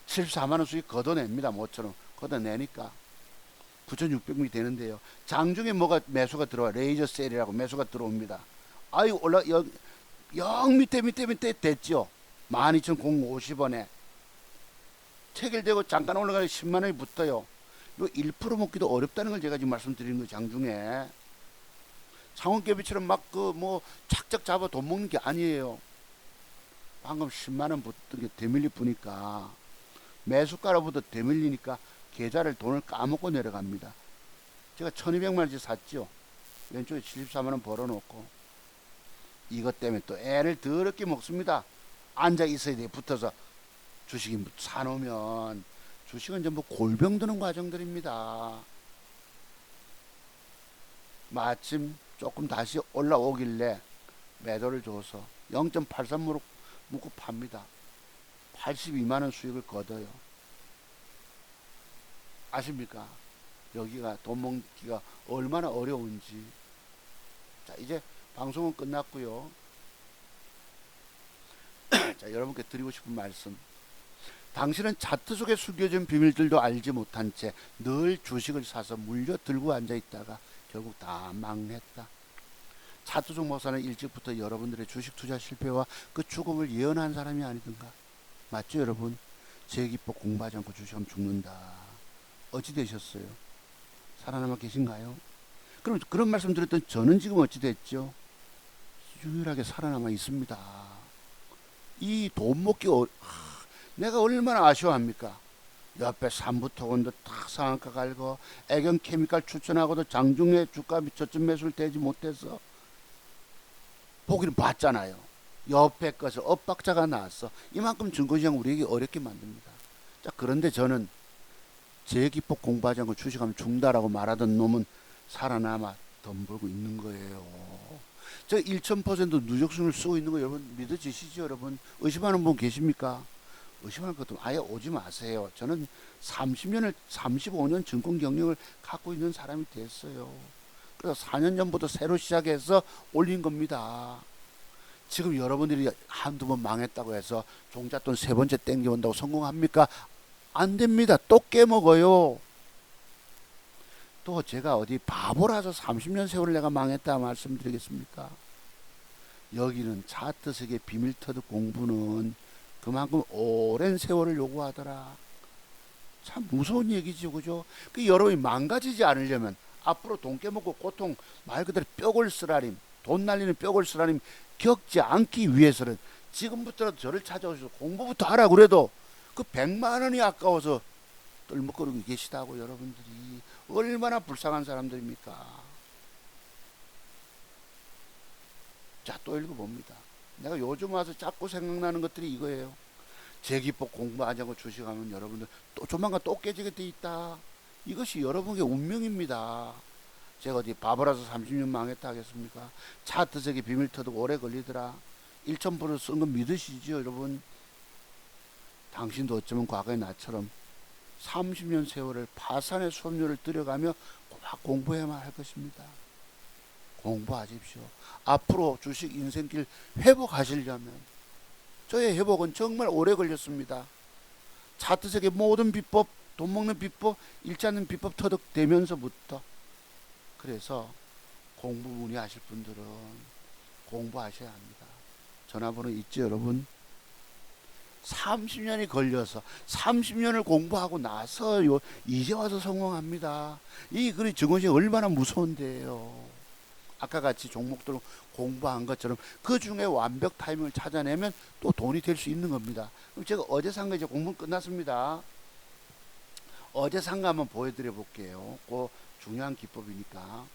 74만원 수익 걷어냅니다. 모처럼 걷어내니까 9,600명이 되는데요. 장중에 뭐가 매수가 들어와. 레이저 셀이라고 매수가 들어옵니다. 아유 영 밑에 됐죠. 12,050원에 체결되고 잠깐 올라가서 10만원이 붙어요. 요 1% 먹기도 어렵다는 걸 제가 지금 말씀드리는 거예요. 장중에 상원개비처럼 막 착착 잡아 돈 먹는 게 아니에요. 방금 10만원 붙은 게 대밀리 뿌니까 매수가로부터 되밀리니까 계좌를 돈을 까먹고 내려갑니다. 제가 1200만원치 샀죠. 왼쪽에 74만원 벌어놓고 이것 때문에 또 애를 더럽게 먹습니다. 앉아 있어야 돼. 붙어서 주식이 사놓으면 주식은 전부 골병 드는 과정들입니다. 마침 조금 다시 올라오길래 매도를 줘서 0.83 묶고 팝니다. 82만원 수익을 거둬요. 아십니까? 여기가 돈 먹기가 얼마나 어려운지. 자, 이제 방송은 끝났고요. 자, 여러분께 드리고 싶은 말씀. 당신은 차트 속에 숨겨진 비밀들도 알지 못한 채 늘 주식을 사서 물려 들고 앉아 있다가 결국 다 망했다. 차트종 목사는 일찍부터 여러분들의 주식 투자 실패와 그 죽음을 예언한 사람이 아니던가. 맞죠, 여러분? 제 기법 공부하지 않고 주식하면 죽는다. 어찌 되셨어요? 살아남아 계신가요? 그럼 그런 말씀 드렸던 저는 지금 어찌 됐죠? 유일하게 살아남아 있습니다. 이 돈 먹기 내가 얼마나 아쉬워합니까? 옆에 삼부토건도 탁 상한가 갈고 애경 케미칼 추천하고도 장중에 주가 저점 매수를 되지 못해서 보기는 봤잖아요. 옆에 것을 엇박자가 나왔어. 이만큼 증거시장 우리에게 어렵게 만듭니다. 자, 그런데 저는 제 기법 공부하지 않고 주식하면 죽는다라고 말하던 놈은 살아남아 돈 벌고 있는 거예요. 저 1000% 누적순을 쓰고 있는 거 여러분 믿어지시죠? 여러분 의심하는 분 계십니까? 의심할 것도 아예 오지 마세요. 저는 35년 증권 경력을 갖고 있는 사람이 됐어요. 그래서 4년 전부터 새로 시작해서 올린 겁니다. 지금 여러분들이 한두 번 망했다고 해서 종잣돈 세 번째 땡겨온다고 성공합니까? 안 됩니다. 또 깨먹어요. 또 제가 어디 바보라서 30년 세월을 내가 망했다 말씀드리겠습니까? 여기는 차트 세계 비밀 터득 공부는 그만큼 오랜 세월을 요구하더라. 참 무서운 얘기죠, 그죠? 그 여러분이 망가지지 않으려면 앞으로 돈 깨먹고 고통 말 그대로 뼈골 쓰라림, 돈 날리는 뼈골 쓰라림 겪지 않기 위해서는 지금부터라도 저를 찾아오셔서 공부부터 하라 그래도 그 100만 원이 아까워서 떨먹거리고 계시다고. 여러분들이 얼마나 불쌍한 사람들입니까? 자, 또 읽어봅니다. 내가 요즘 와서 자꾸 생각나는 것들이 이거예요. 제기법 공부하지 않고 주식하면 여러분들 또 조만간 또 깨지게 돼 있다. 이것이 여러분의 운명입니다. 제가 어디 바보라서 30년 망했다 하겠습니까? 차트 세계 비밀 터득 오래 걸리더라. 1000% 쓴 거 믿으시죠, 여러분? 당신도 어쩌면 과거의 나처럼 30년 세월을 파산의 수업료를 들여가며 막 공부해야만 할 것입니다. 공부하십시오. 앞으로 주식 인생길 회복하시려면 저의 회복은 정말 오래 걸렸습니다. 차트 세계 모든 비법, 돈 먹는 비법, 잃지 않는 비법 터득되면서부터. 그래서 공부 문의하실 분들은 공부하셔야 합니다. 전화번호 있죠, 여러분? 30년이 걸려서 30년을 공부하고 나서요 이제 와서 성공합니다. 이 글이 증권시장이 얼마나 무서운데요. 아까 같이 종목들 공부한 것처럼 그 중에 완벽 타이밍을 찾아내면 또 돈이 될 수 있는 겁니다. 그럼 제가 어제 산 거 이제 공부 끝났습니다. 어제 산 거 한번 보여드려 볼게요. 그 중요한 기법이니까.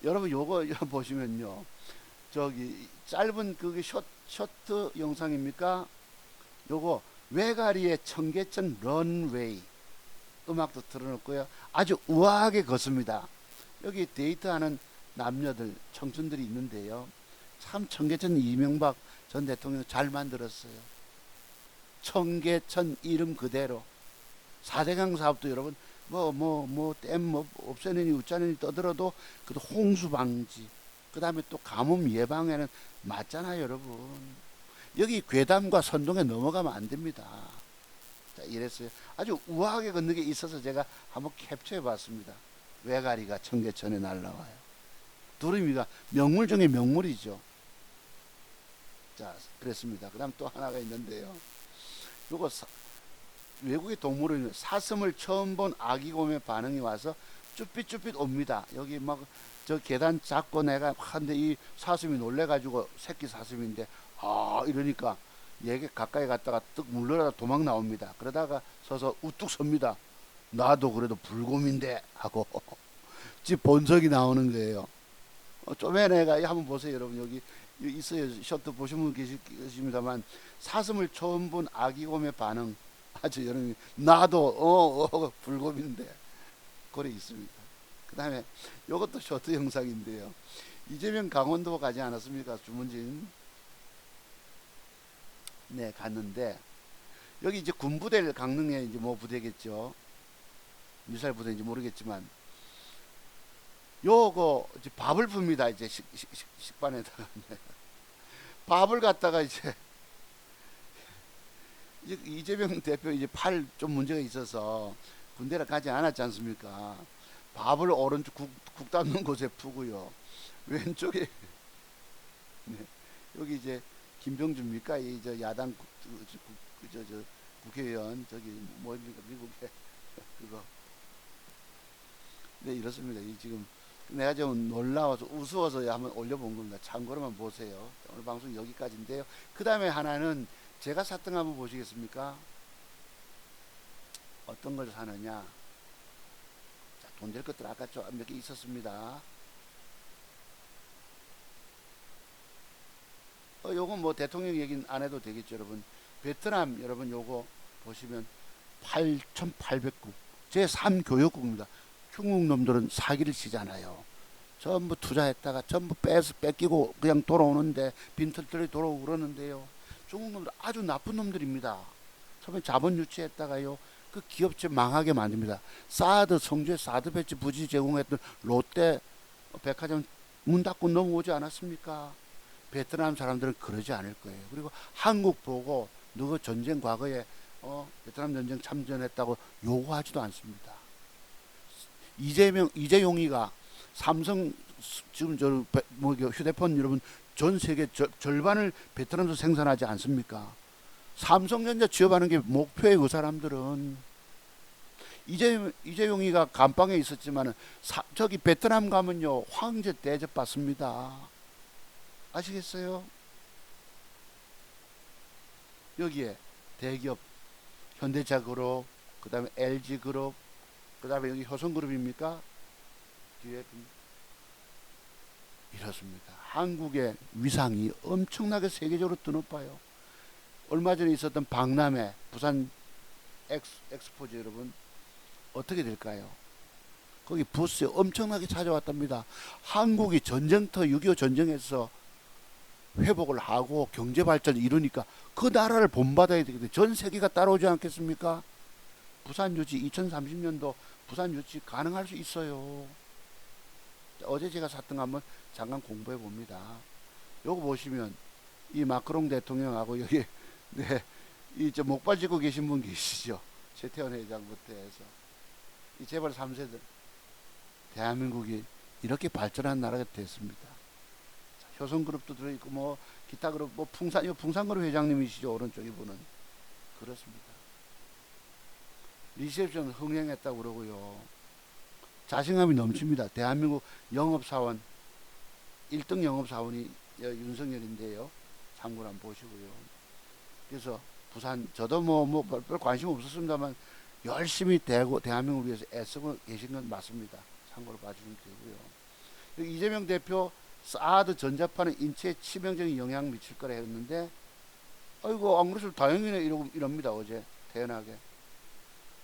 여러분 요거 보시면요. 저기 짧은 그게 쇼트 영상입니까? 요거 외가리의 청계천 런웨이 음악도 틀어놓고요. 아주 우아하게 걷습니다. 여기 데이트하는 남녀들 청춘들이 있는데요. 참 청계천 이명박 전 대통령 잘 만들었어요. 청계천 이름 그대로 4대강 사업도 여러분 댐 없애느니 웃자느니 떠들어도 그 홍수 방지 그 다음에 또 가뭄 예방에는 맞잖아요, 여러분. 여기 괴담과 선동에 넘어가면 안 됩니다. 자, 이랬어요. 아주 우아하게 걷는 게 있어서 제가 한번 캡처해 봤습니다. 외가리가 청계천에 날라와요. 두루미가 명물 중에 명물이죠. 자, 그랬습니다. 그 다음 또 하나가 있는데요. 요거 외국의 동물은 사슴을 처음 본 아기곰의 반응이 와서 쭈삣쭈삣 옵니다. 여기 막 저 계단 잡고 내가 하는데 이 사슴이 놀래가지고 새끼 사슴인데 이러니까 얘게 가까이 갔다가 뜩 물러나다 도망 나옵니다. 그러다가 서서 우뚝 섭니다. 나도 그래도 불곰인데 하고 집 본성이 나오는 거예요. 쪼맨 애가 한번 보세요 여러분. 여기 있어요. 셔터 보신 분 계십니다만 사슴을 처음 본 아기곰의 반응 아주 여러분 나도 불곰인데 그래 있습니다. 그 다음에 이것도 셔터 영상인데요. 이재명 강원도 가지 않았습니까? 주문진. 네, 갔는데 여기 이제 군부대를 강릉에 이제 뭐 부대겠죠. 미사일 부대인지 모르겠지만 요거 이제 밥을 풉니다. 이제 식반에다가 밥을 갖다가 이제 이재명 대표 이제 팔 좀 문제가 있어서 군대를 가지 않았지 않습니까? 밥을 오른쪽 국 담는 곳에 푸고요. 왼쪽에 네, 여기 이제 김병준입니까? 이 저 야당 국회의원 저기 뭐입니까? 미국에 그거. 네, 이렇습니다. 이 지금 내가 좀 놀라워서 우스워서 한번 올려본 겁니다. 참고로만 보세요. 오늘 방송 여기까지인데요. 그 다음에 하나는 제가 샀던 거 한번 보시겠습니까? 어떤 걸 사느냐? 돈 될 것들 아까 좀 몇 개 있었습니다. 요건 뭐 대통령 얘기는 안 해도 되겠죠, 여러분. 베트남 여러분 요거 보시면 8,800국 제3 교역국입니다. 중국 놈들은 사기를 치잖아요. 전부 투자했다가 전부 뺏기고 그냥 돌아오는데 빈털털이 돌아오고 그러는데요. 중국 놈들 아주 나쁜 놈들입니다. 처음에 자본 유치했다가요. 그 기업체 망하게 만듭니다. 사드 성주에 사드 배치 부지 제공했던 롯데 백화점 문 닫고 넘어오지 않았습니까? 베트남 사람들은 그러지 않을 거예요. 그리고 한국 보고 누구 전쟁 과거에 베트남 전쟁 참전했다고 요구하지도 않습니다. 이재용이가 삼성 지금 휴대폰 여러분 전 세계 절반을 베트남에서 생산하지 않습니까? 삼성전자 취업하는 게 목표예요. 그 사람들은 이재용이가 감방에 있었지만 저기 베트남 가면요 황제 대접받습니다. 아시겠어요? 여기에 대기업 현대차그룹, 그 다음에 LG그룹, 그 다음에 여기 효성그룹입니까? 뒤에 이렇습니다. 한국의 위상이 엄청나게 세계적으로 드높아요. 얼마 전에 있었던 박람회 부산 엑스포즈 여러분 어떻게 될까요? 거기 부스에 엄청나게 찾아왔답니다. 한국이 전쟁터 6.25 전쟁에서 회복을 하고 경제 발전을 이루니까 그 나라를 본받아야 되거든요. 전 세계가 따라오지 않겠습니까? 부산 유치 2030년도 부산 유치 가능할 수 있어요. 어제 제가 샀던 거 한번 잠깐 공부해 봅니다. 요거 보시면 이 마크롱 대통령하고 여기 네, 이 저 목발 짚고 계신 분 계시죠? 최태원 회장부터 해서 이 재벌 3세들 대한민국이 이렇게 발전한 나라가 됐습니다. 효성그룹도 들어있고 뭐 기타 그룹 뭐 풍산그룹 회장님이시죠. 오른쪽 이분은 그렇습니다. 리셉션 흥행했다고 그러고요. 자신감이 넘칩니다. 대한민국 영업사원 1등 영업사원이 윤석열인데요. 참고로 한번 보시고요. 그래서 부산 저도 별 관심 없었습니다만 열심히 대한민국을 위해서 애쓰고 계신 건 맞습니다. 참고로 봐주시면 되고요. 여기 이재명 대표 사드 전자파는 인체에 치명적인 영향 미칠 거라 했는데 아이고 안 그랬으면 다행이네 이럽니다. 어제 태연하게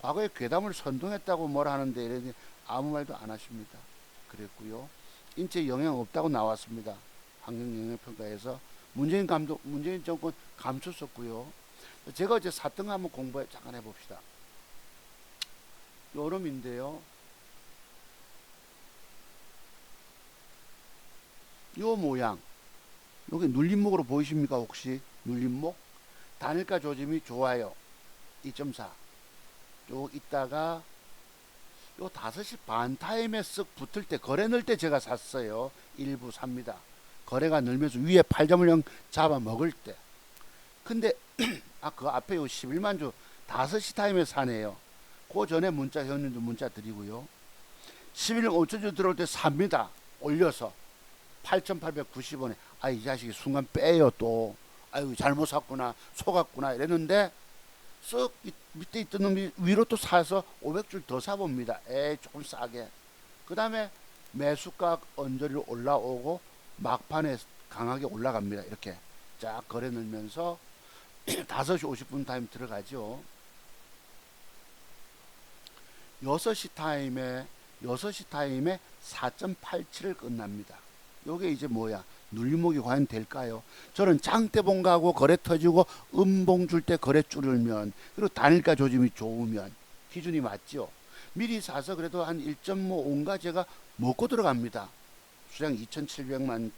과거에 괴담을 선동했다고 뭐라 하는데 이랬더니 아무 말도 안 하십니다. 그랬고요. 인체에 영향 없다고 나왔습니다. 환경영향평가에서 문재인 정권 감췄었고요. 제가 어제 샀던 거 한번 잠깐 해봅시다. 여름인데요. 요 모양 여기 눌림목으로 보이십니까? 혹시 눌림목 단일가 조짐이 좋아요. 2.4 요 있다가 요 5시 반 타임에 쓱 붙을 때 거래 넣을 때 제가 샀어요. 일부 삽니다. 거래가 늘면서 위에 팔자물량 잡아 먹을 때. 근데 그 앞에 요 11만 주 5시 타임에 사네요. 그 전에 문자 현님도 문자 드리고요. 11일 5천주 들어올 때 삽니다. 올려서 8,890원에 이 자식이 순간 빼요 또. 아유 잘못 샀구나, 속았구나 이랬는데 쓱 밑에 있던 놈이 위로 또 사서 500줄 더 사봅니다. 에이 조금 싸게. 그 다음에 매수가 언저리로 올라오고 막판에 강하게 올라갑니다. 이렇게 쫙 거래 늘면서 5시 50분 타임 들어가죠. 6시 타임에 4.87을 끝납니다. 요게 이제 뭐야? 눌림목이 과연 될까요? 저는 장대 본가하고 거래 터지고 음봉 줄 때 거래 줄으면, 그리고 단일가 조짐이 좋으면 기준이 맞죠. 미리 사서 그래도 한 1.5온가 제가 먹고 들어갑니다. 수량 2,700만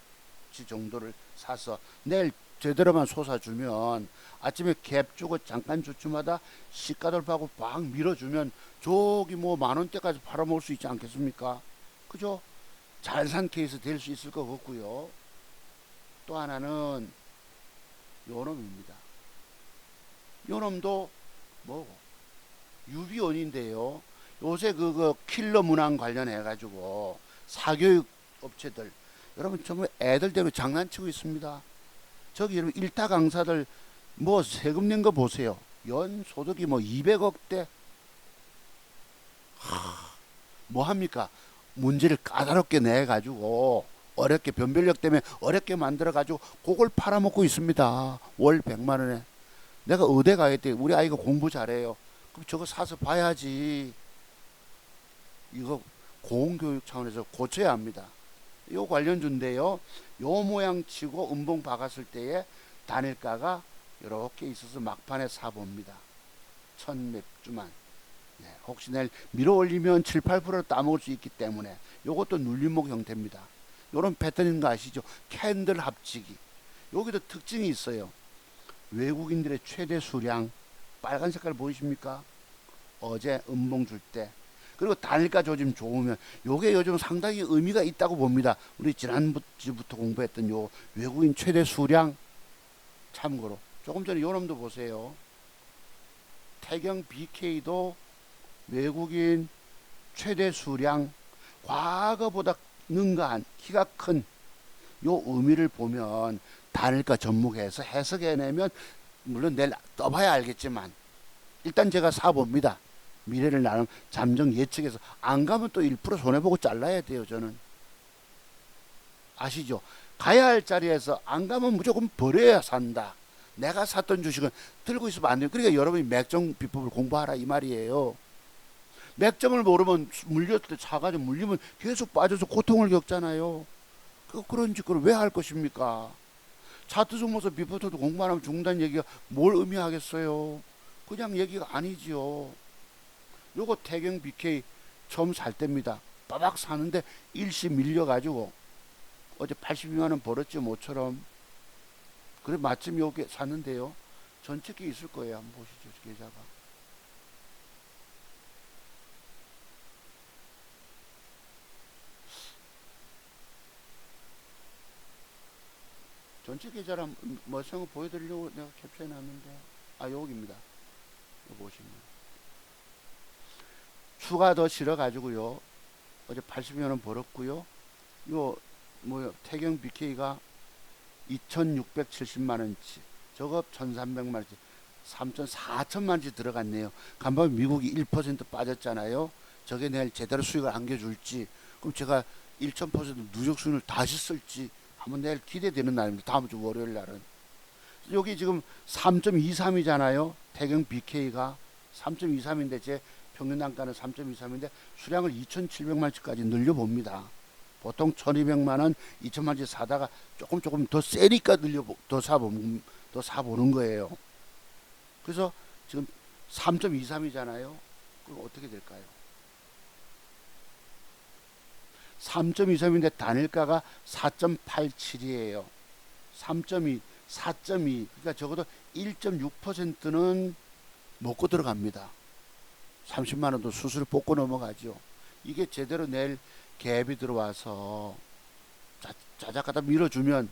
치 정도를 사서 내일 제대로만 솟아주면 아침에 갭 주고 잠깐 주춤하다 시가 돌파하고 막 밀어주면 저기 뭐 만원대까지 팔아먹을 수 있지 않겠습니까? 그죠? 잘 산 케이스 될 수 있을 것 같고요. 또 하나는 요놈입니다. 요놈도 뭐고 유비원인데요. 요새 그 킬러 문항 관련해 가지고 사교육 업체들 여러분 정말 애들대로 장난치고 있습니다. 저기 여러분 일타 강사들 뭐 세금 낸 거 보세요. 연 소득이 뭐 200억대. 뭐 합니까? 문제를 까다롭게 내 가지고 어렵게 변별력 때문에 어렵게 만들어 가지고 그걸 팔아먹고 있습니다. 월 100만 원에. 내가 의대 가야돼. 우리 아이가 공부 잘해요. 그럼 저거 사서 봐야지. 이거 공교육 차원에서 고쳐야 합니다. 요 관련주인데요. 요 모양 치고 음봉 박았을 때에 단일가가 이렇게 있어서 막판에 사봅니다. 1000몇 주만. 네, 혹시 내일 밀어 올리면 7, 8% 따먹을 수 있기 때문에 요것도 눌림목 형태입니다. 요런 패턴인 거 아시죠? 캔들 합치기. 여기도 특징이 있어요. 외국인들의 최대 수량. 빨간 색깔 보이십니까? 어제 음봉 줄 때. 그리고 단일가 조짐 좋으면 요게 요즘 상당히 의미가 있다고 봅니다. 우리 지난주부터 공부했던 요 외국인 최대 수량 참고로 조금 전에 요 놈도 보세요. 태경 BK도 외국인 최대 수량 과거보다 능가한 키가 큰 요 의미를 보면 단일가 접목해서 해석해내면 물론 내일 떠봐야 알겠지만 일단 제가 사봅니다. 미래를 나름 잠정 예측해서 안 가면 또 1% 손해보고 잘라야 돼요. 저는 아시죠? 가야 할 자리에서 안 가면 무조건 버려야 산다. 내가 샀던 주식은 들고 있으면 안 돼요. 그러니까 여러분이 맥정 비법을 공부하라 이 말이에요. 맥정을 모르면 물렸을 때 사가지고 물리면 계속 빠져서 고통을 겪잖아요. 그런 짓을 왜 할 것입니까? 차트 종목서 비법도 공부 안 하면 죽는다는 얘기가 뭘 의미하겠어요? 그냥 얘기가 아니지요. 요거 태경 BK 처음 살 때입니다. 빠박 사는데 일시 밀려가지고 어제 82만원 벌었죠 모처럼. 그래 마침 요게 샀는데요. 전체계 있을 거예요. 한번 보시죠. 계좌가. 전체 계좌를 뭐 생각 보여드리려고 내가 캡처해 놨는데 여기입니다. 이거 보시면 추가 더 실어 가지고요. 어제 80만원 벌었고요. 요 뭐 태경 BK가 2670만원치, 저거 1300만원치, 4천만원치 들어갔네요. 간밤에 미국이 1% 빠졌잖아요. 저게 내일 제대로 수익을 안겨줄지, 그럼 제가 1000% 누적 수익을 다시 쓸지 한번 내일 기대되는 날입니다. 다음 주 월요일 날은. 여기 지금 3.23이잖아요. 태경 BK가 3.23인데 제 평균 단가는 3.23인데 수량을 2,700만원치까지 늘려봅니다. 보통 1,200만원, 2,000만원치 사다가 조금 더 세니까 더 사보는 거예요. 그래서 지금 3.23이잖아요. 그럼 어떻게 될까요? 3.23인데 단일가가 4.87이에요. 3.2, 4.2. 그러니까 적어도 1.6%는 먹고 들어갑니다. 30만원도 수술 뽑고 넘어가죠. 이게 제대로 내일 갭이 들어와서 자작하다 밀어주면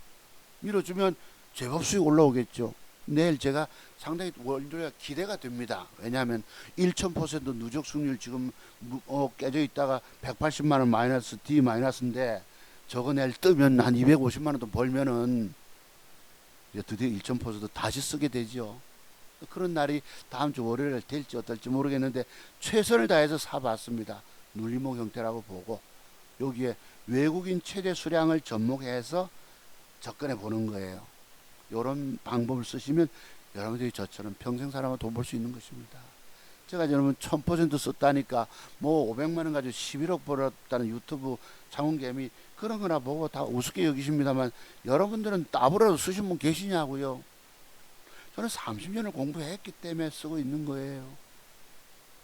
제법 수익 올라오겠죠. 내일 제가 상당히 월요일에 기대가 됩니다. 왜냐하면 1000% 누적 수익률 지금 깨져 있다가 180만원 마이너스 D 마이너스인데 저거 내일 뜨면 한 250만원도 벌면은 이제 드디어 1점 다시 쓰게 되죠. 그런 날이 다음 주 월요일에 될지 어떨지 모르겠는데 최선을 다해서 사봤습니다. 눌림목 형태라고 보고 여기에 외국인 최대 수량을 접목해서 접근해 보는 거예요. 이런 방법을 쓰시면 여러분들이 저처럼 평생 살아만 돈 벌 수 있는 것입니다. 제가 여러분 1000% 썼다니까 뭐 500만 원 가지고 11억 벌었다는 유튜브 장훈개미 그런 거나 보고 다 우습게 여기십니다만 여러분들은 따보라도 쓰신 분 계시냐고요. 저는 30년을 공부했기 때문에 쓰고 있는 거예요.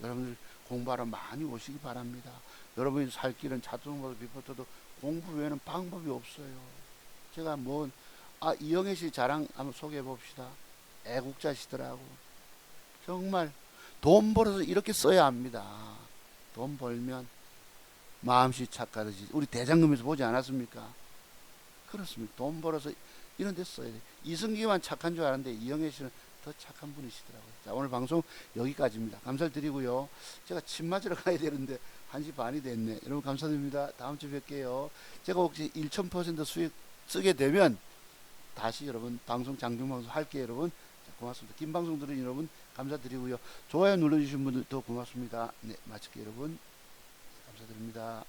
여러분들 공부하러 많이 오시기 바랍니다. 여러분이 살 길은 자투성박 리포터도 공부 외에는 방법이 없어요. 제가 이영애 씨 자랑 한번 소개해 봅시다. 애국자시더라고. 정말 돈 벌어서 이렇게 써야 합니다. 돈 벌면 마음씨 착하듯이 우리 대장금에서 보지 않았습니까? 그렇습니다. 돈 벌어서 이런 데 써야 돼. 이승기만 착한 줄 알았는데 이영애 씨는 더 착한 분이시더라고요. 자, 오늘 방송 여기까지입니다. 감사를 드리고요. 제가 침 맞으러 가야 되는데 1시 반이 됐네. 여러분 감사드립니다. 다음 주에 뵐게요. 제가 혹시 1000% 수익 쓰게 되면 다시 여러분 방송 장중방송 할게요. 여러분 자, 고맙습니다. 긴 방송 들은 여러분 감사드리고요. 좋아요 눌러주신 분들도 고맙습니다. 네, 마칠게요. 여러분 감사드립니다.